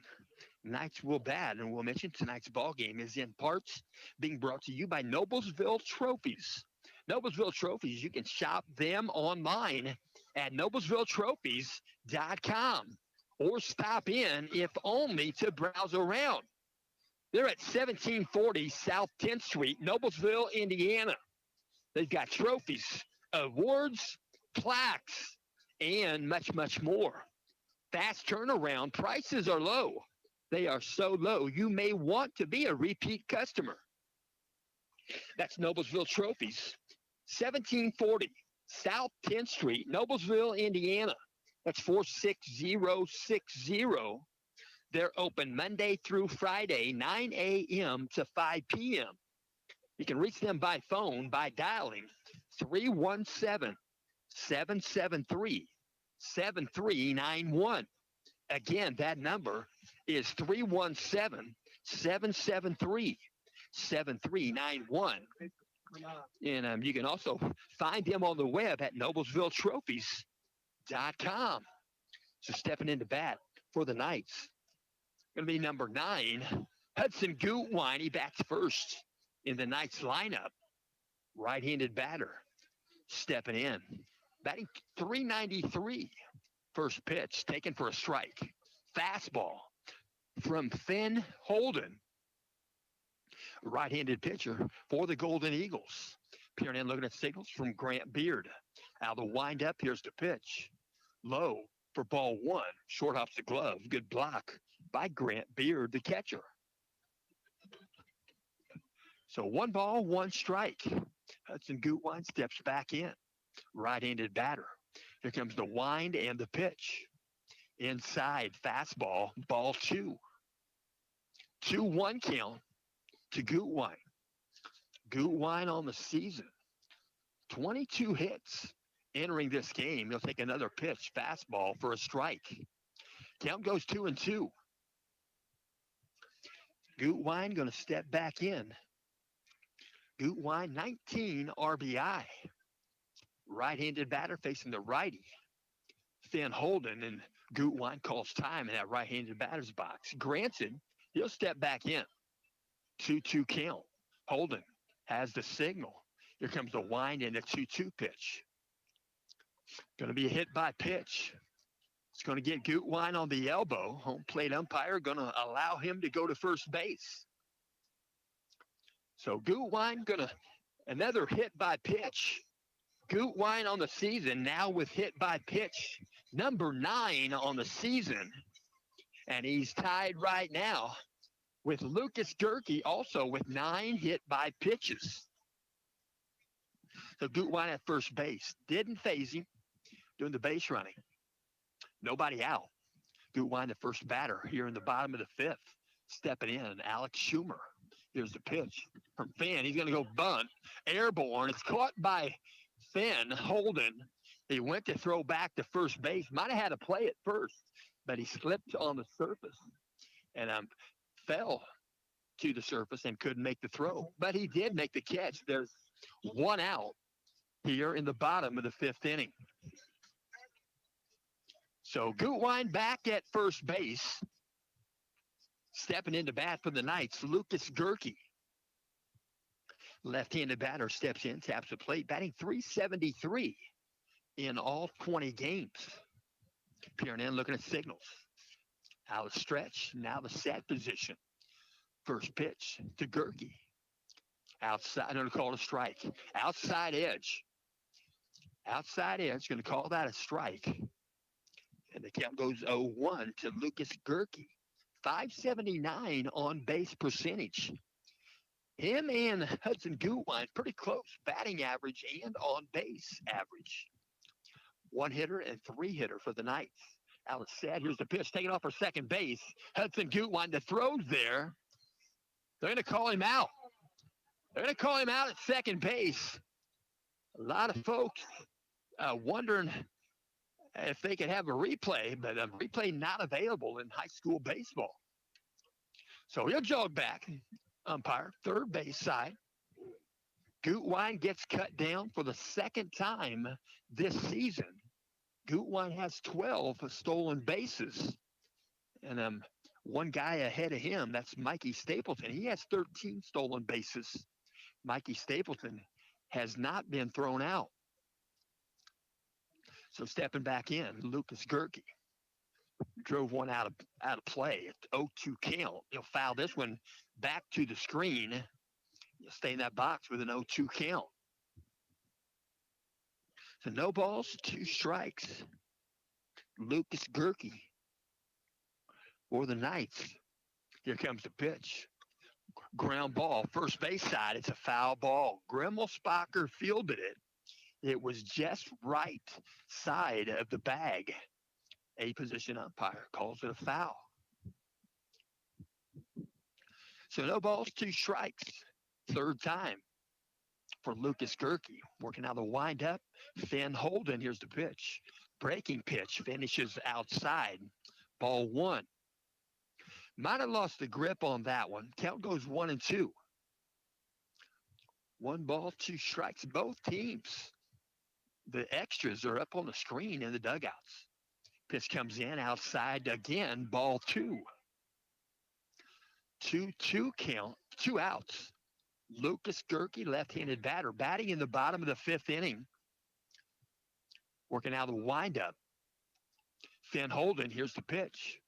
Knights will bat, and we'll mention tonight's ball game is in parts being brought to you by Noblesville Trophies. Noblesville Trophies, you can shop them online at noblesvilletrophies.com or stop in, if only to browse around. They're at 1740 South 10th Street, Noblesville, Indiana. They've got trophies, awards, plaques, and much, much more. Fast turnaround, prices are low. They are so low, you may want to be a repeat customer. That's Noblesville Trophies, 1740 South 10th Street, Noblesville, Indiana. That's 46060. They're open Monday through Friday, 9 a.m. to 5 p.m. You can reach them by phone by dialing 317-773-7391. Again, that number is 317-773-7391. And you can also find them on the web at noblesvilletrophies.com. So stepping into bat for the Knights, going to be number 9, Hudson Gutwein. He bats first in the Knights lineup. Right-handed batter stepping in. Batting .393. First pitch taken for a strike. Fastball from Finn Holden. Right-handed pitcher for the Golden Eagles. Peering in, looking at signals from Grant Beard. Out of the windup, here's the pitch. Low for ball 1. Short hops the glove. Good block by Grant Beard, the catcher. So 1 ball, 1 strike. Hudson Gutwein steps back in. Right-handed batter. Here comes the wind and the pitch. Inside, fastball, ball 2. 2-1 count to Gutwein. Gutwein on the season. 22 hits entering this game. He'll take another pitch, fastball for a strike. Count goes 2-2. Gutwein going to step back in. Gutwein, 19 RBI. Right-handed batter facing the righty. Finn Holden, and Gutwein calls time in that right-handed batter's box. Granted, he'll step back in. 2-2 count. Holden has the signal. Here comes the wind and the 2-2 pitch. Going to be a hit by pitch. It's going to get Gutwein on the elbow. Home plate umpire going to allow him to go to first base. So Gutwein going to, another hit by pitch. Gutwein on the season now with hit by pitch number 9 on the season. And he's tied right now with Lucas Gerke, also with 9 hit by pitches. So Gutwein at first base. Didn't phase him, doing the base running. Nobody out. Gutwein, the first batter here in the bottom of the 5th. Stepping in, Alex Schumer. Here's the pitch from Finn. He's going to go bunt. Airborne. It's caught by Finn Holden. He went to throw back to first base. Might have had to play it first, but he slipped on the surface and fell to the surface and couldn't make the throw. But he did make the catch. There's 1 out here in the bottom of the 5th inning. So Gutwein back at first base. Stepping into bat for the Knights, Lucas Gerke. Left-handed batter steps in, taps the plate, batting .373 in all 20 games. Peering in, looking at signals. Out of stretch, now the set position. First pitch to Gerke. Outside, I'm going to call it a strike. Outside edge. Outside edge, going to call that a strike. And the count goes 0-1 to Lucas Gerke. 579 on base percentage. Him and Hudson Gutwine pretty close batting average and on base average. One hitter and three hitter for the Knights. Alex Sad, here's the pitch, taken off for second base. Hudson Gutwine, the throws there. They're going to call him out. They're going to call him out at second base. A lot of folks wondering if they could have a replay, but a replay not available in high school baseball. So he'll jog back, umpire, third base side. Gutwine gets cut down for the second time this season. Gutwine has 12 stolen bases. And one guy ahead of him, that's Mikey Stapleton. He has 13 stolen bases. Mikey Stapleton has not been thrown out. So stepping back in, Lucas Gerke drove one out of play. 0-2 count. He'll foul this one back to the screen. You'll stay in that box with an 0-2 count. So no balls, 2 strikes. Lucas Gerke for the Knights. Here comes the pitch. Ground ball, first base side. It's a foul ball. Grimmelspacher fielded it. It was just right side of the bag. A position umpire calls it a foul. So no balls, 2 strikes. Third time for Lucas Gerke. Working out the windup. Finn Holden, here's the pitch. Breaking pitch, finishes outside. Ball 1. Might have lost the grip on that one. Count goes 1-2. 1 ball, 2 strikes. Both teams. The extras are up on the screen in the dugouts. Pitch comes in outside again. Ball 2. 2-2 count. 2 outs. Lucas Gerke, left-handed batter, batting in the bottom of the 5th inning. Working out the windup. Finn Holden, here's the pitch.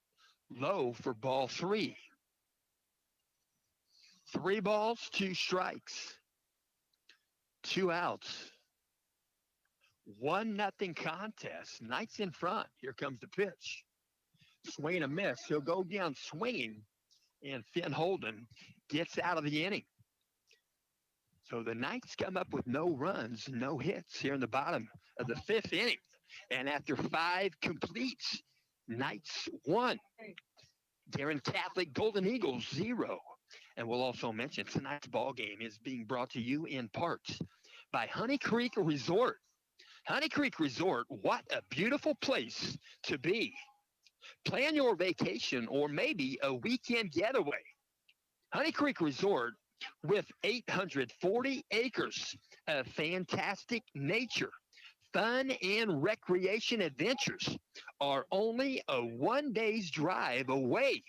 Low for ball 3. 3 balls, 2 strikes. 2 outs. 1-0 contest. Knights in front. Here comes the pitch. Swing and a miss. He'll go down swinging, and Finn Holden gets out of the inning. So the Knights come up with no runs, no hits here in the bottom of the 5th inning. And after 5 completes, Knights 1. Guerin Catholic Golden Eagles 0. And we'll also mention tonight's ball game is being brought to you in part by Honey Creek Resort. Honey Creek Resort, what a beautiful place to be. Plan your vacation or maybe a weekend getaway. Honey Creek Resort, with 840 acres of fantastic nature, fun and recreation adventures, are only a 1 day's drive away.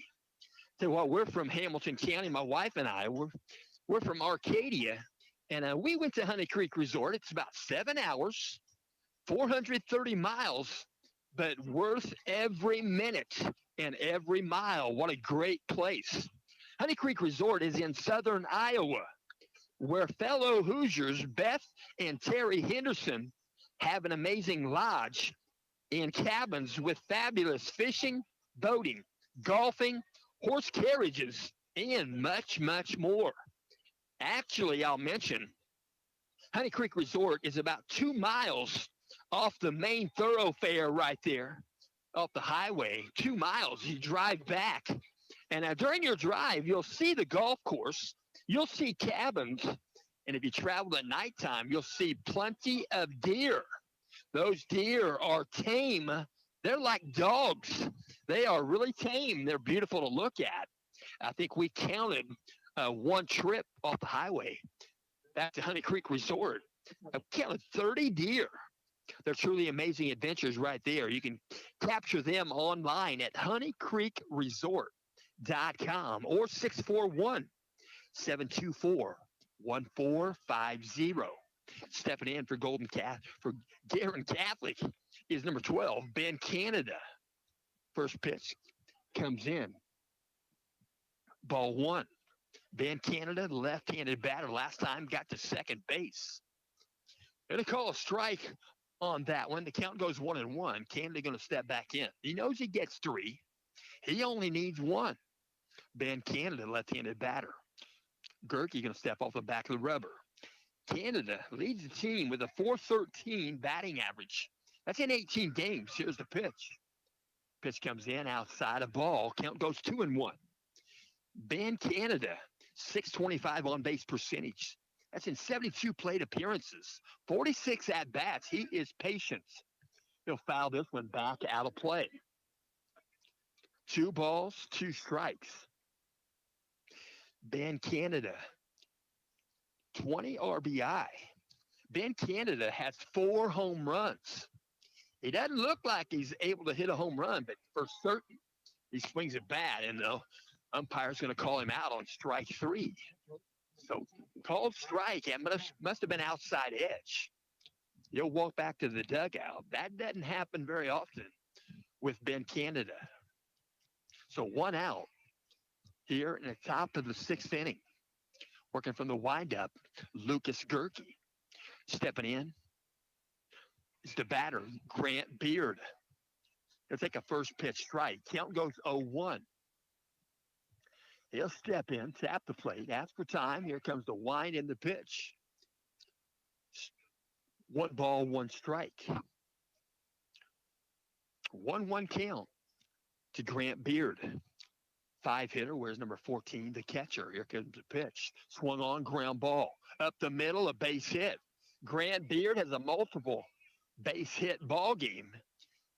So while we're from Hamilton County, my wife and I, we're from Arcadia, and we went to Honey Creek Resort. It's about 7 hours, 430 miles, but worth every minute and every mile. What a great place. Honey Creek Resort is in southern Iowa, where fellow Hoosiers Beth and Terry Henderson have an amazing lodge and cabins with fabulous fishing, boating, golfing, horse carriages, and much, much more. Actually, I'll mention, Honey Creek Resort is about 2 miles off the main thoroughfare right there, off the highway. 2 miles. You drive back. And during your drive, you'll see the golf course. You'll see cabins. And if you travel at nighttime, you'll see plenty of deer. Those deer are tame. They're like dogs. They are really tame. They're beautiful to look at. I think we counted 1 trip off the highway back to Honey Creek Resort. I counted 30 deer. They're truly amazing adventures right there. You can capture them online at honeycreekresort.com or 641-724-1450. Stepping in for Guerin Catholic is number 12, Ben Canada. First pitch comes in. Ball 1. Ben Canada, the left-handed batter, last time got to second base. Going to call a strike on that one. The count goes 1-1. Canada going to step back in. He knows he gets 3. He only needs 1. Ben Canada, left-handed batter. Gerke going to step off the back of the rubber. Canada leads the team with a .413 batting average. That's in 18 games. Here's the pitch. Pitch comes in outside of ball. Count goes 2-1. Ben Canada, .625 on base percentage. That's in 72 plate appearances, 46 at bats. He is patient. He'll foul this one back out of play. 2 balls, 2 strikes. Ben Canada, 20 RBI. Ben Canada has 4 home runs. He doesn't look like he's able to hit a home run, but for certain, he swings it bad, and the umpire's going to call him out on strike 3. So called strike. It must have been outside edge. He'll walk back to the dugout. That doesn't happen very often with Ben Canada. So 1 out here in the top of the 6th inning. Working from the windup, Lucas Gerke. Stepping in is the batter, Grant Beard. He'll take a first pitch strike. Count goes 0-1. He'll step in, tap the plate, ask for time. Here comes the wind and the pitch. 1 ball, 1 strike. 1-1 count to Grant Beard. 5-hitter, where's number 14, the catcher. Here comes the pitch. Swung on, ground ball. Up the middle, a base hit. Grant Beard has a multiple base hit ball game.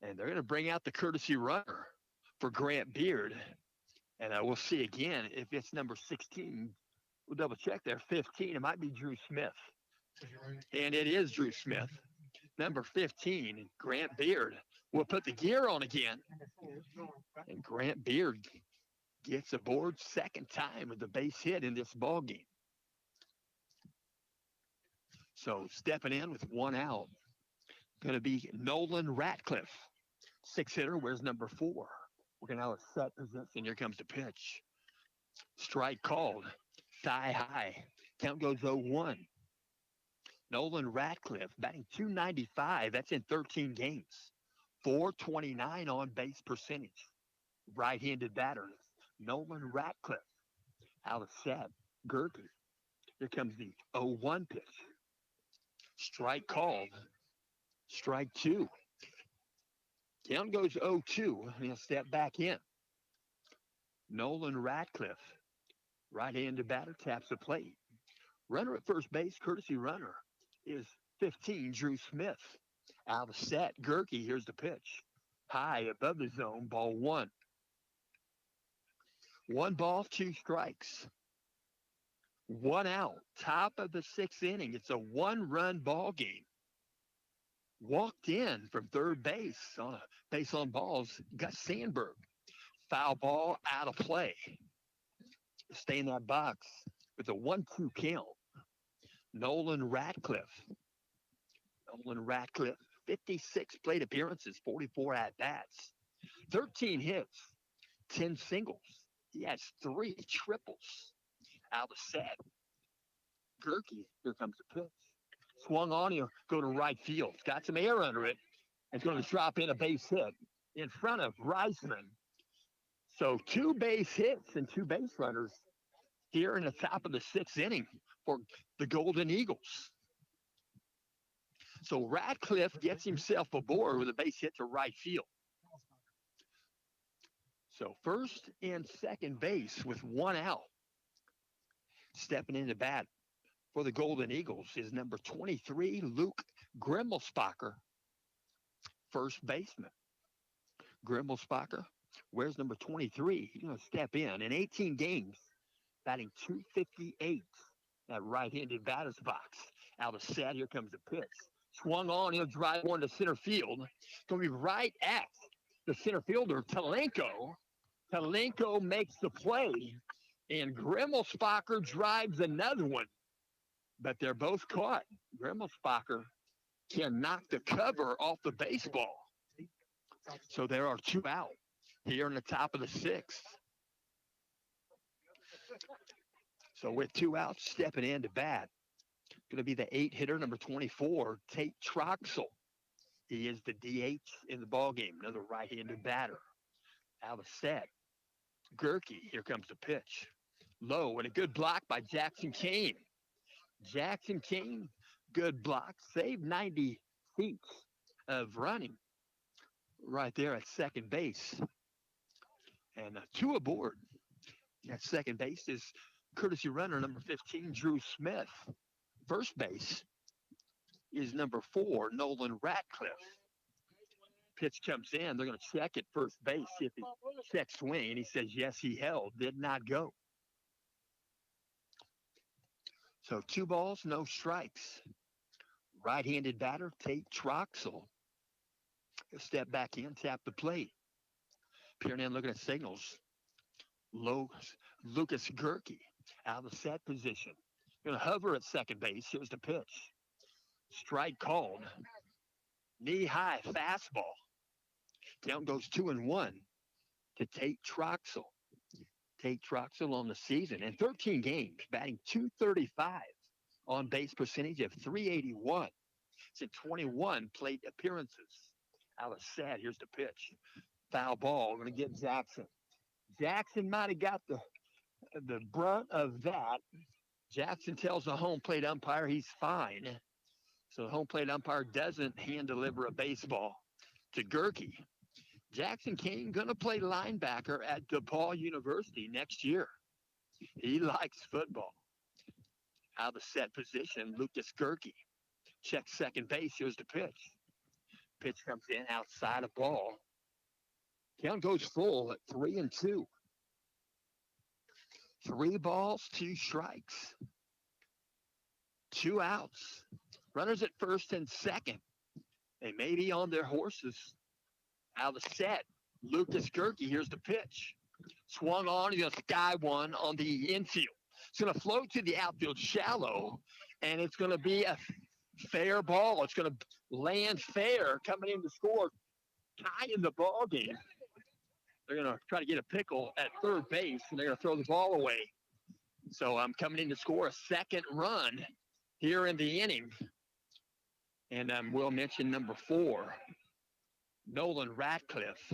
And they're going to bring out the courtesy runner for Grant Beard. And we'll see again if it's number 16. We'll double check there. 15, it might be Drew Smith. And it is Drew Smith. Number 15, Grant Beard will put the gear on again. And Grant Beard gets aboard second time with the base hit in this ball game. So stepping in with 1 out, going to be Nolan Ratcliffe. 6-hitter, where's number 4? We're going to have a set position. Here comes the pitch. Strike called. Thigh high. Count goes 0-1. Nolan Ratcliffe batting .295. That's in 13 games. .429 on base percentage. Right-handed batter. Nolan Ratcliffe. Out of set. Gerke. Here comes the 0-1 pitch. Strike called. Strike 2. Count goes 0-2. He'll step back in. Nolan Ratcliffe, right-handed batter, taps the plate. Runner at first base, courtesy runner, is 15, Drew Smith. Out of set, Gerke, here's the pitch. High above the zone, ball 1. 1 ball, 2 strikes. 1 out, top of the 6th inning. It's a 1-run ball game. Walked in from third base on a base on balls, Gus Sandberg. Foul ball out of play. Stay in that box with a 1-2 count. Nolan Ratcliffe. Nolan Ratcliffe, 56 plate appearances, 44 at-bats, 13 hits, 10 singles. He has 3 triples. Out of set. Gerke, here comes the pitch. Swung on, he'll go to right field. Got some air under it. It's going to drop in a base hit in front of Reisman. So 2 base hits and 2 base runners here in the top of the 6th inning for the Golden Eagles. So Ratcliffe gets himself aboard with a base hit to right field. So first and second base with 1 out. Stepping into bat for the Golden Eagles is number 23, Luke Grimmelspacher, first baseman. Grimmelspacher, where's number 23? He's going to step in 18 games, batting .258. That right-handed batter's box. Out of set, here comes the pitch. Swung on, he'll drive one to center field. It's going to be right at the center fielder, Talenko. Talenko makes the play, and Grimmelspacher drives another one. But they're both caught. Grimmelspacher can knock the cover off the baseball. So there are 2 out here in the top of the 6th. So with 2 outs, stepping in to bat, going to be the 8-hitter, number 24, Tate Troxel. He is the DH in the ball game. Another right-handed batter. Out of set. Gerke. Here comes the pitch. Low and a good block by Jackson Kane. Jackson Kane, good block. Saved 90 feet of running right there at second base. And two aboard at second base is courtesy runner number 15, Drew Smith. First base is number 4, Nolan Ratcliffe. Pitch comes in. They're going to check at first base. See if he checks swing. And he says, yes, he held. Did not go. So 2 balls, no strikes. Right-handed batter, Tate Troxel. He'll step back in, tap the plate. Peering in, looking at signals. Lucas Gerke out of the set position. Going to hover at second base. Here's the pitch. Strike called. Knee-high fastball. Count goes 2-1 to Tate Troxel. Tate Troxel on the season in 13 games, batting .235, on base percentage of .381. It's in 21 plate appearances. Out of set. Here's the pitch. Foul ball. Going to get Jackson. Jackson might have got the brunt of that. Jackson tells the home plate umpire he's fine. So the home plate umpire doesn't hand deliver a baseball to Gerke. Jackson Kane going to play linebacker at DePaul University next year. He likes football. Out of the set position, Lucas Gerke. Checks second base. Here's the pitch. Pitch comes in outside a ball. Count goes full at 3-2. 3 balls, 2 strikes. 2 outs. Runners at first and second. They may be on their horses. Out of the set, Lucas Gerke. Here's the pitch. Swung on. He's going to sky one on the infield. It's going to float to the outfield shallow, and it's going to be a fair ball. It's going to land fair, coming in to score, tying the ball game. They're going to try to get a pickle at third base, and they're going to throw the ball away. So I'm coming in to score a second run here in the inning. And we'll mention number 4, Nolan Ratcliffe.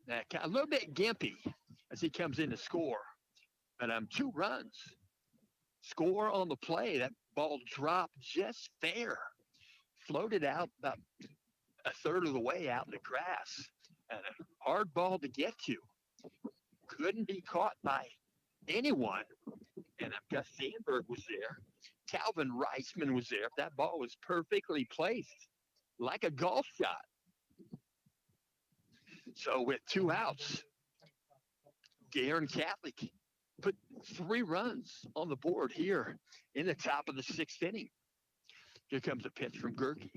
A little bit gimpy as he comes in to score. But 2 runs. Score on the play. That ball dropped just fair. Floated out about a third of the way out in the grass. And a hard ball to get to. Couldn't be caught by anyone. And Gus Sandberg was there. Calvin Reisman was there. That ball was perfectly placed, like a golf shot. So with 2 outs, Guerin Catholic put 3 runs on the board here in the top of the 6th inning. Here comes a pitch from Gerke.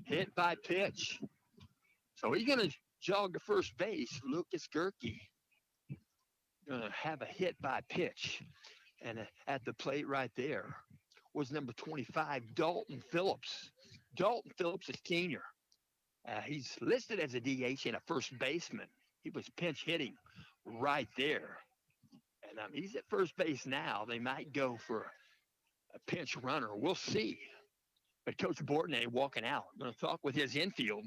Hit by pitch. So he's going to jog to first base, Lucas Gerke. Going to have a hit by pitch. And at the plate right there was number 25, Dalton Phillips. Dalton Phillips is senior. He's listed as a DH and a first baseman. He was pinch hitting right there. And he's at first base now. They might go for a pinch runner. We'll see. But Coach Bortney walking out. Going to talk with his infield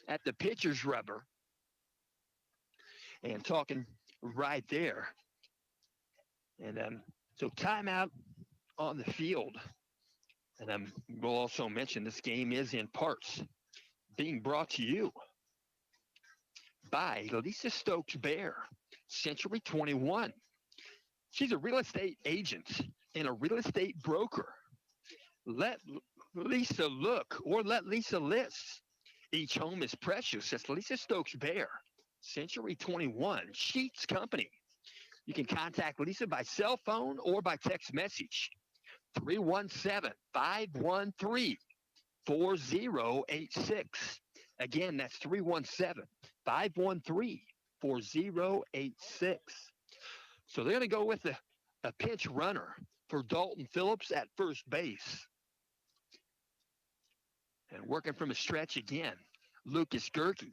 at the pitcher's rubber. And talking right there. And so timeout on the field. And we'll also mention this game is in parts being brought to you by Lisa Stokes Bear, Century 21. She's a real estate agent and a real estate broker. Let Lisa look or let Lisa list. Each home is precious. That's Lisa Stokes Bear, Century 21, Sheets Company. You can contact Lisa by cell phone or by text message. 317-513-4086. Again, that's 317-513-4086. So they're going to go with a pinch runner for Dalton Phillips at first base. And working from a stretch again, Lucas Gerke.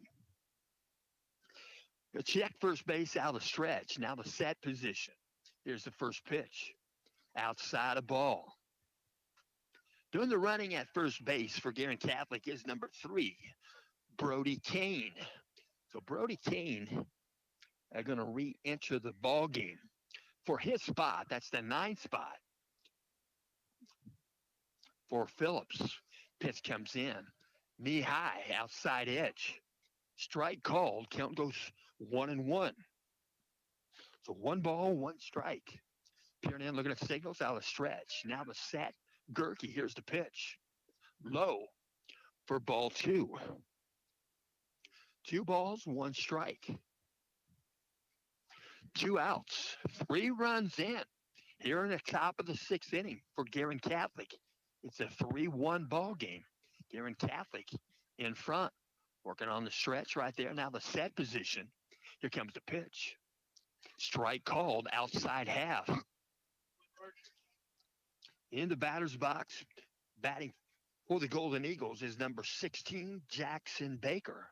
Check first base out of stretch. Now the set position. Here's the first pitch. Outside a ball. Doing the running at first base for Guerin Catholic is number 3, Brody Kane. So Brody Kane are going to re-enter the ball game for his spot. That's the 9th spot for Phillips. Pitch comes in, knee high, outside edge. Strike called. Count goes 1-1. So 1 ball, 1 strike. Peering in, looking at signals out of the stretch. Now the set. Gerke, here's the pitch. Low for ball 2. 2 balls, 1 strike. 2 outs. 3 runs in. Here in the top of the 6th inning for Guerin Catholic. It's a 3-1 ball game. Guerin Catholic in front. Working on the stretch right there. Now the set position. Here comes the pitch. Strike called outside half. In the batter's box, batting for the Golden Eagles is number 16, Jackson Baker,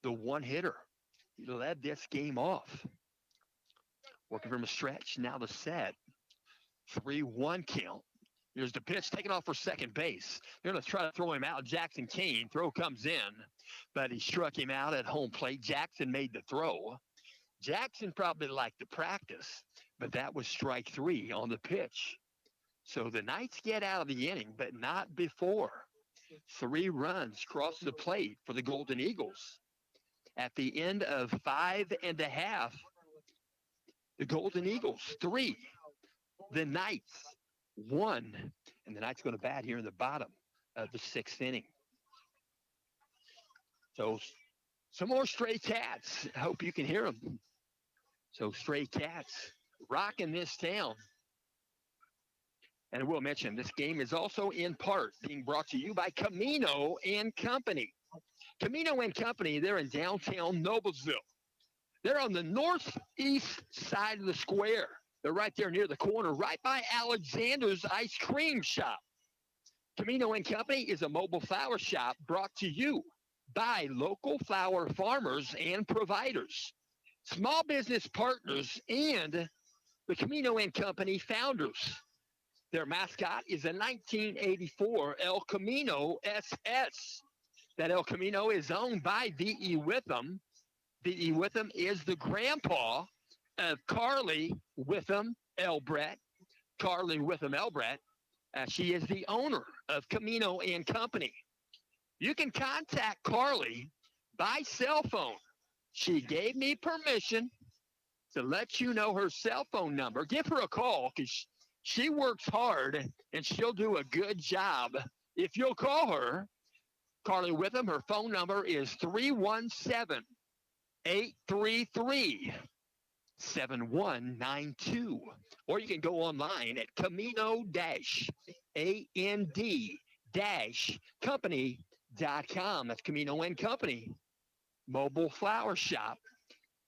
the one hitter. He led this game off. Working from a stretch, now the set. 3-1 count. Here's the pitch taken off for second base. They're going to try to throw him out. Jackson Kane, throw comes in, but he struck him out at home plate. Jackson made the throw. Jackson probably liked the practice, but that was strike 3 on the pitch. So the Knights get out of the inning, but not before. 3 runs cross the plate for the Golden Eagles. At the end of 5.5, the Golden Eagles 3, the Knights 1, and the Knights going to bat here in the bottom of the 6th inning. So some more stray cats. I hope you can hear them. So stray cats rocking this town. And I will mention, this game is also in part being brought to you by Camino and Company. Camino and Company, they're in downtown Noblesville. They're on the northeast side of the square. They're right there near the corner, right by Alexander's Ice Cream Shop. Camino and Company is a mobile flower shop brought to you by local flower farmers and providers, small business partners, and the Camino and Company founders. Their mascot is a 1984 El Camino SS. That El Camino is owned by V.E. Witham. V.E. Witham is the grandpa of Carly Witham Elbrett. Carly Witham Elbrett. She is the owner of Camino and Company. You can contact Carly by cell phone. She gave me permission to let you know her cell phone number. Give her a call because she works hard and she'll do a good job. If you'll call her, Carly Witham, her phone number is 317-833-7192. Or you can go online at Camino-and-Company.com. That's Camino and Company. Mobile flower shop.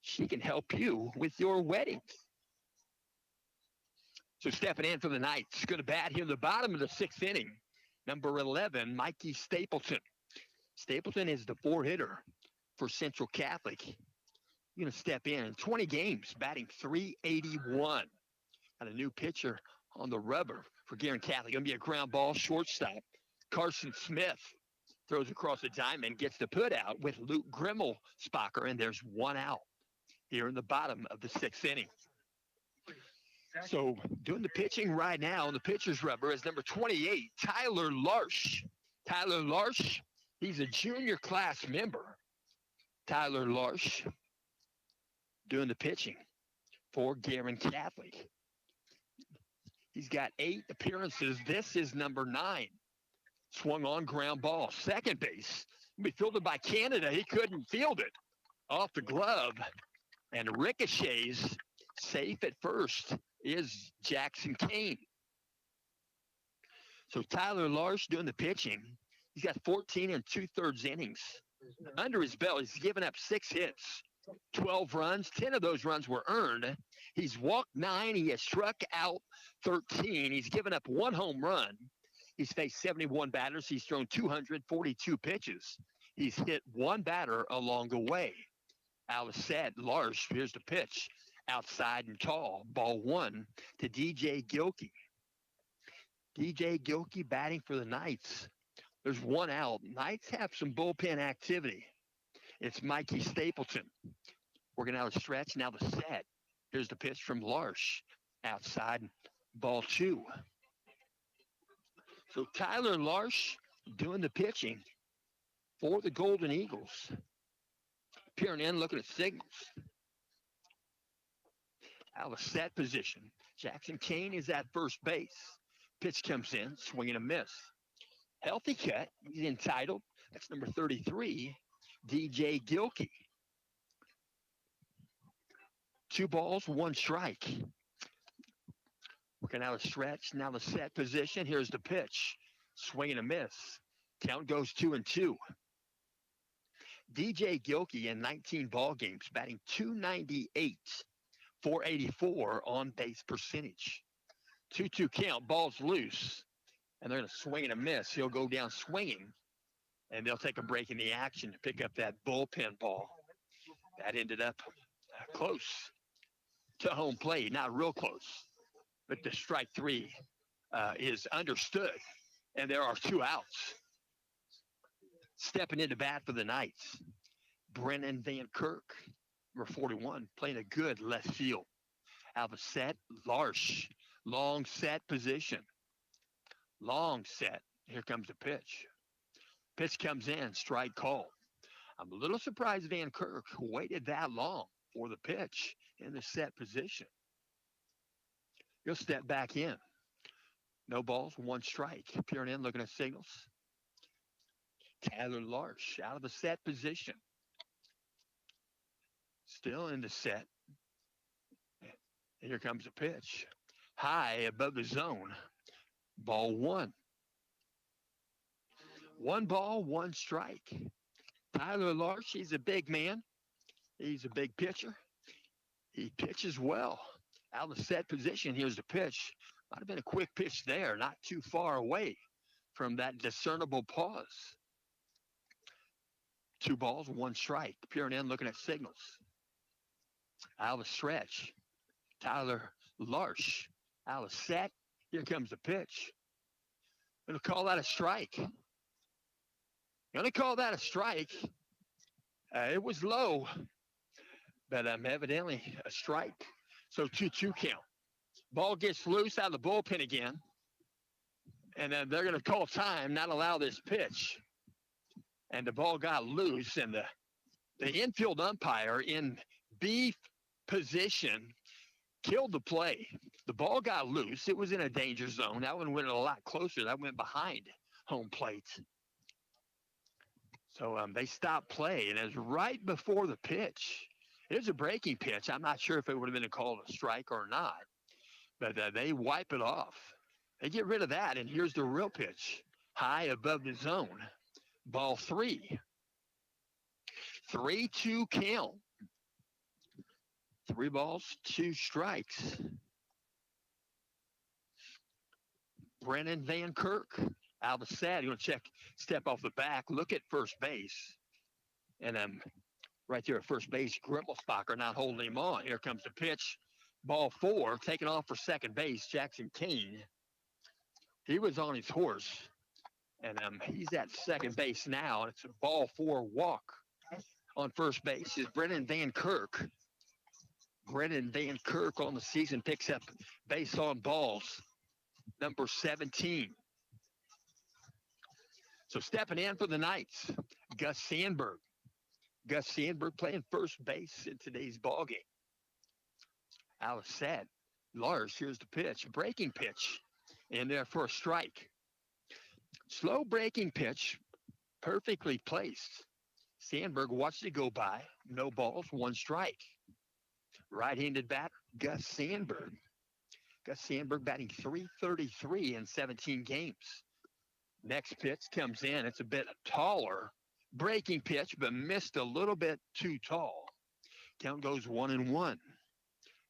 She can help you with your wedding. So stepping in for the Knights, going to bat here in the bottom of the 6th inning. Number 11, Mikey Stapleton. Stapleton is the 4-hitter for Central Catholic. He's going to step in 20 games, batting .381. Got a new pitcher on the rubber for Guerin Catholic. Going to be a ground ball shortstop. Carson Smith throws across the diamond, gets the put out with Luke Grimmelspacher, and there's 1 out here in the bottom of the 6th inning. So doing the pitching right now on the pitcher's rubber is number 28, Tyler Larsh. Tyler Larsh, he's a junior class member. Tyler Larsh doing the pitching for Guerin Catholic. He's got 8 appearances. This is number 9. Swung on ground ball. Second base. He'll be fielded by Canada. He couldn't field it. Off the glove. And ricochets. Safe at first is Jackson Kane. So Tyler Larsh doing the pitching. He's got 14 2/3 innings. Under his belt, he's given up 6 hits, 12 runs. 10 of those runs were earned. He's walked 9. He has struck out 13. He's given up 1 home run. He's faced 71 batters. He's thrown 242 pitches. He's hit 1 batter along the way. Alice said, Larsh, here's the pitch. Outside and tall. Ball 1 to DJ Gilkey. DJ Gilkey batting for the Knights. There's 1 out. Knights have some bullpen activity. It's Mikey Stapleton. Working out a stretch. Now the set. Here's the pitch from Larsh. Outside, ball 2. So Tyler Larsh doing the pitching for the Golden Eagles. Peering in, looking at signals. Out of set position. Jackson Kane is at first base. Pitch comes in, swinging a miss. Healthy cut. He's entitled. That's number 33, DJ Gilkey. 2 balls, 1 strike. Working out a stretch. Now the set position. Here's the pitch. Swing and a miss. Count goes 2-2. DJ Gilkey in 19 ball games, batting .298, .484 on base percentage. 2-2 count. Ball's loose, and they're going to swing and a miss. He'll go down swinging, and they'll take a break in the action to pick up that bullpen ball. That ended up close to home plate. Not real close, but the strike 3 is understood, and there are 2 outs. Stepping into bat for the Knights, Brennan Van Kirk, number 41, playing a good left field. Out of a set, Larsh, long set position. Long set. Here comes the pitch. Pitch comes in, strike call. I'm a little surprised Van Kirk waited that long for the pitch in the set position. He'll step back in. No balls, 1 strike. Peering in, looking at signals. Tyler Larsh out of the set position. Still in the set. And here comes the pitch. High above the zone. Ball 1. 1 ball, 1 strike. Tyler Larsh, he's a big man. He's a big pitcher. He pitches well. Out of the set position, here's the pitch. Might have been a quick pitch there, not too far away from that discernible pause. 2 balls, 1 strike. Peering in, looking at signals. Out of the stretch. Tyler Larsh. Out of set. Here comes the pitch. Going to call that a strike. Going to call that a strike. It was low, but evidently a strike. So 2-2 count. Ball gets loose out of the bullpen again. And then they're going to call time, not allow this pitch. And the ball got loose, and the infield umpire in B position killed the play. The ball got loose. It was in a danger zone. That one went a lot closer. That went behind home plate. So they stopped play, and it was right before the pitch. It was a breaking pitch. I'm not sure if it would have been called a strike or not, but they wipe it off. They get rid of that, and here's the real pitch. High above the zone. Ball 3. 3-2 count. 3 balls, 2 strikes. Brennan Van Kirk out of the set. You're going to step off the back, look at first base. And right there at first base, Grimmelsbacher not holding him on. Here comes the pitch. Ball 4, taken off for second base, Jackson Kane. He was on his horse. And he's at second base now. It's a ball 4 walk. On first base is Brennan Van Kirk. Brennan Van Kirk on the season picks up base on balls, number 17. So stepping in for the Knights, Gus Sandberg. Gus Sandberg playing first base in today's ballgame. Out of set. Lars, here's the pitch. Breaking pitch in there for a strike. Slow breaking pitch, perfectly placed. Sandberg watched it go by. No balls, 1 strike. Right-handed batter, Gus Sandberg. Gus Sandberg batting .333 in 17 games. Next pitch comes in. It's a bit taller. Breaking pitch, but missed a little bit too tall. Count goes 1-1.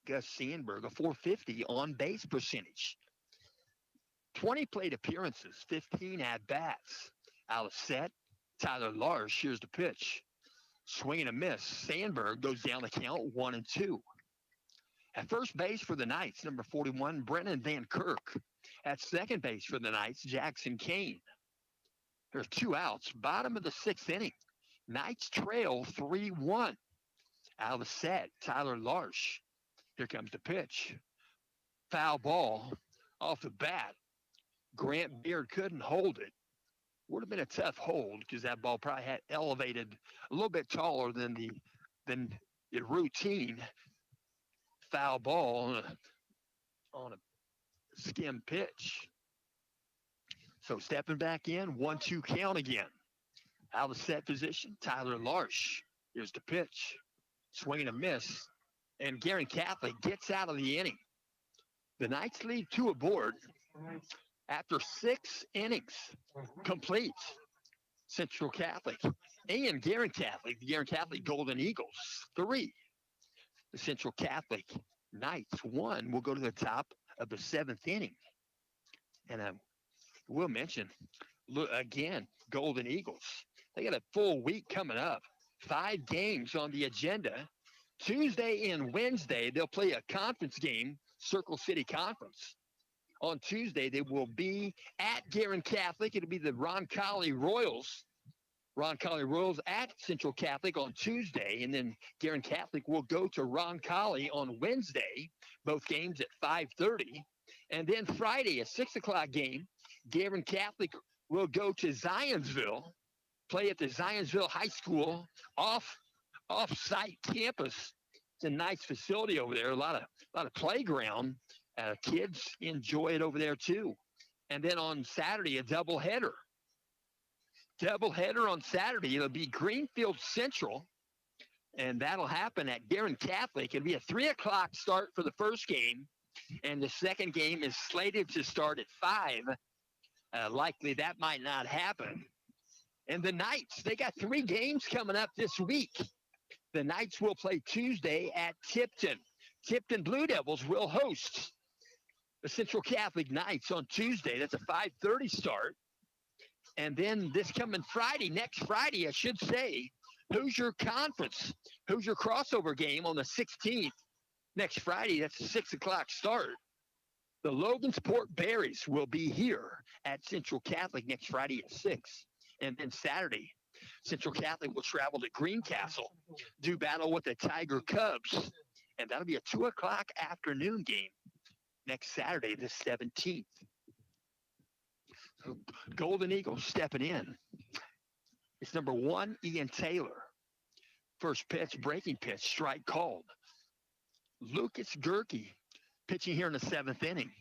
Gus Sandberg, a .450 on base percentage. 20 plate appearances, 15 at-bats. Out of set, Tyler Larsh, here's the pitch. Swing and a miss. Sandberg goes down the count 1-2. At first base for the Knights, number 41, Brennan Van Kirk. At second base for the Knights, Jackson Kane. There's 2 outs, bottom of the 6th inning. Knights trail 3-1 out of the set. Tyler Larsh. Here comes the pitch. Foul ball off the bat. Grant Beard couldn't hold it. Would have been a tough hold because that ball probably had elevated a little bit taller than routine foul ball on a skim pitch. So stepping back in, 1-2 count again. Out of set position, Tyler Larsh. Here's the pitch. Swing and a miss. And Guerin Catholic gets out of the inning. The Knights leave 2 aboard after 6 innings complete. Central Catholic and Guerin Catholic, the Guerin Catholic Golden Eagles, 3. The Central Catholic Knights, 1. Will go to the top of the 7th inning. And I will mention, again, Golden Eagles. They got a full week coming up. 5 games on the agenda. Tuesday and Wednesday, they'll play a conference game, Circle City Conference. On Tuesday, they will be at Guerin Catholic. It'll be the Roncalli Royals. Roncalli Royals at Central Catholic on Tuesday, and then Guerin Catholic will go to Roncalli on Wednesday, both games at 5:30. And then Friday, a 6 o'clock game, Guerin Catholic will go to Zionsville, play at the Zionsville High School off-site campus. It's a nice facility over there, a lot of playground. Kids enjoy it over there too. And then on Saturday, a doubleheader. Doubleheader on Saturday. It'll be Greenfield Central, and that'll happen at Guerin Catholic. It'll be a 3 o'clock start for the first game, and the second game is slated to start at 5. Likely that might not happen. And the Knights, they got 3 games coming up this week. The Knights will play Tuesday at Tipton. Tipton Blue Devils will host the Central Catholic Knights on Tuesday. That's a 5:30 start. And then this coming Friday, next Friday, I should say, Hoosier Conference, Hoosier crossover game on the 16th. Next Friday, that's a 6 o'clock start. The Logansport Berries will be here at Central Catholic next Friday at 6. And then Saturday, Central Catholic will travel to Greencastle, do battle with the Tiger Cubs. And that'll be a 2 o'clock afternoon game next Saturday, the 17th. So Golden Eagles stepping in. It's number 1, Ian Taylor. First pitch, breaking pitch, strike called. Lucas Gerke pitching here in the 7th inning.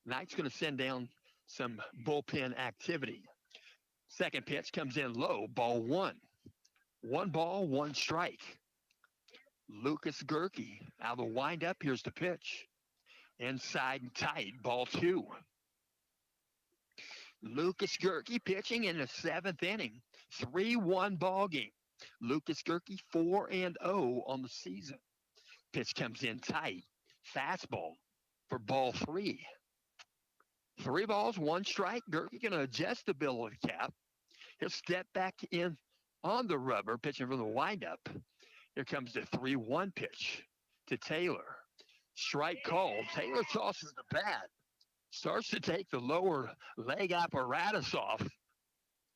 Knight's going to send down some bullpen activity. Second pitch comes in low, ball 1. 1 ball, 1 strike. Lucas Gerke out of the windup. Here's the pitch. Inside and tight, ball 2. Lucas Gerke pitching in the 7th inning. 3-1 ball game. Lucas Gerke 4-0 on the season. Pitch comes in tight. Fastball for ball 3. 3 balls, 1 strike. Gerke going to adjust the bill of the cap. He'll step back in on the rubber, pitching from the windup. Here comes the 3-1 pitch to Taylor. Strike called. Taylor tosses the bat. Starts to take the lower leg apparatus off.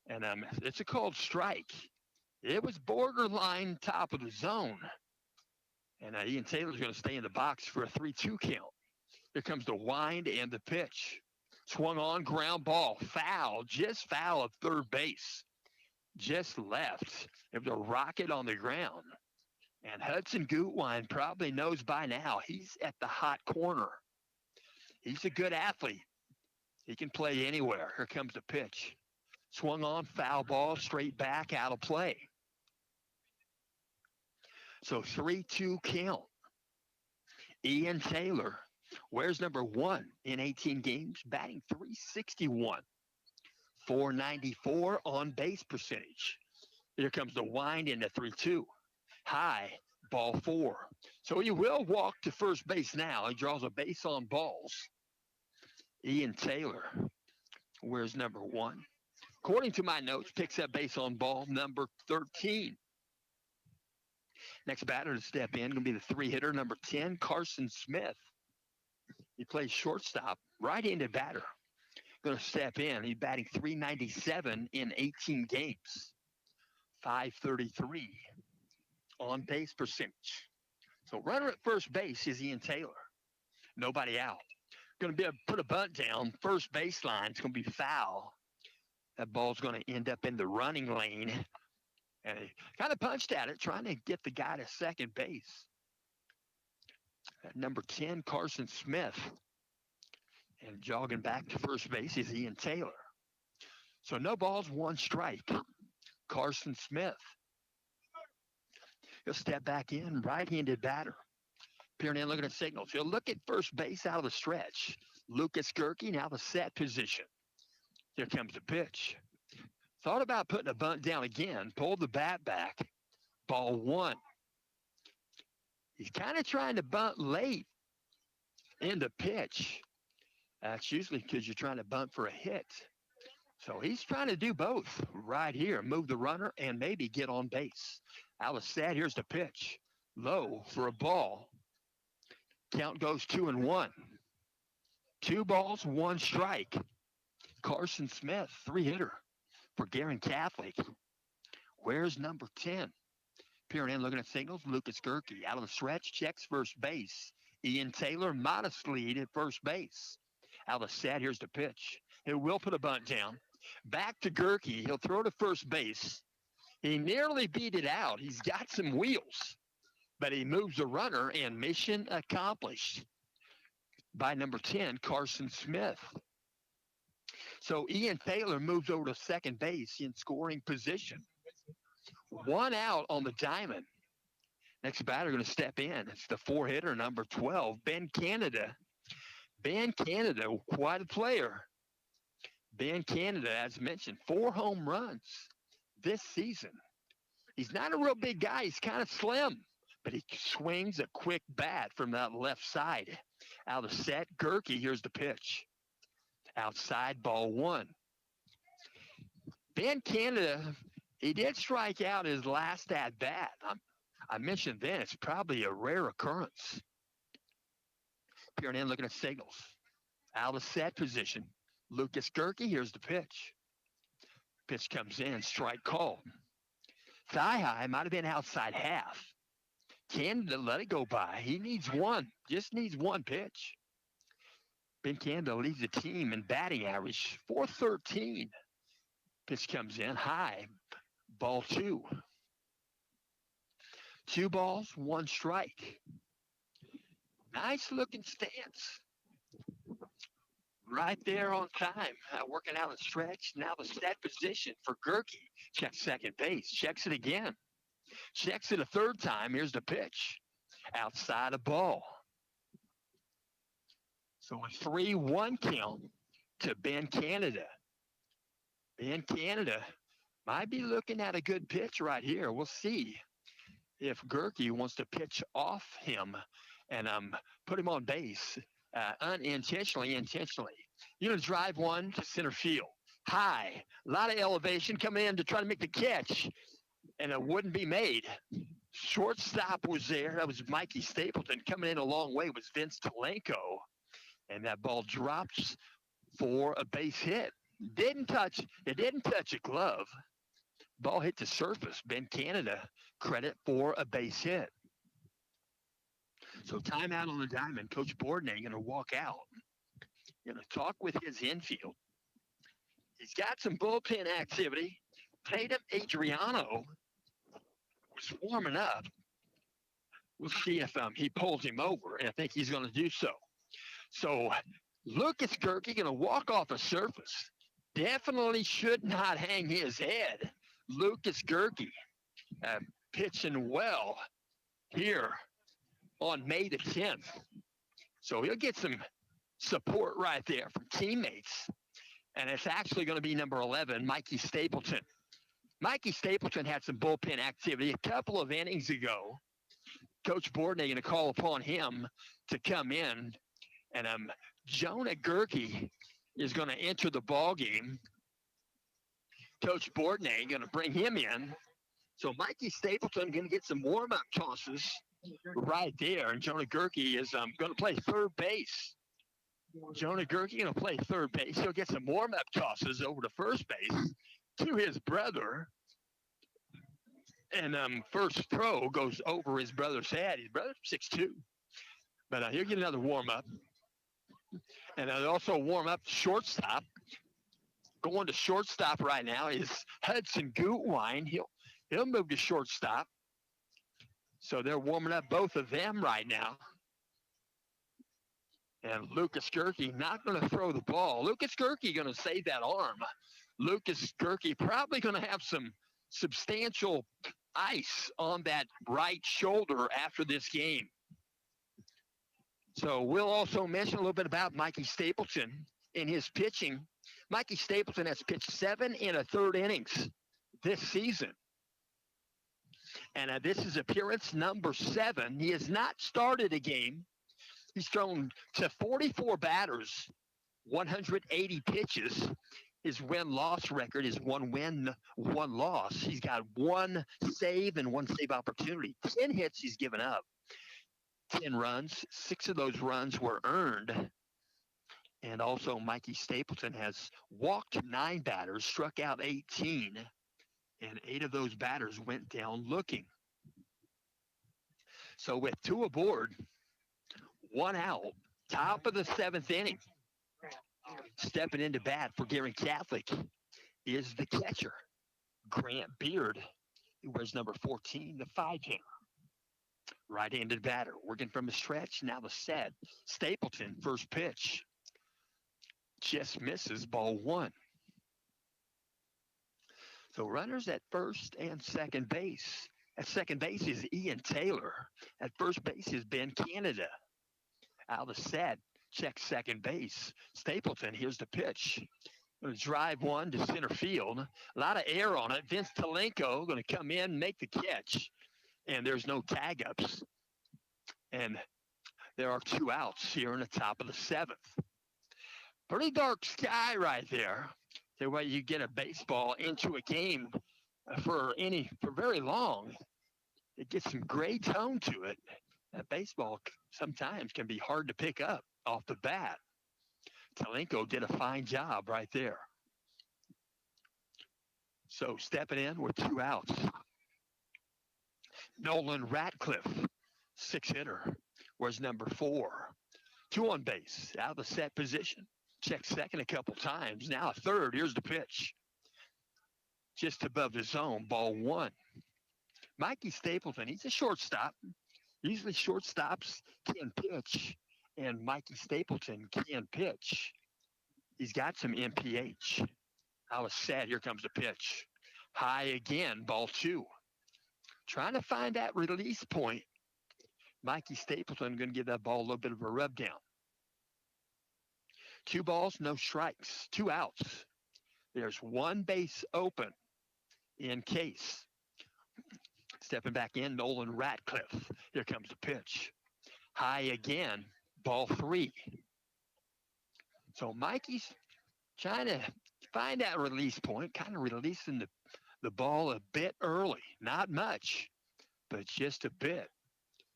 And it's a called strike. It was borderline top of the zone. And Ian Taylor's going to stay in the box for a 3-2 count. Here comes the wind and the pitch. Swung on, ground ball. Foul, just foul of third base. Just left. It was a rocket on the ground. And Hudson Gutwine probably knows by now he's at the hot corner. He's a good athlete. He can play anywhere. Here comes the pitch. Swung on, foul ball, straight back, out of play. So 3-2 count. Ian Taylor wears number 1 in 18 games, batting .361. .494 on base percentage. Here comes the wind in the 3-2. High, ball 4. So he will walk to first base now. He draws a base on balls. Ian Taylor wears number 1. According to my notes, picks up base on ball number 13. Next batter to step in, going to be the 3-hitter, number 10, Carson Smith. He plays shortstop, right-handed batter. Going to step in. He's batting .397 in 18 games. .533 on base percentage. So runner at first base is Ian Taylor. Nobody out. Going to be able to put a bunt down. First baseline. It's going to be foul. That ball's going to end up in the running lane. And he kind of punched at it, trying to get the guy to second base. At number 10, Carson Smith. And jogging back to first base is Ian Taylor. So no balls, one strike. Carson Smith. He'll step back in, right-handed batter. Peering in, looking at signals. He'll look at first base out of the stretch. Lucas Gerke, now the set position. Here comes the pitch. Thought about putting a bunt down again. Pulled the bat back. Ball one. He's kind of trying to bunt late in the pitch. That's usually because you're trying to bunt for a hit. So he's trying to do both right here. Move the runner and maybe get on base. Alice Sad, here's the pitch. Low for a ball. Count goes 2-1. 2 balls, 1 strike. Carson Smith, 3-hitter for Guerin Catholic. Where's number 10? Peering in, looking at signals. Lucas Gerke out of the stretch, checks first base. Ian Taylor, modest lead at first base. Alice Sad, here's the pitch. He will put a bunt down. Back to Gerke. He'll throw to first base. He nearly beat it out. He's got some wheels, but he moves the runner, and mission accomplished by number 10, Carson Smith. So Ian Taylor moves over to second base in scoring position. 1 out on the diamond. Next batter going to step in. It's the 4-hitter, number 12, Ben Canada. Ben Canada, quite a player. Ben Canada, as mentioned, 4 home runs this season. He's not a real big guy. He's kind of slim, but he swings a quick bat from that left side. Out of set, Gerke, here's the pitch. Outside, ball 1. Ben Canada, he did strike out his last at-bat. I mentioned then it's probably a rare occurrence. Peering in, looking at signals. Out of set position. Lucas Gerke, here's the pitch. Pitch comes in, strike called. Thigh high, might have been outside half. Canada let it go by. He needs one, just needs 1 pitch. Ben Canada leads the team in batting average, .413. Pitch comes in, high, ball 2. 2 balls, 1 strike. Nice looking stance. Right there on time, working out the stretch. Now the set position for Gerke. Checks second base, checks it again. Checks it a 3rd time. Here's the pitch. Outside a ball. So a 3-1 count to Ben Canada. Ben Canada might be looking at a good pitch right here. We'll see if Gerke wants to pitch off him and put him on base unintentionally, intentionally. You're going to drive one to center field. High, a lot of elevation coming in to try to make the catch, and it wouldn't be made. Shortstop was there. That was Mikey Stapleton. Coming in a long way was Vince Talenko, and that ball drops for a base hit. It didn't touch a glove. Ball hit the surface. Ben Canada, credit for a base hit. So timeout on the diamond. Coach Bourdonnais going to walk out. Going to talk with his infield. He's got some bullpen activity. Tatum Adriano was warming up. We'll see if he pulls him over, and I think he's going to do so. So Lucas Gerke going to walk off the surface. Definitely should not hang his head. Lucas Gerke pitching well here on May the 10th. So he'll get some support right there from teammates. And it's actually going to be number 11, Mikey Stapleton. Mikey Stapleton had some bullpen activity a couple of innings ago. Coach Bourdonnais going to call upon him to come in. And Jonah Gerke is going to enter the ball game. Coach Bourdonnais going to bring him in. So Mikey Stapleton going to get some warm-up tosses right there. And Jonah Gerke is going to play third base. Jonah Gerke going to play third base. He'll get some warm-up tosses over to first base to his brother, And first throw goes over his brother's head. His brother's 6'2". But he'll get another warm up. And also warm up shortstop. Going to shortstop right now is Hudson Gutwine. He'll move to shortstop. So they're warming up both of them right now. And Lucas Gerke not going to throw the ball. Lucas Gerke going to save that arm. Lucas Gerke probably going to have some substantial ice on that right shoulder after this game. So we'll also mention a little bit about Mikey Stapleton in his pitching. Mikey Stapleton has pitched 7 1/3 innings this season. And this is appearance number 7. He has not started a game. He's thrown to 44 batters, 180 pitches. His win-loss record is 1 win, 1 loss. He's got 1 save and 1 save opportunity. 10 hits he's given up. 10 runs. 6 of those runs were earned. And also Mikey Stapleton has walked 9 batters, struck out 18, and 8 of those batters went down looking. So with 2 aboard, 1 out, top of the 7th inning, stepping into bat for Guerin Catholic is the catcher, Grant Beard, who wears number 14, the 5-hitter. Right-handed batter, working from the stretch, now the set. Stapleton, first pitch, just misses, ball 1. So runners at first and second base. At second base is Ian Taylor. At first base is Ben Canada. Out of the set, check second base. Stapleton, here's the pitch. Going to drive one to center field. A lot of air on it. Vince Talenko going to come in, make the catch. And there's no tag-ups. And there are 2 outs here in the top of the 7th. Pretty dark sky right there. So when you get a baseball into a game for very long, it gets some gray tone to it. That baseball sometimes can be hard to pick up off the bat. Talenko did a fine job right there. So stepping in with 2 outs. Nolan Ratcliffe, 6-hitter, was number 4. 2 on base, out of the set position. Checked second a couple times. Now a third. Here's the pitch. Just above the zone, ball 1. Mikey Stapleton, he's a shortstop. Usually shortstops can pitch, and Mikey Stapleton can pitch. He's got some MPH. I was sad. Here comes the pitch. High again, ball 2. Trying to find that release point. Mikey Stapleton going to give that ball a little bit of a rub down. 2 balls, no strikes. 2 outs. There's 1 base open in case. Stepping back in, Nolan Ratcliffe. Here comes the pitch. High again, ball 3. So Mikey's trying to find that release point, kind of releasing the ball a bit early. Not much, but just a bit.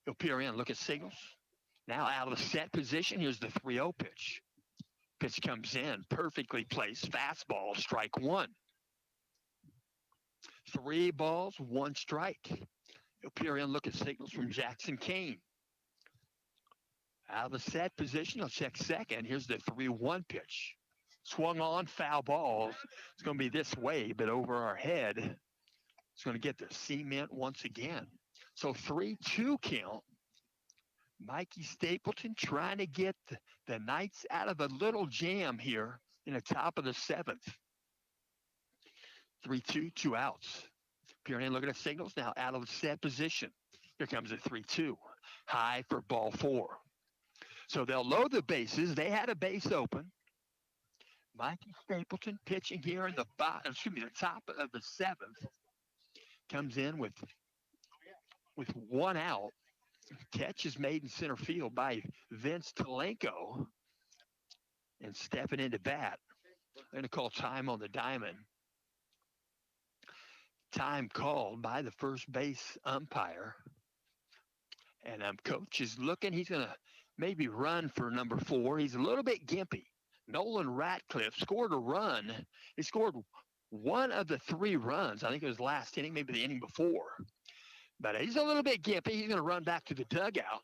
He'll peer in, look at signals. Now out of the set position, here's the 3-0 pitch. Pitch comes in, perfectly placed, fastball, strike 1. 3 balls, 1 strike. He'll peer in, look at signals from Jackson Kane. Out of the set position, he'll check second. Here's the 3-1 pitch. Swung on, foul ball. It's going to be this way, but over our head. It's going to get the cement once again. So 3-2 count. Mikey Stapleton trying to get the Knights out of a little jam here in the top of the 7th. 3-2, 2 outs. Peering in, looking at signals. Now out of the set position. Here comes a 3-2. High for ball 4. So they'll load the bases. They had a base open. Mikey Stapleton pitching here in the top of the 7th. Comes in with 1 out. Catch is made in center field by Vince Talenko. And stepping into bat. They're going to call time on the diamond. Time called by the first base umpire. And coach is looking. He's going to maybe run for number 4. He's a little bit gimpy. Nolan Ratcliffe scored a run. He scored one of the 3 runs. I think it was last inning, maybe the inning before. But he's a little bit gimpy. He's going to run back to the dugout.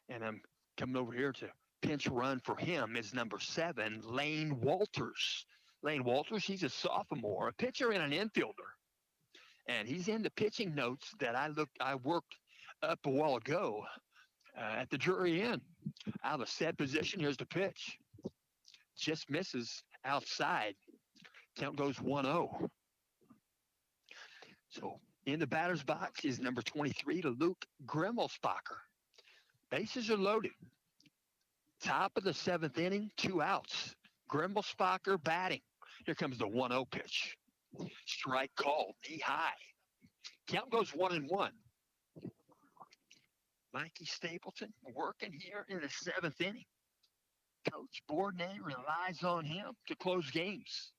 And I'm coming over here to pinch run for him is number 7, Lane Walters. Lane Walters, he's a sophomore, a pitcher and an infielder. And he's in the pitching notes that I worked up a while ago at the Drury Inn. Out of a set position, here's the pitch. Just misses outside. Count goes 1-0. So in the batter's box is number 23, Luke Grimmelsbacher. Bases are loaded. Top of the 7th inning, 2 outs. Grimmelsbacher batting. Here comes the 1-0 pitch. Strike called, knee high. Count goes 1-1. Mikey Stapleton working here in the 7th inning. Coach Bourdonnais relies on him to close games.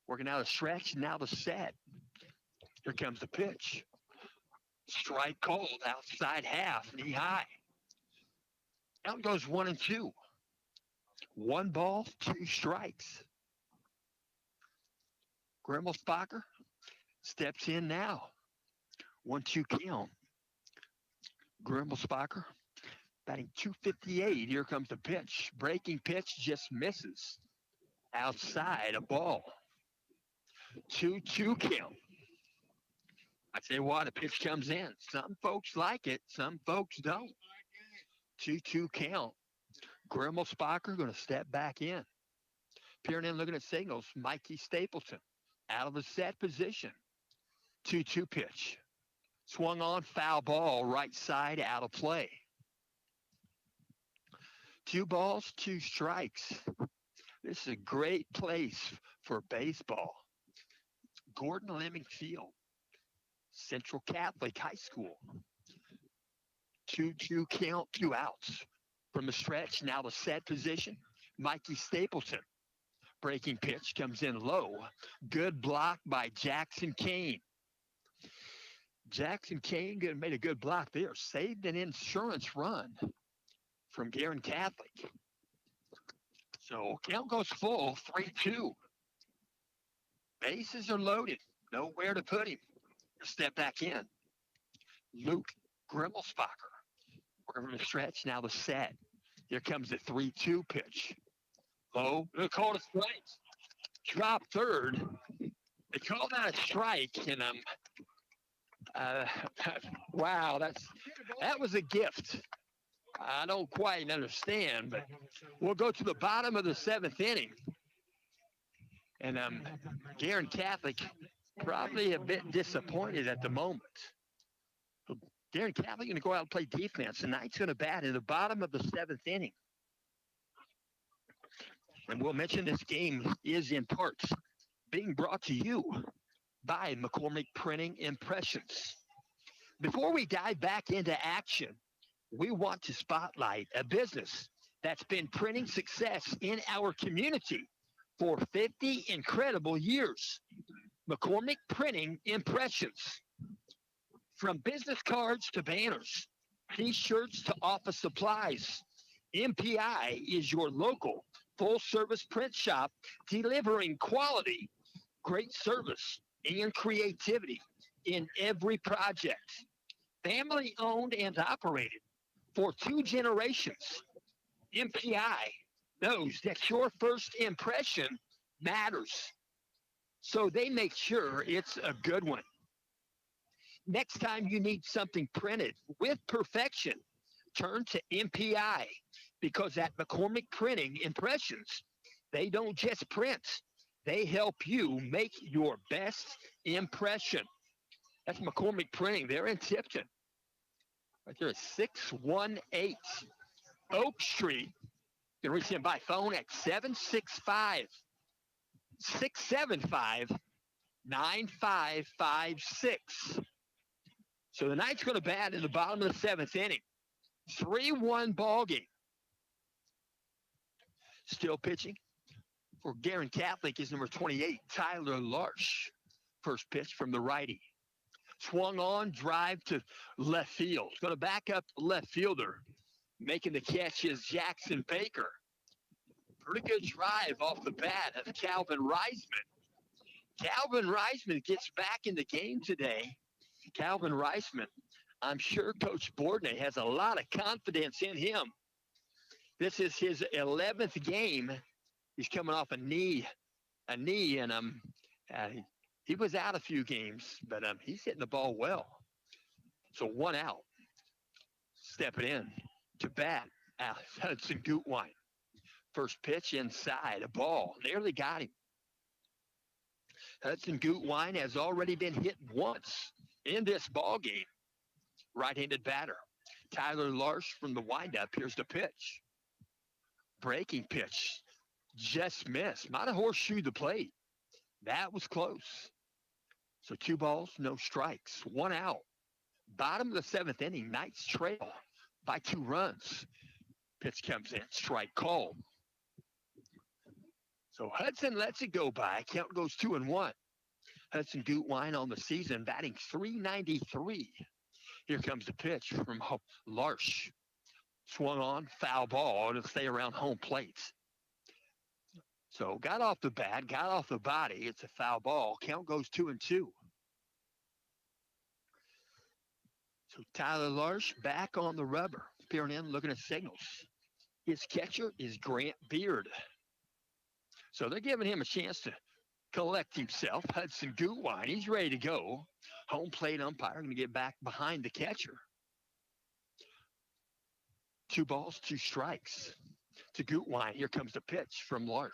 Working out a stretch, now the set. Here comes the pitch. Strike called, outside half, knee high. Out goes 1-2. 1 ball, 2 strikes. Grimmelsbacher steps in now. 1-2 count. Grimmelsbacher batting .258. Here comes the pitch. Breaking pitch just misses. Outside, a ball. 2-2 count. I tell you what, a pitch comes in. Some folks like it, some folks don't. 2-2 count. Grimmelsbacher going to step back in. Peering in, looking at signals. Mikey Stapleton out of the set position. 2-2 pitch. Swung on, foul ball, right side, out of play. 2 balls, 2 strikes. This is a great place for baseball. Gordon Lemming Field, Central Catholic High School. 2-2 count, 2 outs. From the stretch, now the set position, Mikey Stapleton. Breaking pitch comes in low. Good block by Jackson Kane. Jackson Kane made a good block there. Saved an insurance run from Guerin Catholic. So count goes full, 3-2. Bases are loaded. Nowhere to put him. Step back in. Luke Grimmelsbacher. We're going to stretch, now the set. Here comes the 3-2 pitch. Low. They called a strike. Drop third. They called that a strike, and wow, that was a gift. I don't quite understand, but we'll go to the bottom of the 7th inning. And Guerin Catholic probably a bit disappointed at the moment. Guerin Catholic going to go out and play defense. The Knights going to bat in the bottom of the 7th inning. And we'll mention this game is in parts being brought to you by McCormick Printing Impressions. Before we dive back into action, we want to spotlight a business that's been printing success in our community for 50 incredible years. McCormick Printing Impressions. From business cards to banners, T-shirts to office supplies, MPI is your local full-service print shop delivering quality, great service, and creativity in every project. Family-owned and operated for 2 generations. MPI knows that your first impression matters, so they make sure it's a good one. Next time you need something printed with perfection, turn to MPI, because at McCormick Printing Impressions, they don't just print, they help you make your best impression. That's McCormick Printing. They're in Tipton. Right there at 618 Oak Street. You can reach them by phone at 765-675-9556. So the Knights going to bat in the bottom of the 7th inning. 3-1 ball game. Still pitching for Guerin Catholic is number 28, Tyler Larsh. First pitch from the righty. Swung on, drive to left field. Going to back up left fielder. Making the catch is Jackson Baker. Pretty good drive off the bat of Calvin Reisman. Calvin Reisman gets back in the game today. Calvin Reisman, I'm sure Coach Bourdonnais has a lot of confidence in him. This is his 11th game. He's coming off a knee, and uh, he was out a few games, but he's hitting the ball well. So one out. Stepping in to bat, Hudson Gutwine. First pitch inside, a ball. Nearly got him. Hudson Gutwine has already been hit once in this ball game. Right-handed batter. Tyler Larsh from the windup. Here's the pitch. Breaking pitch. Just missed. Might have horseshoed the plate. That was close. So 2 balls, no strikes. 1 out. Bottom of the 7th inning. Knights trail by 2 runs. Pitch comes in. Strike called. So Hudson lets it go by. Count goes 2-1. Hudson Gutwine on the season batting .393. Here comes the pitch from Larsh. Swung on, foul ball to stay around home plate. So got off the bat, got off the body. It's a foul ball. Count goes 2-2. So Tyler Larsh back on the rubber, peering in, looking at signals. His catcher is Grant Beard. So they're giving him a chance to collect himself. Hudson Gutwine, he's ready to go. Home plate umpire going to get back behind the catcher. 2 balls, 2 strikes to Gutwine. Here comes the pitch from Larsh.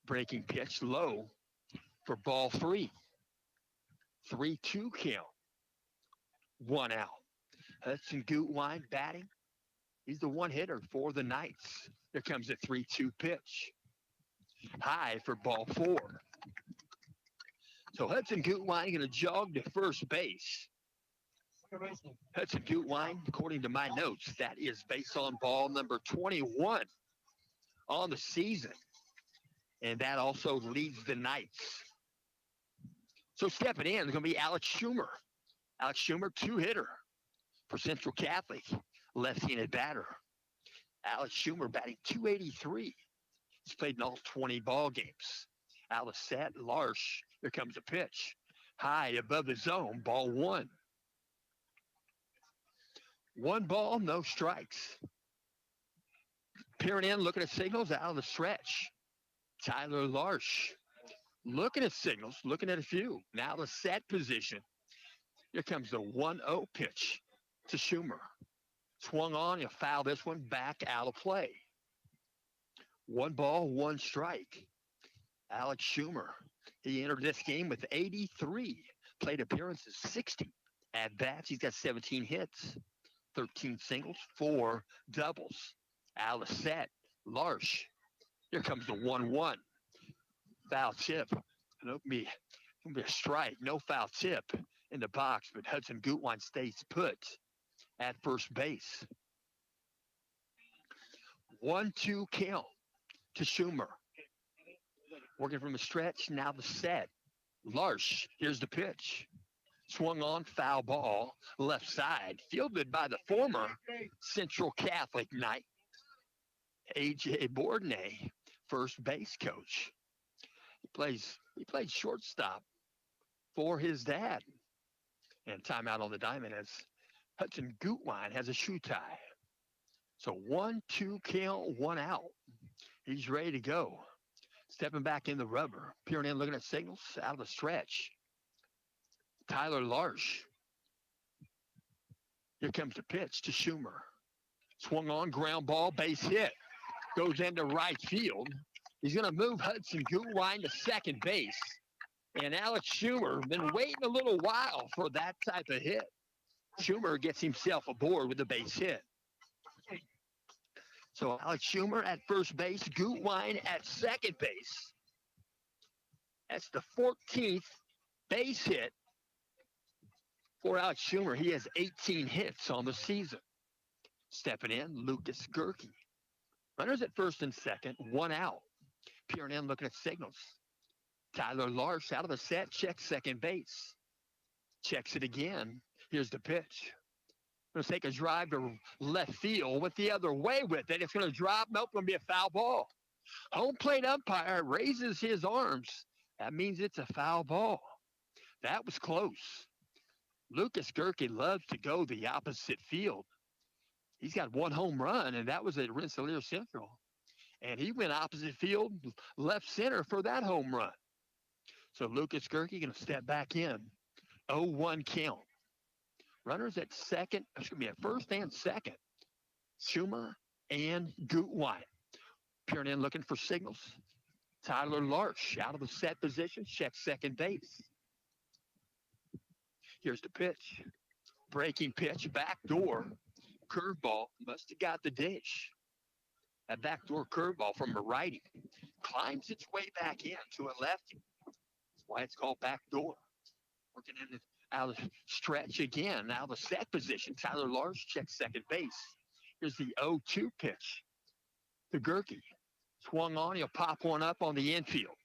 Breaking pitch low for ball 3. 3-2 count. 1 out. Hudson Gutwine batting. He's the one hitter for the Knights. Here comes the 3-2 pitch. High for ball 4. So Hudson Gutwine going to jog to first base. Hudson Gutwine, according to my notes, that is base on ball number 21 on the season. And that also leads the Knights. So stepping in is going to be Alex Schumer. Alex Schumer, 2-hitter for Central Catholic, left-handed batter. Alex Schumer batting .283. He's played in all 20 ball games. Alisette Larsh, here comes a pitch. High above the zone, ball 1. 1 ball, no strikes. Peering in, looking at signals out of the stretch. Tyler Larsh, looking at signals, looking at a few. Now the set position. Here comes the 1-0 pitch to Schumer. Swung on, he'll foul this one back out of play. 1 ball, 1 strike. Alex Schumer, he entered this game with 83 plate appearances, 60 at bats. He's got 17 hits, 13 singles, 4 doubles. Alisette Larsh. Here comes the 1-1. Foul tip. It'll be a strike. No foul tip in the box, but Hudson Gutwine stays put at first base. 1-2 count to Schumer. Working from the stretch, now the set. Larsh, here's the pitch. Swung on, foul ball, left side. Fielded by the former Central Catholic Knight, A.J. Bourdonnais, first base coach. He played shortstop for his dad. And timeout on the diamond as Hudson Gutwine has a shoe tie. So 1-2 count, 1 out. He's ready to go. Stepping back in the rubber. Peering in, looking at signals out of the stretch. Tyler Larsh. Here comes the pitch to Schumer. Swung on, ground ball, base hit. Goes into right field. He's going to move Hudson Gutwine to second base. And Alex Schumer been waiting a little while for that type of hit. Schumer gets himself aboard with a base hit. So Alex Schumer at first base, Gutwine at second base. That's the 14th base hit for Alex Schumer. He has 18 hits on the season. Stepping in, Lucas Gerke. Runners at first and second, 1 out. Peering in, looking at signals. Tyler Larsh out of the set, checks second base. Checks it again. Here's the pitch. Going to take a drive to left field. Went the other way with it. It's going to drop. Nope, going to be a foul ball. Home plate umpire raises his arms. That means it's a foul ball. That was close. Lucas Gerke loves to go the opposite field. He's got one home run, and that was at Rensselaer Central. And he went opposite field, left center for that home run. So Lucas Gerke going to step back in. 0-1 count. Runners at second, excuse me, at first and second. Schuma and Gutwein. Peering in looking for signals. Tyler Larch out of the set position, checks second base. Here's the pitch. Breaking pitch, backdoor. Curveball, must have got the dish. That backdoor curveball from a righty climbs its way back in to a lefty. That's why it's called backdoor. Working in the out of stretch again. Now the set position. Tyler Large checks second base. Here's the 0-2 pitch to Gerke. Swung on. He'll pop one up on the infield.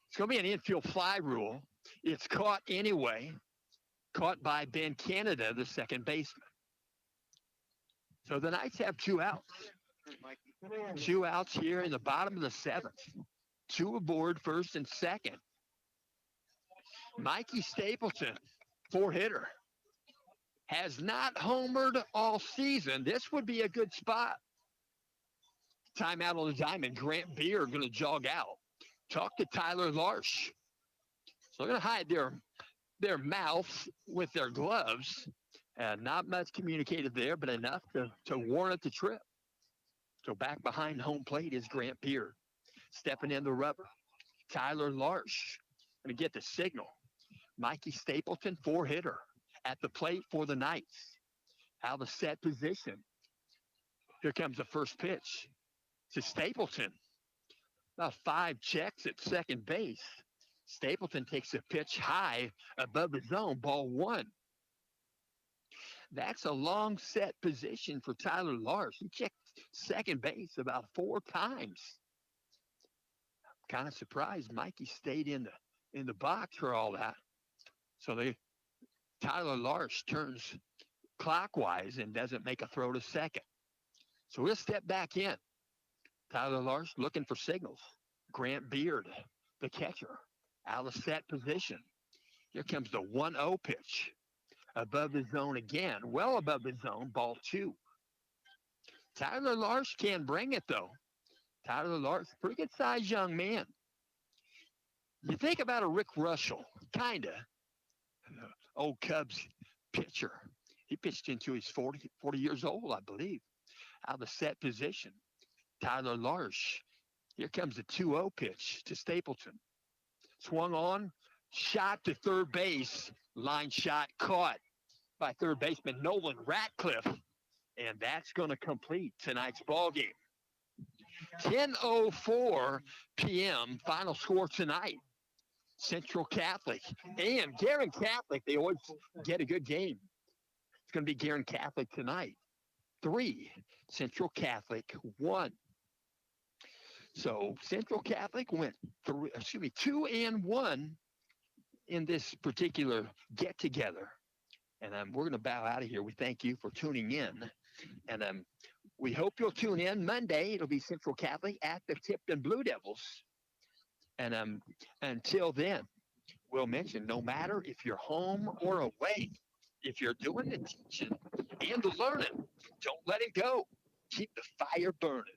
It's going to be an infield fly rule. It's caught anyway. Caught by Ben Canada, the second baseman. So the Knights have 2 outs. 2 outs here in the bottom of the 7th. 2 aboard first and second. Mikey Stapleton, 4-hitter, has not homered all season. This would be a good spot. Timeout on the diamond. Grant Beer going to jog out. Talk to Tyler Larch. So they're going to hide their mouths with their gloves. Not much communicated there, but enough to warrant the trip. So back behind home plate is Grant Beard. Stepping in the rubber, Tyler Larch. Going to get the signal. Mikey Stapleton, 4-hitter, at the plate for the Knights. Out of the set position. Here comes the first pitch to Stapleton. About 5 checks at second base. Stapleton takes a pitch high above the zone, ball 1. That's a long set position for Tyler Larch. He checked second base about 4 times. Kind of surprised Mikey stayed in the box for all that. So Tyler Larch turns clockwise and doesn't make a throw to second. So we'll step back in. Tyler Larch looking for signals. Grant Beard, the catcher, out of set position. Here comes the 1-0 pitch. Above the zone again, well above the zone, ball 2. Tyler Larch can bring it, though. Tyler Larch, pretty good-sized young man. You think about a Rick Russell, kind of. Old Cubs pitcher. He pitched into his 40 years old, I believe. Out of the set position. Tyler Larch. Here comes the 2-0 pitch to Stapleton. Swung on, shot to third base. Line shot caught by third baseman Nolan Ratcliffe. And that's going to complete tonight's ball game. 10:04 p.m. Final score tonight. Central Catholic and Guerin Catholic. They always get a good game. It's going to be Guerin Catholic tonight. 3. Central Catholic 1. So Central Catholic went 2-1 in this particular get together. And we're going to bow out of here. We thank you for tuning in. And we hope you'll tune in Monday. It'll be Central Catholic at the Tipton Blue Devils. And until then, we'll mention no matter if you're home or away, if you're doing the teaching and the learning, don't let it go. Keep the fire burning.